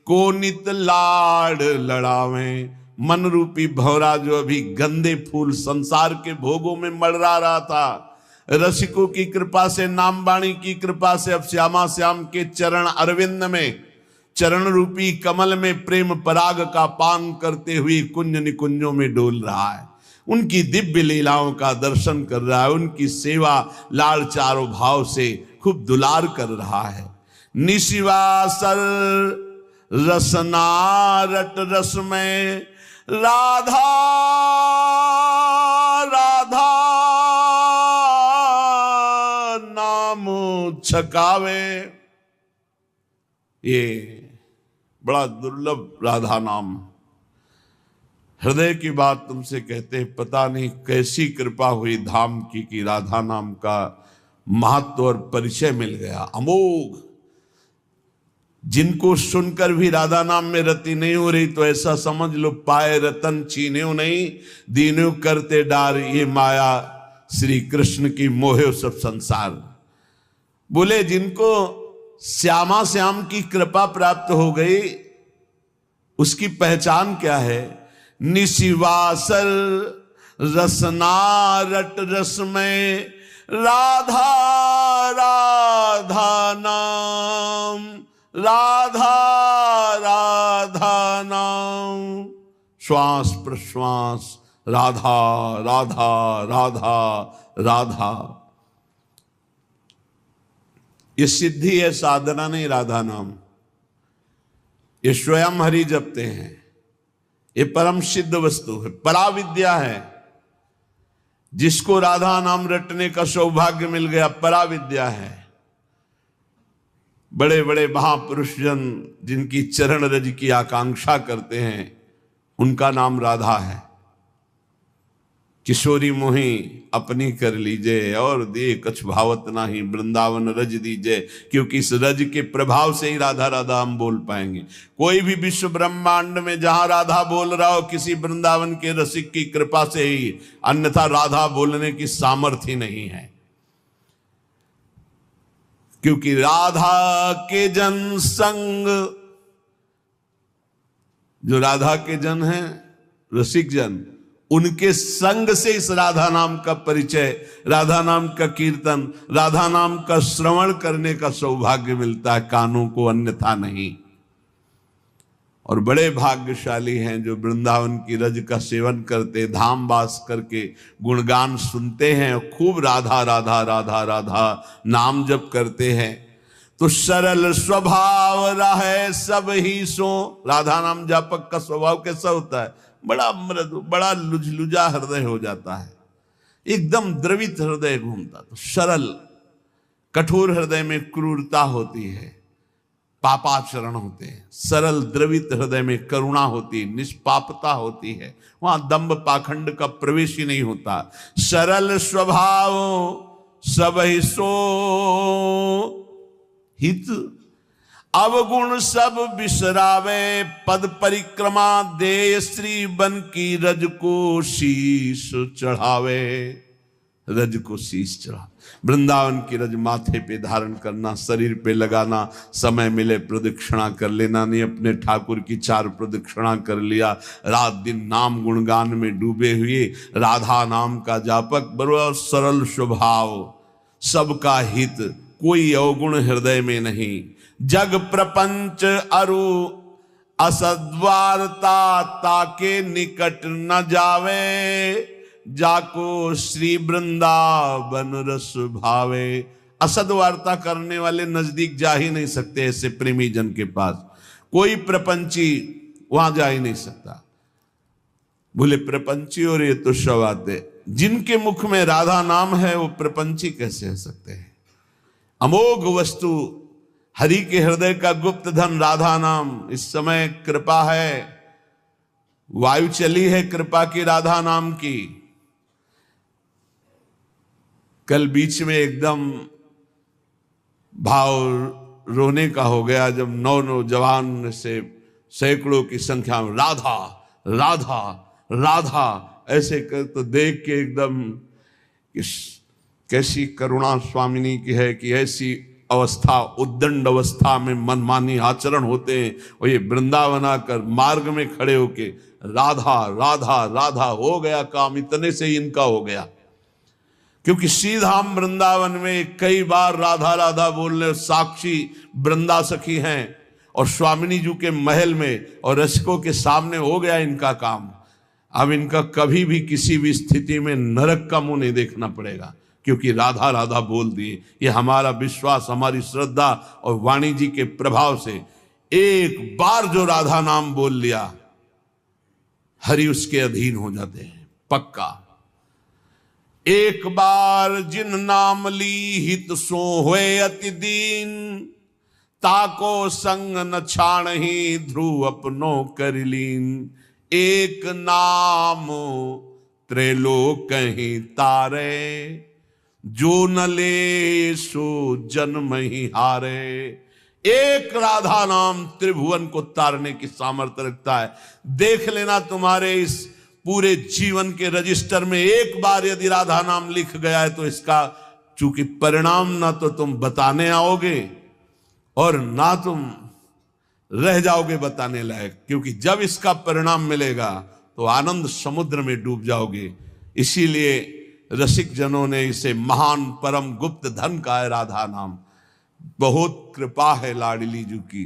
को नित लाड लड़ावे। मन रूपी भंवरा जो अभी गंदे फूल संसार के भोगों में मड़रा रहा था, रसिकों की कृपा से, नाम वाणी की कृपा से अब श्यामा श्याम के चरण अरविंद में, चरण रूपी कमल में प्रेम पराग का पान करते हुए कुंज निकुंजों में डोल रहा है। उनकी दिव्य लीलाओं का दर्शन कर रहा है, उनकी सेवा लाड़ चारो भाव से खूब दुलार कर रहा है। निशिवासर रसना रट रस में राधा राधा नाम छकावे। ये बड़ा दुर्लभ राधा नाम। हृदय की बात तुमसे कहते हैं, पता नहीं कैसी कृपा हुई धाम की कि राधा नाम का महत्व और परिचय मिल गया अमोघ। जिनको सुनकर भी राधा नाम में रति नहीं हो रही तो ऐसा समझ लो पाए रतन छीन्यो नहीं, दीन्यो करते डार ये माया श्री कृष्ण की मोहे सब संसार। बोले जिनको श्यामा श्याम की कृपा प्राप्त हो गई उसकी पहचान क्या है? निशिवासर रसना रट रस में राधा राधा नाम, राधा राधा नाम। श्वास प्रश्वास राधा राधा राधा राधा। ये सिद्धि है, साधना नहीं राधा नाम। ये स्वयं हरि जपते हैं, ये परम सिद्ध वस्तु है, पराविद्या है। जिसको राधा नाम रटने का सौभाग्य मिल गया पराविद्या है। बड़े बड़े महापुरुष जन जिनकी चरण रज की आकांक्षा करते हैं उनका नाम राधा है। किशोरी मोही अपनी कर लीजिए और दे कछ भावत नाही, वृंदावन रज दीजिए। क्योंकि इस रज के प्रभाव से ही राधा राधा हम बोल पाएंगे। कोई भी विश्व ब्रह्मांड में जहां राधा बोल रहा हो किसी वृंदावन के रसिक की कृपा से ही, अन्यथा राधा बोलने की सामर्थ्य नहीं है। क्योंकि राधा के जन संग, जो राधा के जन हैं रसिक जन, उनके संग से इस राधा नाम का परिचय, राधा नाम का कीर्तन, राधा नाम का श्रवण करने का सौभाग्य मिलता है, कानों को अन्यथा नहीं। और बड़े भाग्यशाली हैं जो वृंदावन की रज का सेवन करते, धाम वास करके गुणगान सुनते हैं, खूब राधा राधा राधा राधा नाम जप करते हैं। तो सरल स्वभाव रहे सब ही सो। राधा नाम जापक का स्वभाव कैसा होता है? बड़ा मृदु, बड़ा लुझलुझा हृदय हो जाता है, एकदम द्रवित हृदय घूमता। तो सरल, कठोर हृदय में क्रूरता होती है, पापाचरण होते हैं। सरल द्रवित हृदय में करुणा होती है, निष्पापता होती है, वहां दंभ पाखंड का प्रवेश ही नहीं होता। सरल स्वभाव सब ही सो हित, अवगुण सब बिसरावे, पद परिक्रमा दे श्री बन की रज को शीश चढ़ावे। रज को शीश चढ़ा, वृंदावन की रज माथे पे धारण करना, शरीर पे लगाना, समय मिले प्रदक्षिणा कर लेना। नहीं अपने ठाकुर की 4 प्रदक्षिणा कर लिया, रात दिन नाम गुणगान में डूबे हुए राधा नाम का जापक। बड़ा सरल स्वभाव, सबका हित, कोई अवगुण हृदय में नहीं। जग प्रपंच अरु असद्वारता ताके निकट न जावे, जाको श्री वृंदावन रस भावे। असद्वार्ता करने वाले नजदीक जा ही नहीं सकते ऐसे प्रेमी जन के पास। कोई प्रपंची वहां जा ही नहीं सकता। बोले प्रपंची और ये तो शवाते, जिनके मुख में राधा नाम है वो प्रपंची कैसे हो सकते हैं? अमोघ वस्तु, हरि के हृदय का गुप्त धन राधा नाम। इस समय कृपा है, वायु चली है कृपा की राधा नाम की। कल बीच में एकदम भाव रोने का हो गया जब नौजवान से सैकड़ों की संख्या में राधा राधा राधा ऐसे कर, तो देख के एकदम कैसी करुणा स्वामिनी की है कि ऐसी अवस्था, उद्दंड अवस्था में मनमानी आचरण होते हैं। और ये वृंदावन आकर मार्ग में खड़े होके राधा राधा राधा, हो गया काम, इतने से ही इनका हो गया। क्योंकि सीधाम वृंदावन में कई बार राधा राधा बोलने साक्षी वृंदा सखी हैं और स्वामिनी जी के महल में और रसिकों के सामने हो गया इनका काम। अब इनका कभी भी किसी भी स्थिति में नरक का मुंह नहीं देखना पड़ेगा, क्योंकि राधा राधा बोल दिए। ये हमारा विश्वास, हमारी श्रद्धा और वाणी जी के प्रभाव से एक बार जो राधा नाम बोल लिया, हरि उसके अधीन हो जाते हैं पक्का। एक बार जिन नाम ली हित सो हुए अति दीन, ताको संग न छाण ही ध्रुव अपनो कर लीन। एक नाम त्रैलोक कहीं तारे, जो न ले सो जन्म ही हारे। एक राधा नाम त्रिभुवन को तारने की सामर्थ्य रखता है। देख लेना तुम्हारे इस पूरे जीवन के रजिस्टर में एक बार यदि राधा नाम लिख गया है तो इसका चूंकि परिणाम ना तो तुम बताने आओगे और ना तुम रह जाओगे बताने लायक, क्योंकि जब इसका परिणाम मिलेगा तो आनंद समुद्र में डूब जाओगे। इसीलिए रसिक जनों ने इसे महान परम गुप्त धन का है राधा नाम। बहुत कृपा है लाडली जी की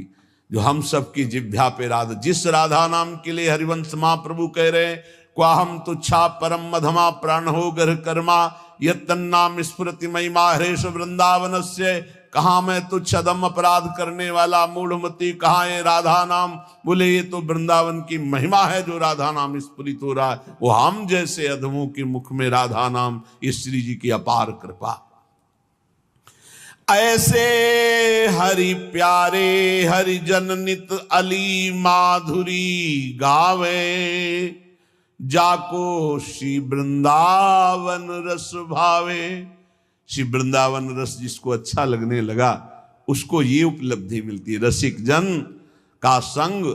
जो हम सबकी जिह्वा पे राधा, जिस राधा नाम के लिए हरिवंश महाप्रभु कह रहे हैं, क्वाहम तुच्छा परम मधमा प्राण हो गर्ह कर्मा, यत्तन्नाम स्फुरति महिमा हरेश वृंदावन से। कहाँ मैं तुच्छ अदम अपराध करने वाला मूढ़मती, कहाँ ये राधा नाम। बोले ये तो वृंदावन की महिमा है जो राधा नाम स्फुरित हो रहा है। वो हम जैसे अधमों के मुख में राधा नाम, इस श्री जी की अपार कृपा। ऐसे हरि प्यारे हरि जन नित अली माधुरी गावे, जाको श्री वृंदावन रस भावे। श्री वृंदावन रस जिसको अच्छा लगने लगा उसको ये उपलब्धि मिलती है। रसिक जन का संग,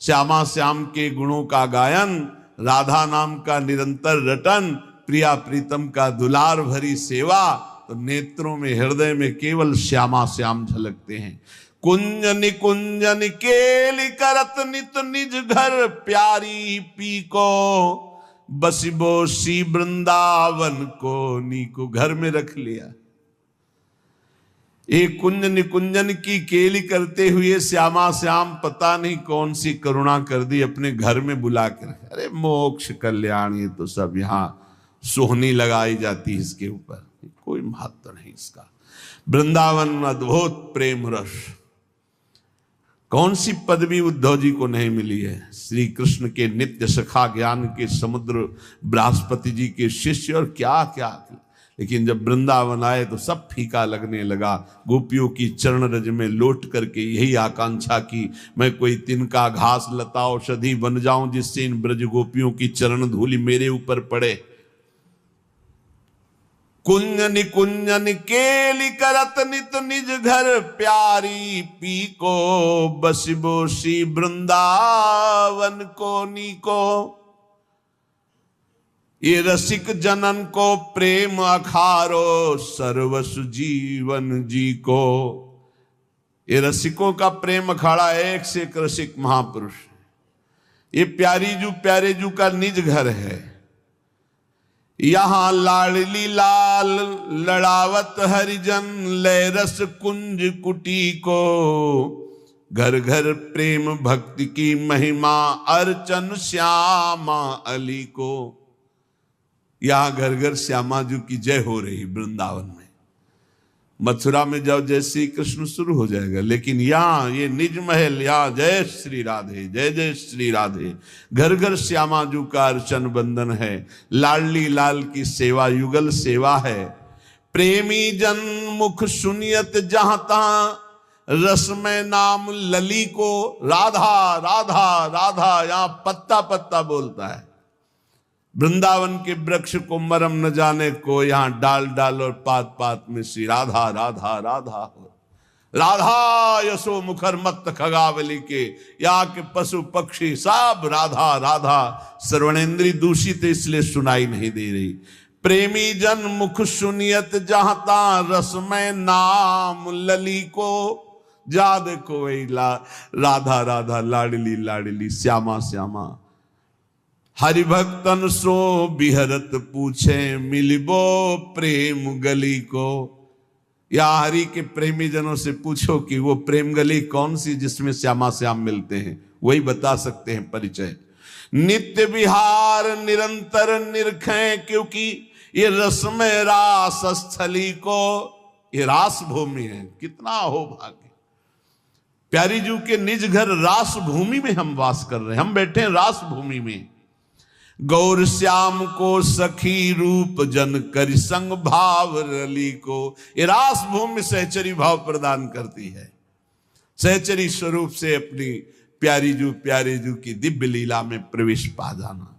श्यामा श्याम के गुणों का गायन, राधा नाम का निरंतर रटन, प्रिया प्रीतम का दुलार भरी सेवा, तो नेत्रों में हृदय में केवल श्यामा श्याम झलकते हैं। कुंजन कुंजन केली करत नित निज घर, प्यारी पी को बसिबो श्री वृंदावन को नीको घर में रख लिया। एक कुंजन कुंजन की केली करते हुए श्यामा श्याम पता नहीं कौन सी करुणा कर दी, अपने घर में बुला कर। अरे मोक्ष कल्याण, ये तो सब यहाँ सोहनी लगाई जाती है इसके ऊपर, कोई महत्व नहीं इसका। वृंदावन अद्भुत प्रेम रस, कौन सी पदवी उद्धव जी को नहीं मिली है। श्री कृष्ण के नित्य सखा, ज्ञान के समुद्र, बृहस्पति जी के शिष्य और क्या क्या। लेकिन जब वृंदावन आए तो सब फीका लगने लगा। गोपियों की चरण रज में लौट करके यही आकांक्षा की, मैं कोई तिनका घास लता औषधि बन जाऊं जिससे इन ब्रज गोपियों की चरण धूलि मेरे ऊपर पड़े। कुंजन कुंजन केली करत नित निज घर, प्यारी पी को बसिबो श्री वृंदावन को नीको। ये रसिक जनन को प्रेम अखारो, सर्वसु जीवन जी को। ये रसिकों का प्रेम अखाड़ा, एक से एक रसिक महापुरुष। ये प्यारे जू का निज घर है। यहां लाडली लाल लड़ावत हरिजन, लय रस कुंज कुटी को। घर घर प्रेम भक्ति की महिमा, अर्चन श्यामा अली को। यहां घर घर श्यामा जी की जय हो रही वृंदावन में। मथुरा में जाओ जय श्री कृष्ण शुरू हो जाएगा, लेकिन यहाँ ये निज महल, यहाँ जय श्री राधे, जय जय श्री राधे। घर घर श्यामा जी का अर्चन बंदन है। लाडली लाल की सेवा युगल सेवा है। प्रेमी जन मुख सुनियत जहां तहां, रस में नाम लली को। राधा राधा राधा यहाँ पत्ता पत्ता बोलता है। वृंदावन के वृक्ष को मरम न जाने को, यहाँ डाल डाल और पात पात में श्री राधा राधा राधा हो। राधा यशो मुखर मत खगावली के, यहाँ के पशु पक्षी सब राधा राधा। श्रवणेन्द्री दूषित इसलिए सुनाई नहीं दे रही। प्रेमी जन मुख सुनियत जहां ता, रस में नाम लली को। जा देखो वही राधा राधा, लाडली लाडली, श्यामा श्यामा। हरिभक्तन सो बिहरत पूछे, मिलिबो प्रेम गली को। या हरि के प्रेमी जनों से पूछो कि वो प्रेम गली कौन सी जिसमें श्यामा श्याम मिलते हैं, वही बता सकते हैं परिचय। नित्य विहार निरंतर निरखें, क्योंकि ये रसमय रास स्थली को, ये रास भूमि है। कितना हो भाग्य, प्यारी जू के निज घर रास भूमि में हम वास कर रहे हैं, हम बैठे हैं रास भूमि में। गौर श्याम को सखी रूप जन कर संग भाव रली को, ये रास भूमि सहचरी भाव प्रदान करती है। सहचरी स्वरूप से अपनी प्यारी जू की दिव्य लीला में प्रवेश पा जाना।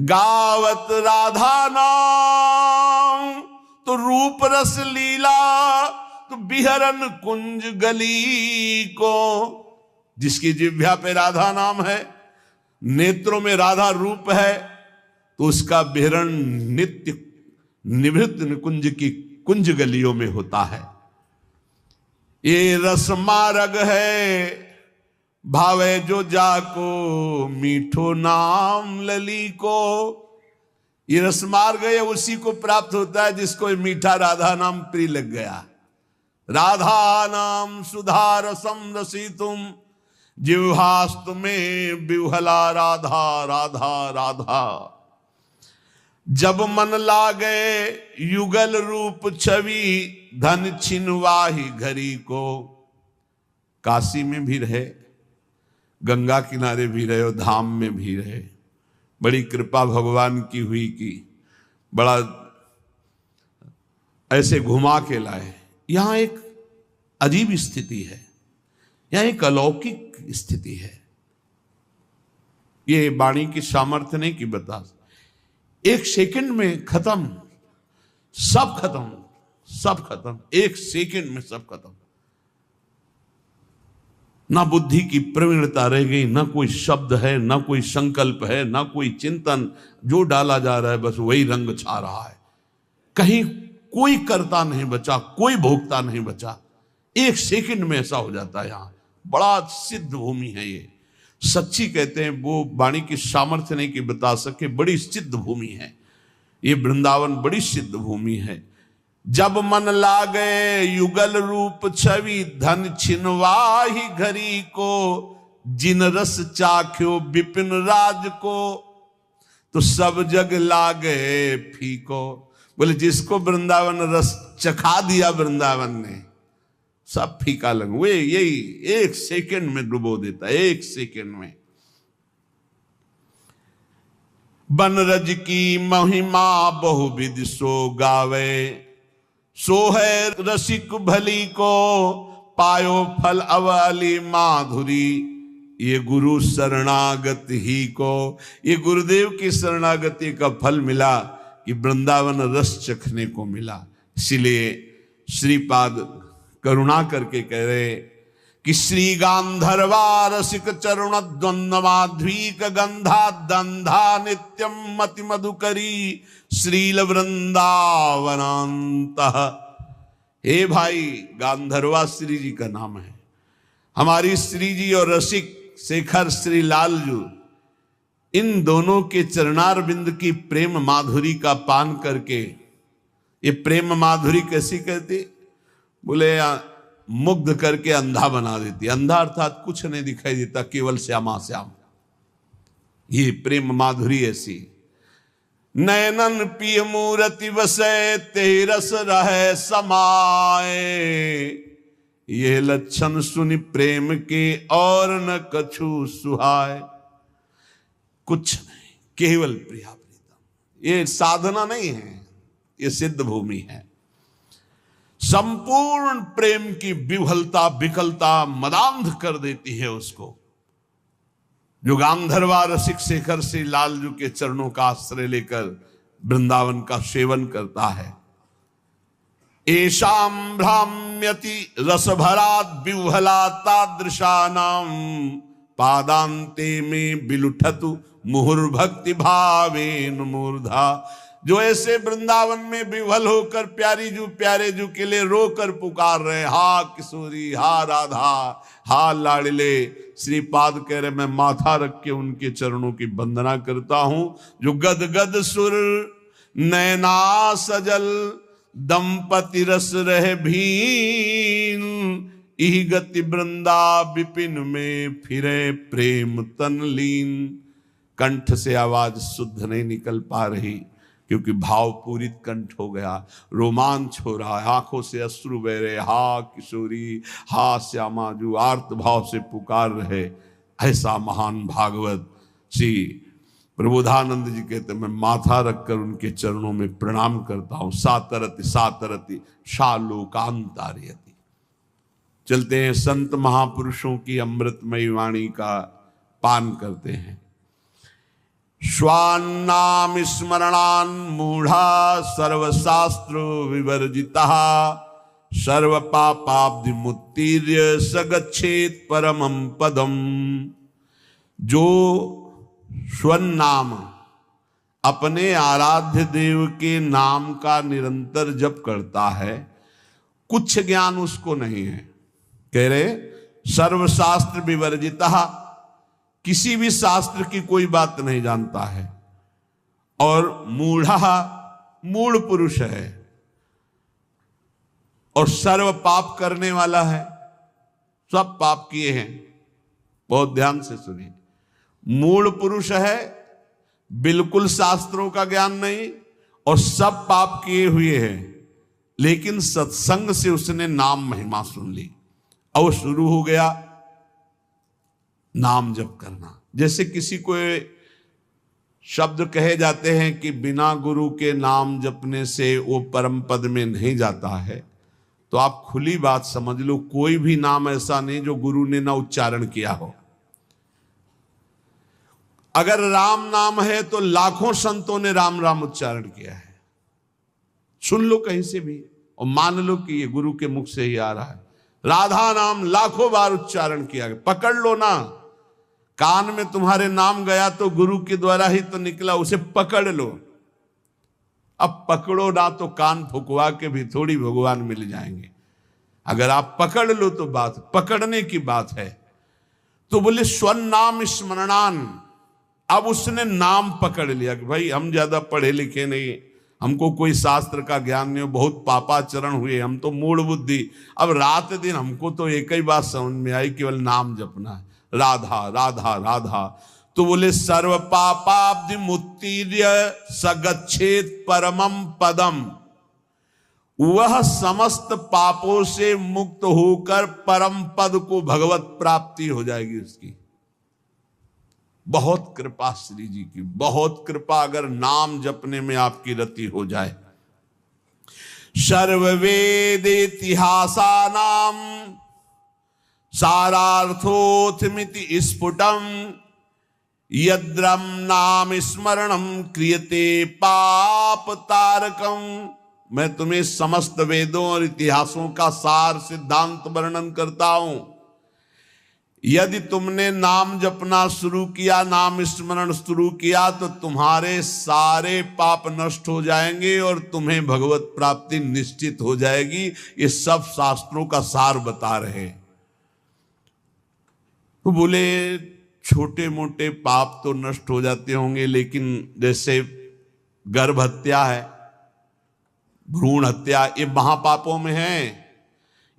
गावत राधा नाम तो रूप रस लीला, तो बिहरन कुंज गली को। जिसकी जिह्वा पे राधा नाम है, नेत्रों में राधा रूप है, तो उसका बिहरण नित्य निवृत्त निकुंज की कुंज गलियों में होता है। ये रस मार्ग है भावे जो जाको, मीठो नाम लली को। ये रस मार्ग है, उसी को प्राप्त होता है जिसको मीठा राधा नाम प्रिय लग गया। राधा नाम सुधा रसम रसितुम, जिह्वास्तु में विह्वला राधा राधा राधा। जब मन लागे युगल रूप छवि, धन छिनवाही घरी को। काशी में भी रहे, गंगा किनारे भी रहे और धाम में भी रहे। बड़ी कृपा भगवान की हुई कि बड़ा ऐसे घुमा के लाए। यहां एक अजीब स्थिति है, यहां एक अलौकिक स्थिति है। ये वाणी की सामर्थ्य नहीं कि बता, एक सेकंड में खत्म, सब खत्म, सब खत्म, एक सेकंड में सब खत्म। ना बुद्धि की प्रवीणता रह गई, ना कोई शब्द है, ना कोई संकल्प है, ना कोई चिंतन। जो डाला जा रहा है बस वही रंग छा रहा है। कहीं कोई कर्ता नहीं बचा, कोई भोक्ता नहीं बचा। एक सेकंड में ऐसा हो जाता है। यहां बड़ा सिद्ध भूमि है ये। सच्ची कहते हैं, वो वाणी की सामर्थ्य नहीं कि बता सके, बड़ी सिद्ध भूमि है ये। वृंदावन बड़ी सिद्ध भूमि है। जब मन लागे युगल रूप छवि, धन छिनवाही घरी को। जिन रस चाख्यो विपिन राज को, तो सब जग लागे फीको। बोले जिसको वृंदावन रस चखा दिया वृंदावन ने, सब फीका लग। वे यही एक सेकंड में डुबो देता है, एक सेकंड में। बनरज की महिमा बहुविध सो गावे, सो है रसिक भली को। पायो फल अवली माधुरी, ये गुरु शरणागत ही को। ये गुरुदेव की शरणागति का फल मिला कि वृंदावन रस चखने को मिला। इसलिए श्रीपाद करुणा करके कह रहे कि श्री गांधर्वा रसिक चरण द्वंद माध्वीक गंधा दंधा नित्यम मति मधुकरी श्रील वृंदावनांत। हे भाई, गांधर्वा श्री जी का नाम है। हमारी श्री जी और रसिक शेखर श्री लालजू, इन दोनों के चरणारविंद की प्रेम माधुरी का पान करके, ये प्रेम माधुरी कैसी कहती? बोले मुग्ध करके अंधा बना देती। अंधा अर्थात कुछ नहीं दिखाई देता, केवल श्यामा श्याम। ये प्रेम माधुरी ऐसी। नयनन पिय मूरति वसै, तेरस रहे समाए। ये लक्षण सुनि प्रेम के और न कछु सुहाय। कुछ नहीं, केवल प्रिया प्रीतम। ये साधना नहीं है, ये सिद्ध भूमि है। संपूर्ण प्रेम की विह्वलता विकलता मदांध कर देती है उसको। जो गांधर्वा रसिक शेखर श्री लालजू के चरणों का आश्रय लेकर वृंदावन का सेवन करता है। एशाम भ्राम्यति रसभरात विह्वला तादृशानाम, पादांते में बिलुठतु मुहुर्भक्ति भावेन मूर्धा। जो ऐसे वृंदावन में विह्वल होकर प्यारी जू प्यारे जू के लिए रोकर पुकार रहे, हा किशोरी, हा राधा, हा लाडले। श्रीपाद कह रहे मैं माथा रख के उनके चरणों की वंदना करता हूं। जो गद गद सुर नैना सजल, दंपति रस रह भीन। इह गति वृंदा विपिन में फिरे प्रेम तन लीन। कंठ से आवाज शुद्ध नहीं निकल पा रही, क्योंकि भावपूरित कंठ हो गया, रोमांच हो रहा है, आंखों से अश्रु बह रहे, हा किशोरी, हा श्यामा, जो आर्त भाव से पुकार रहे। ऐसा महान भागवत श्री प्रबोधानंद जी कहते, मैं माथा रखकर उनके चरणों में प्रणाम करता हूं। सातरति सातरति शालोकांतारयति। चलते हैं संत महापुरुषों की अमृतमयी वाणी का पान करते हैं। श्वान्नाम स्मरणान मूढ़ा सर्वशास्त्र विवर्जिता सर्व पापाब्धि मुत्तीर्य सगच्छेत परमं पदम। जो स्वनाम अपने आराध्य देव के नाम का निरंतर जप करता है, कुछ ज्ञान उसको नहीं है। कह रहे सर्वशास्त्र विवर्जिता, किसी भी शास्त्र की कोई बात नहीं जानता है, और मूढ़ा मूढ़ पुरुष है, और सर्व पाप करने वाला है, सब पाप किए हैं। बहुत ध्यान से सुनिए, मूढ़ पुरुष है, बिल्कुल शास्त्रों का ज्ञान नहीं, और सब पाप किए हुए हैं, लेकिन सत्संग से उसने नाम महिमा सुन ली, और शुरू हो गया नाम जप करना। जैसे किसी को शब्द कहे जाते हैं कि बिना गुरु के नाम जपने से वो परम पद में नहीं जाता है, तो आप खुली बात समझ लो, कोई भी नाम ऐसा नहीं जो गुरु ने ना उच्चारण किया हो। अगर राम नाम है तो लाखों संतों ने राम राम उच्चारण किया है। सुन लो कहीं से भी और मान लो कि ये गुरु के मुख से ही आ रहा है। राधा नाम लाखों बार उच्चारण किया गया, पकड़ लो ना। कान में तुम्हारे नाम गया तो गुरु के द्वारा ही तो निकला, उसे पकड़ लो। अब पकड़ो ना तो कान फुकवा के भी थोड़ी भगवान मिल जाएंगे। अगर आप पकड़ लो तो बात पकड़ने की बात है। तो बोले स्वनाम स्मरणान, अब उसने नाम पकड़ लिया कि भाई हम ज्यादा पढ़े लिखे नहीं, हमको कोई शास्त्र का ज्ञान नहीं, बहुत पापाचरण हुए, हम तो मूढ़ बुद्धि। अब रात दिन हमको तो एक ही बात समझ में आई, केवल नाम जपना है, राधा राधा राधा। तो बोले सर्व पापाब्धि मुत्तीर्य सगच्छेत परमं पदम, वह समस्त पापों से मुक्त होकर परम पद को भगवत प्राप्ति हो जाएगी उसकी। बहुत कृपा श्री जी की, बहुत कृपा अगर नाम जपने में आपकी रति हो जाए। सर्ववेद इतिहासानाम सारार्थोथमिति स्फुटम यद्रम नाम स्मरणम क्रियते पाप तारकम। मैं तुम्हें समस्त वेदों और इतिहासों का सार सिद्धांत वर्णन करता हूं। यदि तुमने नाम जपना शुरू किया, नाम स्मरण शुरू किया, तो तुम्हारे सारे पाप नष्ट हो जाएंगे और तुम्हें भगवत प्राप्ति निश्चित हो जाएगी। ये सब शास्त्रों का सार बता रहे। तो बोले छोटे मोटे पाप तो नष्ट हो जाते होंगे, लेकिन जैसे गर्भ हत्या है, भ्रूण हत्या, ये महापापों में है।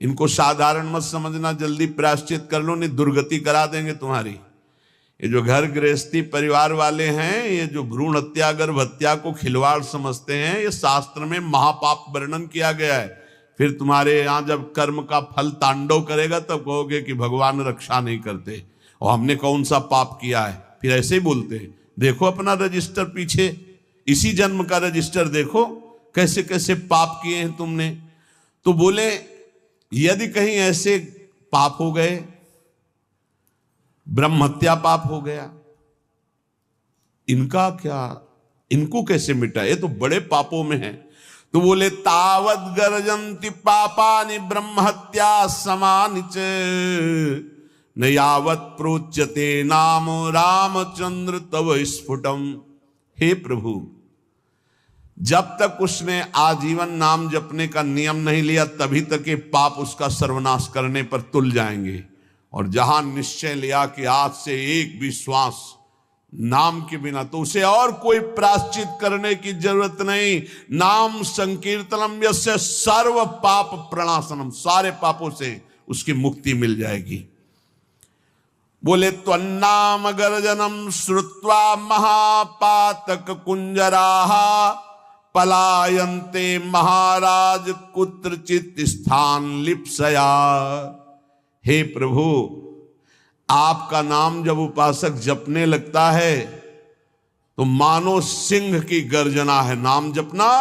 इनको साधारण मत समझना, जल्दी प्रायश्चित कर लो, नहीं दुर्गति करा देंगे तुम्हारी। ये जो घर गृहस्थी परिवार वाले हैं, ये जो भ्रूण हत्या गर्भ हत्या को खिलवाड़ समझते हैं, ये शास्त्र में महापाप वर्णन किया गया है। फिर तुम्हारे यहां जब कर्म का फल तांडव करेगा तब कहोगे कि भगवान रक्षा नहीं करते और हमने कौन सा पाप किया है। फिर ऐसे ही बोलते हैं। देखो अपना रजिस्टर, पीछे इसी जन्म का रजिस्टर देखो, कैसे कैसे पाप किए हैं तुमने। तो बोले यदि कहीं ऐसे पाप हो गए, ब्रह्म हत्या पाप हो गया, इनका क्या, इनको कैसे मिटा, ये तो बड़े पापों में है। तो बोले तावत गर्जन्ति पापानि ब्रह्म हत्या समानि च न यावत प्रोच्यते नाम रामचंद्र तव स्फुटम। हे प्रभु, जब तक उसने आजीवन नाम जपने का नियम नहीं लिया, तभी तक ये पाप उसका सर्वनाश करने पर तुल जाएंगे। और जहां निश्चय लिया कि आज से एक भी श्वास नाम के बिना, तो उसे और कोई प्रायश्चित करने की जरूरत नहीं। नाम संकीर्तनम यस्य सर्व पाप प्रणाशनम, सारे पापों से उसकी मुक्ति मिल जाएगी। बोले त्वन्नाम गर्जनम श्रुत्वा महापातक कुंजराः पलायन्ते महाराज कुत्रचित स्थान लिप्सया। हे प्रभु, आपका नाम जब उपासक जपने लगता है तो मानो सिंह की गर्जना है। नाम जपना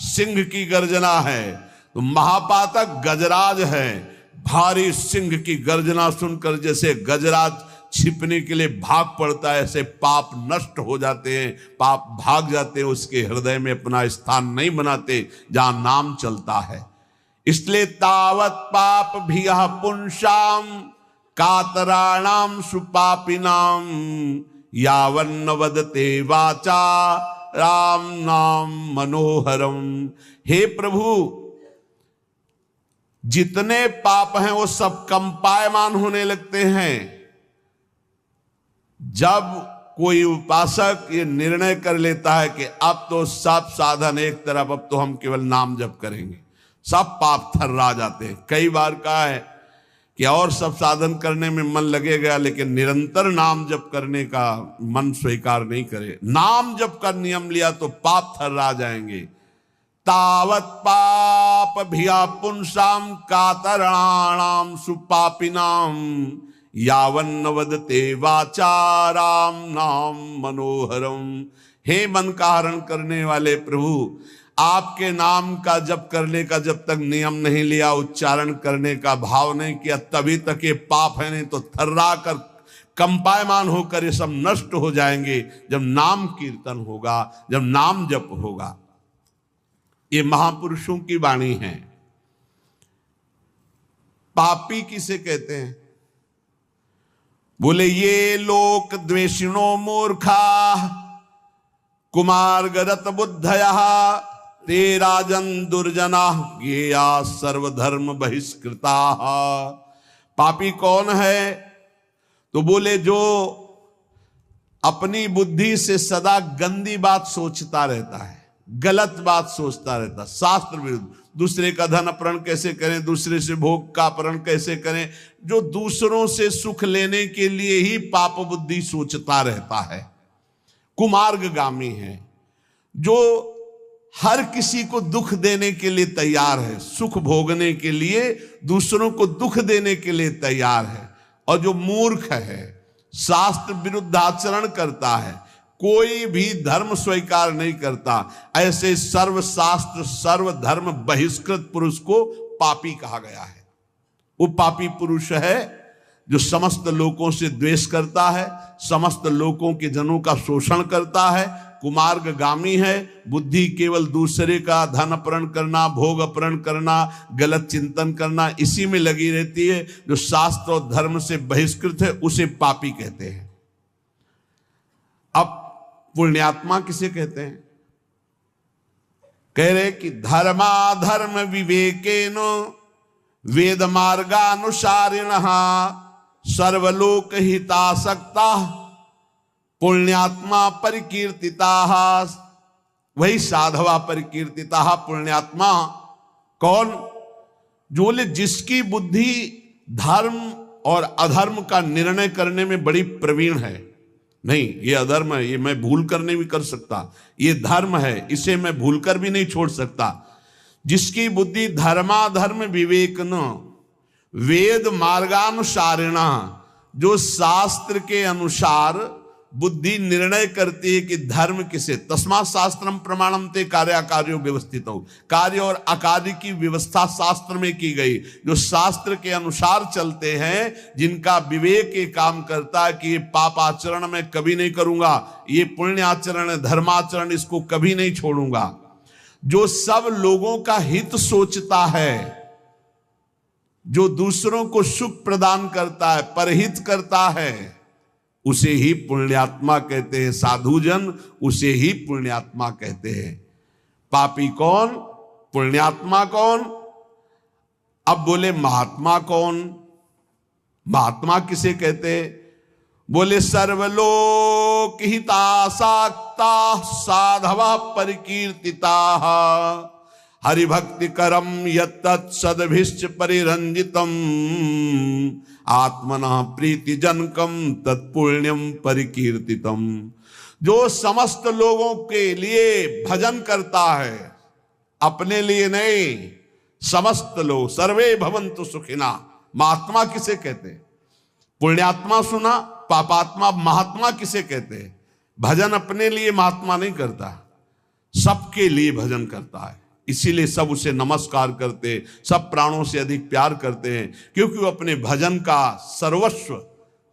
सिंह की गर्जना है। तो महापातक गजराज है। भारी सिंह की गर्जना सुनकर जैसे गजराज छिपने के लिए भाग पड़ता है, ऐसे पाप नष्ट हो जाते हैं, पाप भाग जाते हैं, उसके हृदय में अपना स्थान नहीं बनाते जहां नाम चलता है। इसलिए तावत पाप भी पुंसाम कातराणाम सुपापिनाम यावन्न वदते वाचा राम नाम मनोहरम। हे प्रभु, जितने पाप हैं वो सब कंपायमान होने लगते हैं जब कोई उपासक ये निर्णय कर लेता है कि अब तो सब साधन एक तरफ, अब तो हम केवल नाम जप करेंगे। सब पाप थर्रा जाते हैं। कई बार कहा है कि और सब साधन करने में मन लगेगा, लेकिन निरंतर नाम जप करने का मन स्वीकार नहीं करे। नाम जप का नियम लिया तो पाप थर्रा जाएंगे। तावत पाप भिया पुंसाम कातराणाम सुपापिनाम यावन्न वदते वाचा राम नाम मनोहरम। हे मन का हरण करने वाले प्रभु, आपके नाम का जप करने का जब तक नियम नहीं लिया, उच्चारण करने का भाव नहीं किया, तभी तक ये पाप है। नहीं तो थर्रा कर कंपायमान होकर ये सब नष्ट हो जाएंगे जब नाम कीर्तन होगा, जब नाम जप होगा। ये महापुरुषों की वाणी है। पापी किसे कहते हैं? बोले ये लोक द्वेषिणो मूर्खा कुमार गरत बुद्धया ते राजन दुर्जना गेया सर्वधर्म बहिष्कृता। पापी कौन है? तो बोले जो अपनी बुद्धि से सदा गंदी बात सोचता रहता है, गलत बात सोचता रहता, शास्त्र विरुद्ध, दूसरे का धन अपहरण कैसे करें, दूसरे से भोग का अपहरण कैसे करें, जो दूसरों से सुख लेने के लिए ही पाप बुद्धि सोचता रहता है, कुमार्गगामी है। जो हर किसी को दुख देने के लिए तैयार है, सुख भोगने के लिए दूसरों को दुख देने के लिए तैयार है। और जो मूर्ख है, शास्त्र विरुद्ध आचरण करता है, कोई भी धर्म स्वीकार नहीं करता, ऐसे सर्वशास्त्र सर्वधर्म बहिष्कृत पुरुष को पापी कहा गया है। वो पापी पुरुष है जो समस्त लोगों से द्वेष करता है, समस्त लोगों के जनों का शोषण करता है, कुमार्गगामी है। बुद्धि केवल दूसरे का धन अपहरण करना, भोग अपहरण करना, गलत चिंतन करना, इसी में लगी रहती है। जो शास्त्र और धर्म से बहिष्कृत है उसे पापी कहते हैं। अब पुण्यात्मा किसे कहते हैं? कह रहे कि धर्माधर्म विवेकेन वेद मार्गानुसारिणः सर्वलोक हितासक्ता पुण्यात्मा परिकीर्तिता। वही साधवा परिकीर्तिता। पुण्यात्मा कौन? जो जिसकी बुद्धि धर्म और अधर्म का निर्णय करने में बड़ी प्रवीण है। नहीं, ये अधर्म है, ये मैं भूल कर नहीं भी कर सकता, ये धर्म है, इसे मैं भूल कर भी नहीं छोड़ सकता। जिसकी बुद्धि धर्माधर्म विवेक न वेद मार्गानुसारिणा, जो शास्त्र के अनुसार बुद्धि निर्णय करती है कि धर्म किसे, तस्मात् शास्त्रम प्रमाणम ते कार्याकार्यो व्यवस्थितो। कार्य और अकार्य की व्यवस्था शास्त्र में की गई। जो शास्त्र के अनुसार चलते हैं, जिनका विवेक ये काम करता है कि ये पाप आचरण मैं कभी नहीं करूंगा, ये पुण्य आचरण है, धर्माचरण इसको कभी नहीं छोड़ूंगा। जो सब लोगों का हित सोचता है, जो दूसरों को सुख प्रदान करता है, परहित करता है, उसे ही पुण्यात्मा कहते हैं। साधुजन उसे ही पुण्यात्मा कहते हैं। पापी कौन? पुण्यात्मा कौन? अब बोले महात्मा कौन? महात्मा किसे कहते हैं? बोले सर्वलोक हितासक्ता साधवा परिकीर्तिता हरिभक्ति करम यत्तत् सदभिश्च परिरंजितम आत्मनः प्रीति जनकम तत्पुण्यम परिकीर्तितम। जो समस्त लोगों के लिए भजन करता है, अपने लिए नहीं, समस्त लोग, सर्वे भवन्तु सुखिना। महात्मा किसे कहते हैं? पुण्यात्मा सुना, पापात्मा महात्मा किसे कहते हैं? भजन अपने लिए महात्मा नहीं करता, सबके लिए भजन करता है। इसीलिए सब उसे नमस्कार करते, सब प्राणों से अधिक प्यार करते हैं, क्योंकि वो अपने भजन का सर्वस्व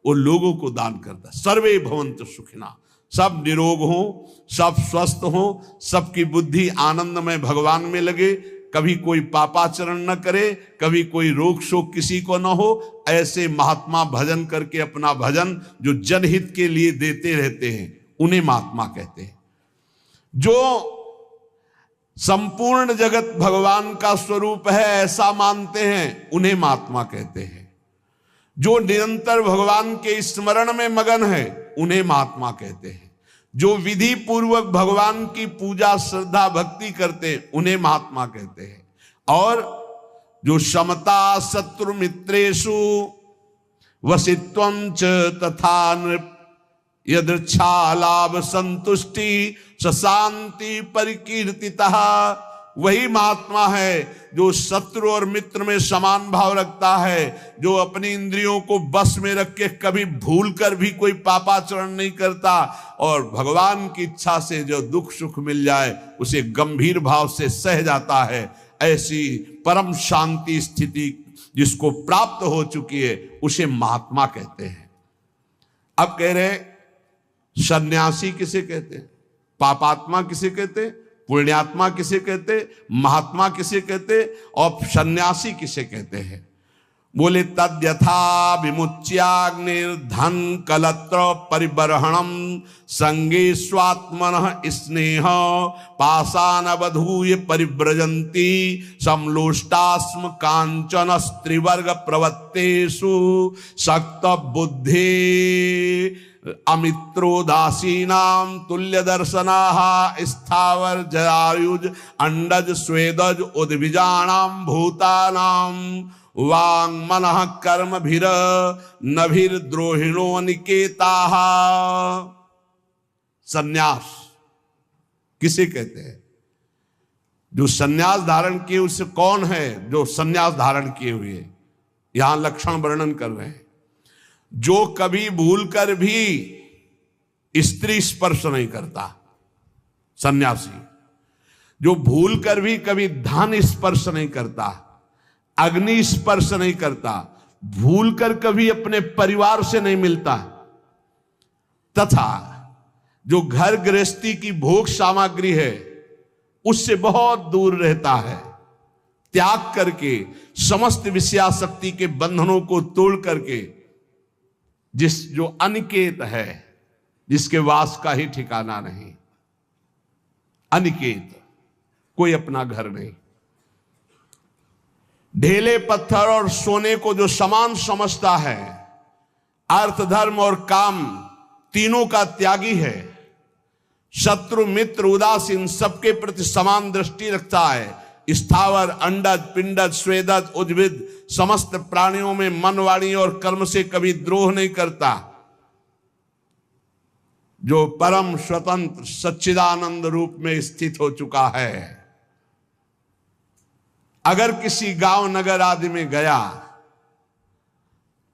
वो लोगों को दान करता है। सर्वे भवन्तु सुखिना, सब निरोग हो, सब स्वस्थ हो, सबकी बुद्धि आनंदमय भगवान में लगे, कभी कोई पापाचरण न करे, कभी कोई रोग शोक किसी को न हो। ऐसे महात्मा भजन करके अपना भजन जो जनहित के लिए देते रहते हैं, उन्हें महात्मा कहते हैं। जो संपूर्ण जगत भगवान का स्वरूप है ऐसा मानते हैं, उन्हें महात्मा कहते हैं। जो निरंतर भगवान के स्मरण में मगन है, उन्हें महात्मा कहते हैं। जो विधि पूर्वक भगवान की पूजा श्रद्धा भक्ति करते हैं, उन्हें महात्मा कहते हैं। और जो समता शत्रु मित्रेषु वसित्वं च तथा नृप यदृच्छा लाभ संतुष्टि सशांति परिकीर्तितः, वही महात्मा है जो शत्रु और मित्र में समान भाव रखता है, जो अपनी इंद्रियों को बस में रख के कभी भूल कर भी कोई पापाचरण नहीं करता, और भगवान की इच्छा से जो दुख सुख मिल जाए उसे गंभीर भाव से सह जाता है। ऐसी परम शांति स्थिति जिसको प्राप्त हो चुकी है, उसे महात्मा कहते हैं। अब कह रहे सन्यासी किसे कहते हैं, पापात्मा किसे कहते, पुण्यात्मा किसे कहते, महात्मा किसे कहते, और सन्यासी किसे कहते हैं? बोले तद्यथा विमुच्याग्निर्धन कलत्र परिबर्हणम संगे स्वात्मनः स्नेह पाषाणवधूय परिव्रजन्ति समलोष्टास्म कांचन स्त्रीवर्ग प्रवत्तेषु शक्त बुद्धि अमित्रोदासीनां तुल्य दर्शनाः स्थावर जरायुज अंडज स्वेदज उद्भिजानां भूतानां वांग मनः कर्म भीर नभीर द्रोहिणो निकेताः। सन्यास किसे कहते हैं? जो सन्यास धारण किए उसे कौन है? जो सन्यास धारण किए हुए, यहां लक्षण वर्णन कर रहे हैं। जो कभी भूलकर भी स्त्री स्पर्श नहीं करता, सन्यासी। जो भूलकर भी कभी धन स्पर्श नहीं करता, अग्नि स्पर्श नहीं करता, भूलकर कभी अपने परिवार से नहीं मिलता, तथा जो घर गृहस्थी की भोग सामग्री है उससे बहुत दूर रहता है, त्याग करके समस्त विषयासक्ति के बंधनों को तोड़ करके, जो अनिकेत है, जिसके वास का ही ठिकाना नहीं, अनिकेत, कोई अपना घर नहीं, ढेले पत्थर और सोने को जो समान समझता है, अर्थ धर्म और काम तीनों का त्यागी है, शत्रु मित्र उदासीन सबके प्रति समान दृष्टि रखता है, स्थावर अंडज पिंडज स्वेदज उद्भिद समस्त प्राणियों में मन वाणी और कर्म से कभी द्रोह नहीं करता, जो परम स्वतंत्र सच्चिदानंद रूप में स्थित हो चुका है। अगर किसी गांव नगर आदि में गया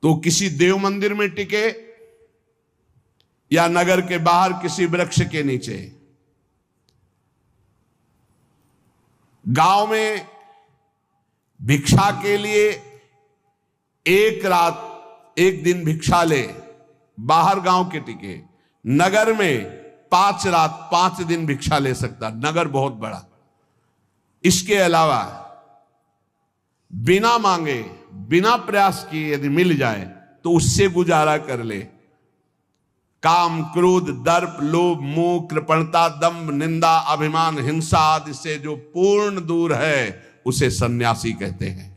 तो किसी देव मंदिर में टिके या नगर के बाहर किसी वृक्ष के नीचे। गांव में भिक्षा के लिए एक रात एक दिन भिक्षा ले, बाहर गांव के टिके। नगर में 5 रात 5 दिन भिक्षा ले सकता, नगर बहुत बड़ा। इसके अलावा बिना मांगे बिना प्रयास किए यदि मिल जाए तो उससे गुजारा कर ले। काम क्रोध दर्प लोभ मोह कृपणता दंभ निंदा अभिमान हिंसा आदि से जो पूर्ण दूर है उसे सन्यासी कहते हैं।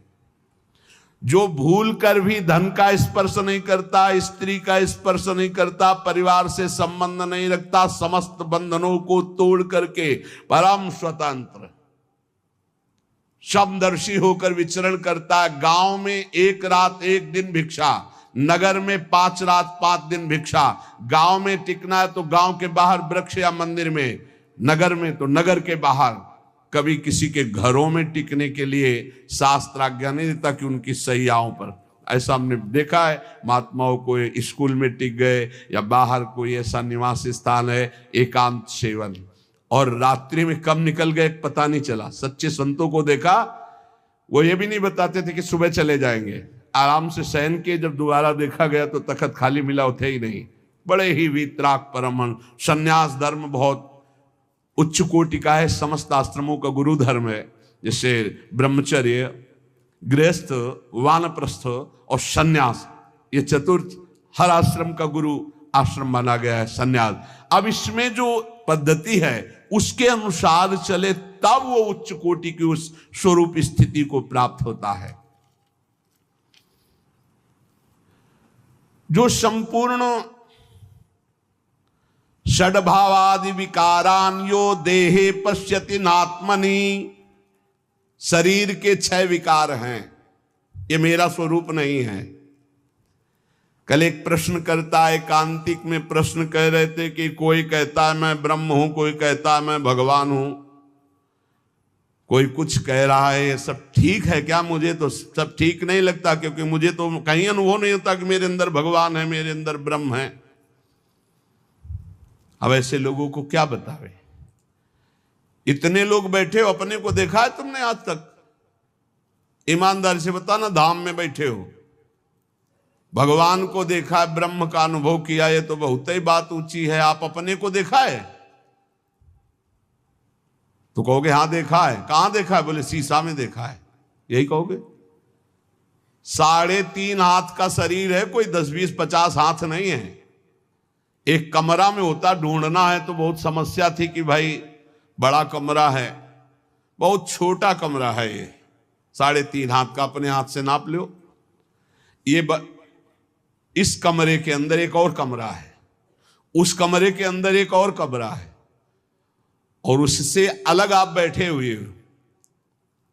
जो भूल कर भी धन का स्पर्श नहीं करता, स्त्री का स्पर्श नहीं करता, परिवार से संबंध नहीं रखता, समस्त बंधनों को तोड़ करके परम स्वतंत्र समदर्शी होकर विचरण करता है। गांव में एक रात एक दिन भिक्षा, नगर में 5 रात 5 दिन भिक्षा, गांव में टिकना है तो गांव के बाहर वृक्ष या मंदिर में, नगर में तो नगर के बाहर। कभी किसी के घरों में टिकने के लिए शास्त्र आज्ञा नहीं देता कि उनकी सैयाओं पर। ऐसा हमने देखा है, महात्माओं को स्कूल में टिक गए या बाहर कोई ऐसा निवास स्थान है, एकांत सेवन, और रात्रि में कब निकल गए पता नहीं चला। सच्चे संतों को देखा, वो ये भी नहीं बताते थे कि सुबह चले जाएंगे, आराम से शयन के जब दोबारा देखा गया तो तखत खाली मिला, थे ही नहीं। बड़े ही वीतराग परमहंस। संन्यास धर्म बहुत उच्च कोटि का है, समस्त आश्रमों का गुरु धर्म है। जैसे ब्रह्मचर्य, गृहस्थ, वानप्रस्थ और सन्यास, ये चतुर्थ हर आश्रम का गुरु आश्रम माना गया है सन्यास। अब इसमें जो पद्धति है उसके अनुसार चले तब वो उच्च कोटि की उस स्वरूप स्थिति को प्राप्त होता है। जो संपूर्ण षड्भावादि विकारान यो देहे पश्यति नात्मनि, शरीर के 6 विकार हैं, ये मेरा स्वरूप नहीं है। कल एक प्रश्न करता है, एकांतिक में प्रश्न कह रहे थे कि कोई कहता है मैं ब्रह्म हूं, कोई कहता है मैं भगवान हूं, कोई कुछ कह रहा है, ये सब ठीक है क्या? मुझे तो सब ठीक नहीं लगता, क्योंकि मुझे तो कहीं अनुभव नहीं होता कि मेरे अंदर भगवान है, मेरे अंदर ब्रह्म है। अब ऐसे लोगों को क्या बतावे? इतने लोग बैठे हो, अपने को देखा है तुमने आज तक? ईमानदारी से बताना, धाम में बैठे हो, भगवान को देखा है, ब्रह्म का अनुभव किया, ये तो बहुत ही बात ऊंची है। आप अपने को देखा है? तो कहोगे हाँ देखा है। कहां देखा है? बोले शीशा में देखा है। यही कहोगे? 3.5 हाथ का शरीर है, कोई 10, 20, 50 हाथ नहीं है। एक कमरा में होता, ढूंढना है तो बहुत समस्या थी कि भाई बड़ा कमरा है, बहुत छोटा कमरा है ये, 3.5 हाथ का, अपने हाथ से नाप लो। इस कमरे के अंदर एक और कमरा है, उस कमरे के अंदर एक और कमरा है, और उससे अलग आप बैठे हुए हो।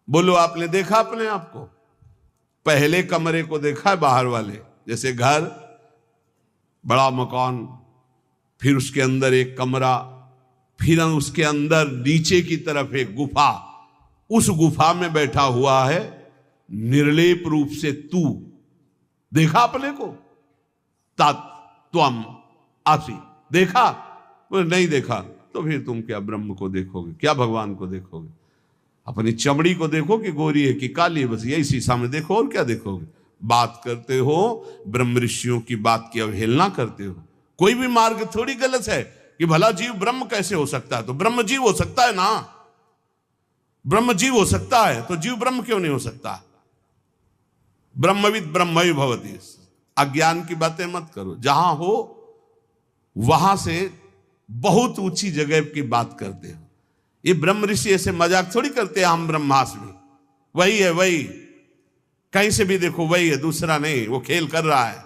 बोलो आपने देखा अपने आप को? पहले कमरे को देखा है बाहर वाले, जैसे घर, बड़ा मकान, फिर उसके अंदर एक कमरा, फिर उसके अंदर नीचे की तरफ एक गुफा, उस गुफा में बैठा हुआ है निर्लेप रूप से तू। देखा अपने को? तत्वम आसी देखा? नहीं देखा तो फिर तुम क्या ब्रह्म को देखोगे, क्या भगवान को देखोगे? अपनी चमड़ी को देखो कि गोरी है कि काली है, बस यही शीशा में देखो, और क्या देखोगे? बात करते हो ब्रह्म ऋषियों की बात की अवहेलना करते हो। कोई भी मार्ग थोड़ी गलत है कि भला जीव ब्रह्म कैसे हो सकता है, तो ब्रह्म जीव हो सकता है ना। ब्रह्म जीव हो सकता है तो जीव ब्रह्म क्यों नहीं हो सकता? ब्रह्मविद ब्रह्मैव भवति। अज्ञान की बातें मत करो, जहां हो वहां से बहुत ऊंची जगह की बात करते हो। ये ब्रह्म ऋषि ऐसे मजाक थोड़ी करते हैं, हम ब्रह्मास्मि, वही है, वही कहीं से भी देखो वही है, दूसरा नहीं। वो खेल कर रहा है,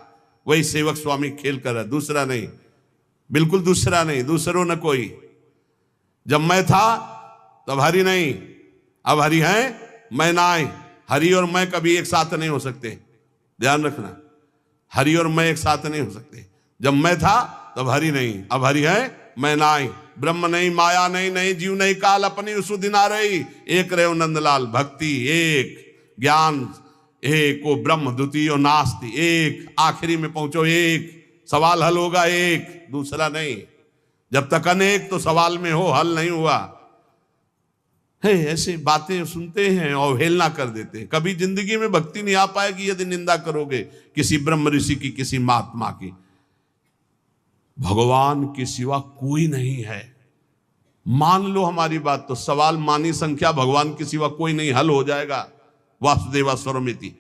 वही सेवक स्वामी खेल कर रहा है, दूसरा नहीं, बिल्कुल दूसरा नहीं, दूसरों न कोई। जब मैं था तब हरि नहीं, अब हरि है मैं ना आए। हरि और मैं कभी एक साथ नहीं हो सकते, ध्यान रखना। हरि और मैं एक साथ नहीं हो सकते। जब मैं था तब हरि नहीं, अब हरि है मैं ना आई। ब्रह्म नहीं, माया नहीं, नहीं जीव नहीं काल, अपनी उसुदिन आ रही। एक रहे नंदलाल, भक्ति एक, ज्ञान एक, वो ब्रह्म द्वितीय नास्ति एक, आखिरी में पहुंचो एक, सवाल हल होगा एक, दूसरा नहीं। जब तक अनेक तो सवाल में हो, हल नहीं हुआ है। ऐसे बातें सुनते हैं और अवहेलना कर देते हैं। कभी जिंदगी में भक्ति नहीं आ पाएगी यदि निंदा करोगे किसी ब्रह्म ऋषि की, किसी महात्मा की। भगवान के सिवा कोई नहीं है, मान लो हमारी बात, तो सवाल मानी संख्या भगवान के सिवा कोई नहीं, हल हो जाएगा। वासुदेवा स्वरमिति।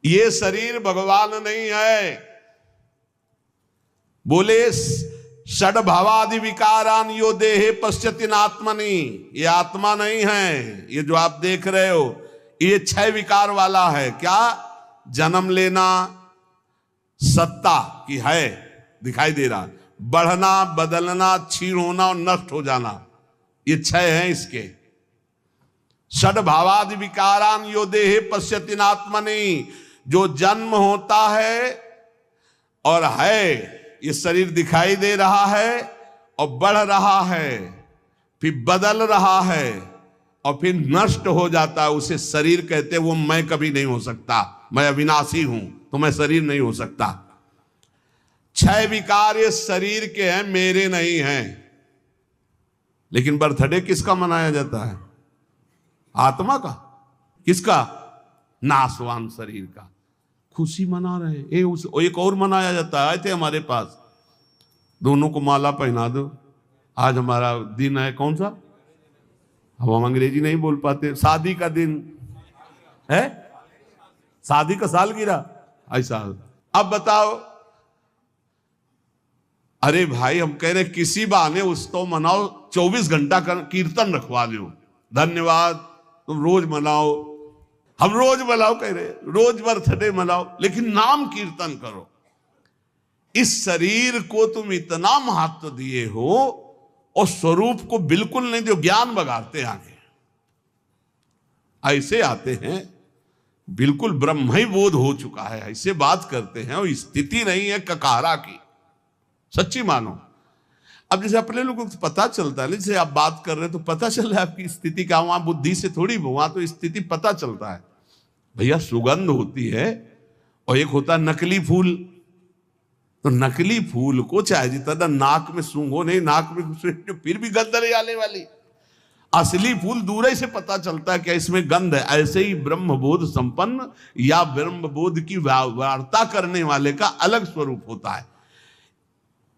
ये शरीर भगवान नहीं है। बोले षड्भावादि विकारान यो देहे पश्यति नात्मनि, ये आत्मा नहीं है। ये जो आप देख रहे हो ये 6 विकार वाला है। क्या? जन्म लेना, सत्ता की है, दिखाई दे रहा, बढ़ना, बदलना, क्षीण होना और नष्ट हो जाना, ये 6 हैं इसके। षड्भावादि विकारान यो देहे पश्यति नात्मनि, जो जन्म होता है और है, ये शरीर दिखाई दे रहा है और बढ़ रहा है, फिर बदल रहा है और फिर नष्ट हो जाता है, उसे शरीर कहते हैं। वो मैं कभी नहीं हो सकता, मैं अविनाशी हूं, तो मैं शरीर नहीं हो सकता। 6 विकार ये शरीर के हैं, मेरे नहीं हैं। लेकिन बर्थडे किसका मनाया जाता है? आत्मा का। किसका? नाशवान शरीर का। खुशी मना रहे हैं। एक और मनाया जाता है, आए थे हमारे पास, दोनों को माला पहना दो, आज हमारा दिन है। कौन सा? हम अंग्रेजी नहीं बोल पाते। शादी का दिन है, शादी का सालगिरह ऐसा। अब बताओ, अरे भाई हम कह रहे किसी बहाने उसको मनाओ, 24 घंटा कीर्तन रखवा लो, धन्यवाद, तुम रोज मनाओ, हम रोज मनाओ कह रहे, रोज बर्थडे मनाओ, लेकिन नाम कीर्तन करो। इस शरीर को तुम इतना महत्व दिए हो और स्वरूप को बिल्कुल नहीं, जो ज्ञान बगाड़ते आगे ऐसे आते हैं, बिल्कुल ब्रह्म ही बोध हो चुका है, ऐसे बात करते हैं। और स्थिति नहीं है ककारा की, सच्ची मानो। अब जैसे अपने लोगों को पता चलता है, जैसे आप बात कर रहे हैं तो पता चल रहा है आपकी स्थिति क्या, वहां बुद्धि से थोड़ी, वहां तो स्थिति पता चलता है। भैया सुगंध होती है और एक होता है नकली फूल। तो नकली फूल को चाहे जितना नाक में सूंघो नहीं, नाक में फिर भी गंध नहीं आने वाली। असली फूल दूर ही से पता चलता है कि इसमें गंध है। ऐसे ही ब्रह्मबोध संपन्न या ब्रह्मबोध की वार्ता करने वाले का अलग स्वरूप होता है।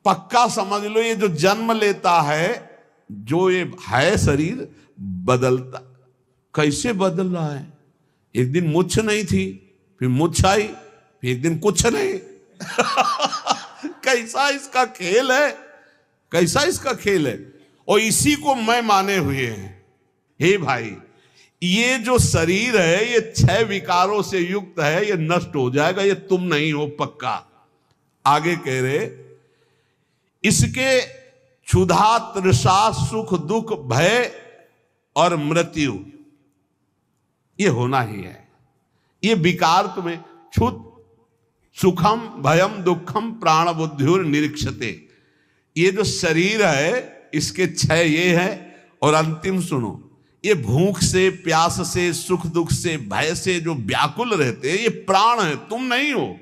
पक्का समझ लो, ये जो जन्म लेता है, जो ये है शरीर, बदलता। कैसे बदल रहा है? एक दिन मुछ नहीं थी, फिर मुछ आई, फिर एक दिन कुछ नहीं। कैसा इसका खेल है, कैसा इसका खेल है। और इसी को मैं माने हुए हैं। हे भाई, ये जो शरीर है ये 6 विकारों से युक्त है, ये नष्ट हो जाएगा, ये तुम नहीं हो पक्का। आगे कह रहे, इसके क्षुधा, तृषा, सुख, दुख, भय और मृत्यु ये होना ही है। ये विकार तुम्हें क्षुध, सुखम, भयम, दुखम, प्राण बुद्धिर निरीक्षते। ये जो शरीर है इसके 6 ये है। और अंतिम सुनो, ये भूख से, प्यास से, सुख दुख से, भय से जो व्याकुल रहते हैं, ये प्राण है, तुम नहीं हो।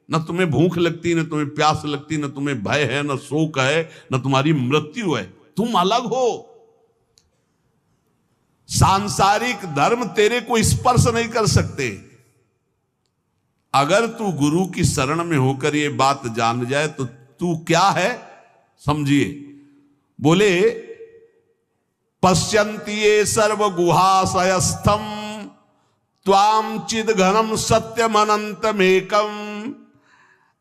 न तुम्हें भूख लगती, न तुम्हें प्यास लगती, न तुम्हें भय है, न शोक है, न तुम्हारी मृत्यु है, तुम अलग हो। सांसारिक धर्म तेरे को स्पर्श नहीं कर सकते। अगर तू गुरु की शरण में होकर ये बात जान जाए तो तू क्या है समझिए। बोले, पश्यन्ति ये सर्व गुहाशयस्थम त्वाम चिद घनम सत्यम अनंतमेकम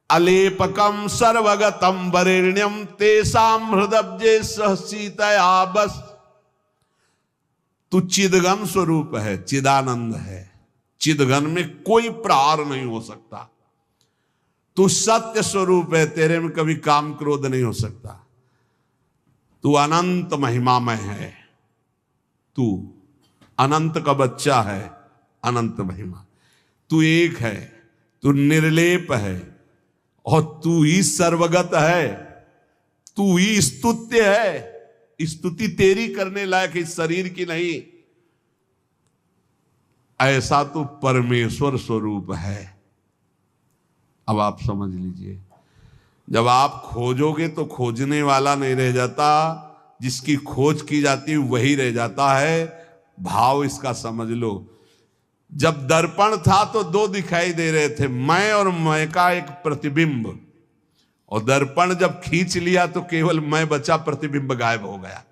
अलेपकम सर्वगतम वरेण्यम तेसाम हृदब्जे सहसीतया बस। तू चिदघन स्वरूप है, चिदानंद है। चिदघन में कोई प्रहार नहीं हो सकता। तू सत्य स्वरूप है, तेरे में कभी काम क्रोध नहीं हो सकता। तू अनंत महिमामय है, तू अनंत का बच्चा है, अनंत महिमा। तू एक है, तू निर्लेप है और तू ही सर्वगत है, तू ही स्तुत्य है। स्तुति तेरी करने लायक इस शरीर की नहीं। ऐसा तो परमेश्वर स्वरूप है। अब आप समझ लीजिए, जब आप खोजोगे तो खोजने वाला नहीं रह जाता, जिसकी खोज की जाती है वही रह जाता है। भाव इसका समझ लो। जब दर्पण था तो 2 दिखाई दे रहे थे, मैं और मैं का एक प्रतिबिंब। और दर्पण जब खींच लिया तो केवल मैं बचा, प्रतिबिंब गायब हो गया।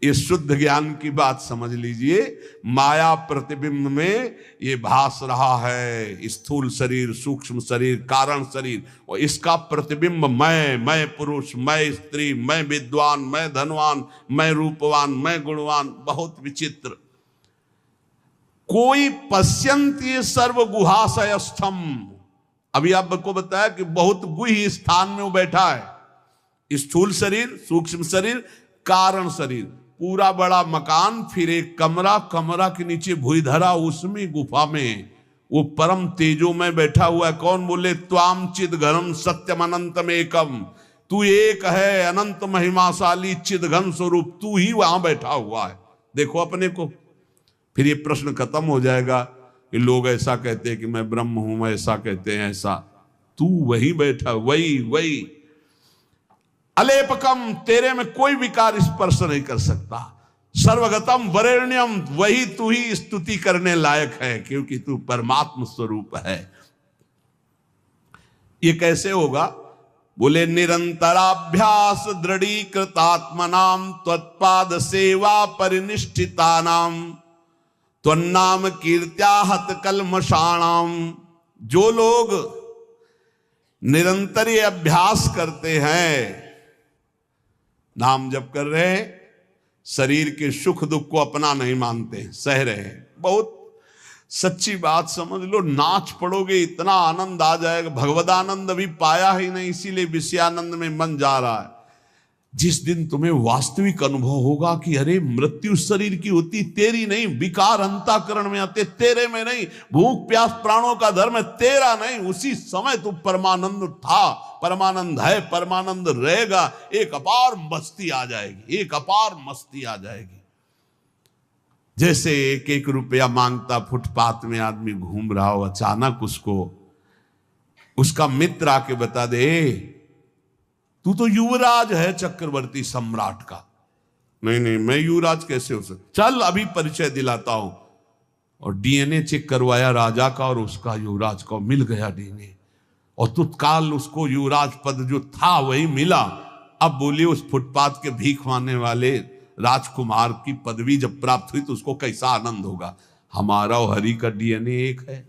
ये शुद्ध ज्ञान की बात समझ लीजिए। माया प्रतिबिंब में ये भास रहा है, स्थूल शरीर, सूक्ष्म शरीर, कारण शरीर, और इसका प्रतिबिंब मैं पुरुष, मैं स्त्री, मैं विद्वान, मैं धनवान, मैं रूपवान, मैं गुणवान, बहुत विचित्र। कोई पश्यन्ति सर्व गुहाशयस्थम। अभी आपको बताया कि बहुत गुह्य स्थान में वो बैठा है। स्थूल शरीर, सूक्ष्म शरीर, कारण शरीर, पूरा बड़ा मकान, फिर एक कमरा, कमरा के नीचे भूइधरा, उसमें गुफा में वो परम तेजो में बैठा हुआ है। कौन? बोले त्वाम चिद घनम सत्यम अनंतम एकम, तू एक है अनंत महिमाशाली चिद घन स्वरूप, तू ही वहां बैठा हुआ है। देखो अपने को। फिर ये प्रश्न खत्म हो जाएगा कि लोग ऐसा कहते हैं कि मैं ब्रह्म हूं, मैं ऐसा कहते हैं ऐसा। तू वही बैठा, वही अलेपकम, तेरे में कोई विकार स्पर्श नहीं कर सकता। सर्वगतम वरेण्यम, वही तू ही स्तुति करने लायक है, क्योंकि तू परमात्म स्वरूप है। ये कैसे होगा? बोले निरंतराभ्यास दृढ़ीकृतात्मनाम त्वत्पाद सेवा परिनिष्ठितानाम त्वन्नाम कीर्त्या हत कल्मषाणाम। जो लोग निरंतर ये अभ्यास करते हैं, नाम जप कर रहे हैं, शरीर के सुख दुख को अपना नहीं मानते, सह रहे हैं। बहुत सच्ची बात समझ लो, नाच पड़ोगे इतना आनंद आ जाएगा। भगवदानंद अभी पाया ही नहीं, इसीलिए विषयानंद में मन जा रहा है। जिस दिन तुम्हें वास्तविक अनुभव होगा कि अरे मृत्यु शरीर की होती, तेरी नहीं, विकार अंतःकरण में आते, तेरे में नहीं, भूख प्यास प्राणों का धर्म है, तेरा नहीं, उसी समय तू परमानंद था, परमानंद है, परमानंद रहेगा। एक अपार मस्ती आ जाएगी, एक अपार मस्ती आ जाएगी। जैसे एक एक रुपया मांगता फुटपाथ में आदमी घूम रहा हो, अचानक उसको उसका मित्र आके बता दे तू तो युवराज है चक्रवर्ती सम्राट का। नहीं, मैं युवराज कैसे हो सकता, चल अभी परिचय दिलाता हूं। और डीएनए चेक करवाया राजा का और उसका युवराज का, मिल गया डीएनए, और तत्काल उसको युवराज पद जो था वही मिला। अब बोलिए उस फुटपाथ के भीख मांगने वाले राजकुमार की पदवी जब प्राप्त हुई तो उसको कैसा आनंद होगा। हमारा और हरि का डीएनए एक है,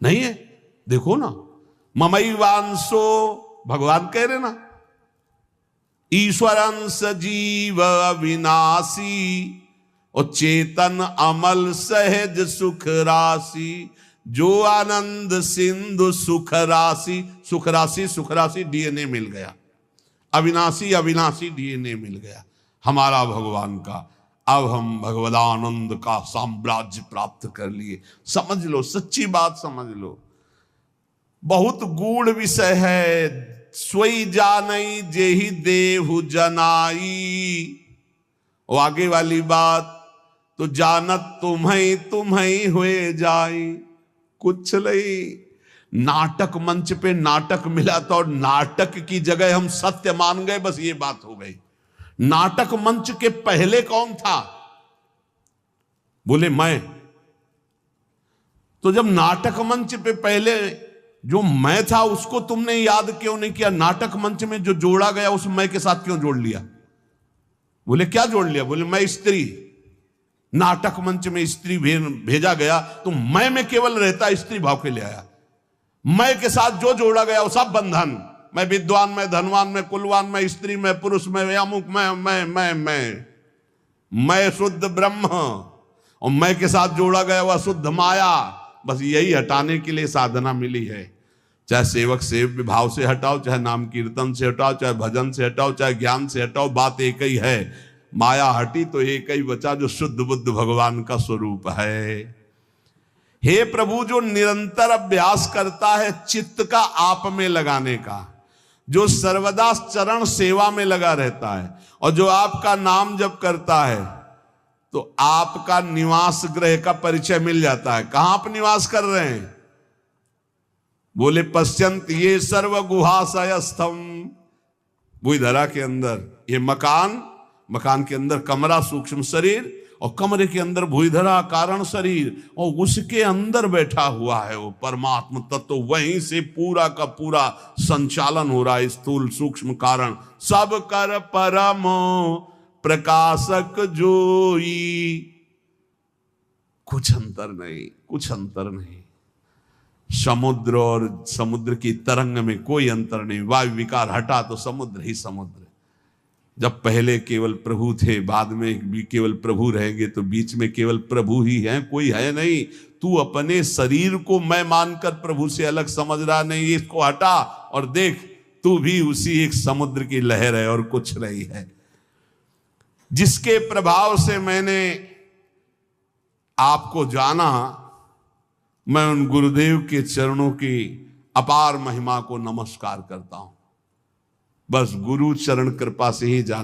नहीं है? देखो ना, ममई वांसो, भगवान कह रहे ना, ईश्वरंस जीव अविनाशी और चेतन अमल सहज सुख राशि, जो आनंद सिंधु सुख राशि। सुख राशि, सुख राशि डीएनए मिल गया, अविनाशी अविनाशी डीएनए मिल गया हमारा भगवान का। अब हम भगवदानंद का साम्राज्य प्राप्त कर लिए। समझ लो, सच्ची बात समझ लो, बहुत गूढ़ विषय है। सोई जानई जेहि देहु जनाई। और आगे वाली बात, तो जानत तुम्हें हुए जाई। कुछ नहीं, नाटक मंच पे नाटक मिला था और नाटक की जगह हम सत्य मान गए, बस ये बात हो गई। नाटक मंच के पहले कौन था? बोले मैं। तो जब नाटक मंच पे पहले जो मैं था उसको तुमने याद क्यों नहीं किया? नाटक मंच में जो जोड़ा गया उस मैं के साथ क्यों जोड़ लिया? बोले क्या जोड़ लिया? बोले मैं स्त्री, नाटक मंच में स्त्री भेजा गया तो मैं में केवल रहता स्त्री भाव के ले आया। मैं के साथ जो जोड़ा गया वो सब बंधन, मैं विद्वान, मैं धनवान, मैं कुलवान, मैं स्त्री, मैं पुरुष, मैं अमुक, मैं शुद्ध ब्रह्म, और मैं के साथ जोड़ा गया वह शुद्ध माया। बस यही हटाने के लिए साधना मिली है। चाहे सेवक सेव्य भाव से हटाओ, चाहे नाम कीर्तन से हटाओ, चाहे भजन से हटाओ, चाहे ज्ञान से हटाओ, बात एक ही है। माया हटी तो एक ही बचा जो शुद्ध बुद्ध भगवान का स्वरूप है। हे प्रभु, जो निरंतर अभ्यास करता है चित्त का आप में लगाने का, जो सर्वदा चरण सेवा में लगा रहता है और जो आपका नाम जप करता है, तो आपका निवास गृह का परिचय मिल जाता है। कहां आप निवास कर रहे हैं? बोले पश्यंत ये सर्व गुहाशयस्थम, भूधरा के अंदर ये मकान के अंदर कमरा सूक्ष्म शरीर, और कमरे के अंदर भूधरा कारण शरीर, और उसके अंदर बैठा हुआ है वो परमात्म तत्व। तो वहीं से पूरा का पूरा संचालन हो रहा है। स्थूल सूक्ष्म कारण सब कर परम प्रकाशक जोई। कुछ अंतर नहीं, कुछ अंतर नहीं। समुद्र और समुद्र की तरंग में कोई अंतर नहीं। वायु विकार हटा तो समुद्र ही समुद्र। जब पहले केवल प्रभु थे, बाद में भी केवल प्रभु रहेंगे, तो बीच में केवल प्रभु ही है, कोई है नहीं। तू अपने शरीर को मैं मानकर प्रभु से अलग समझ रहा नहीं, इसको हटा और देख, तू भी उसी एक समुद्र की लहर है और कुछ नहीं है। जिसके प्रभाव से मैंने आपको जाना मैं उन गुरुदेव के चरणों की अपार महिमा को नमस्कार करता हूं। बस गुरु चरण कृपा से ही जान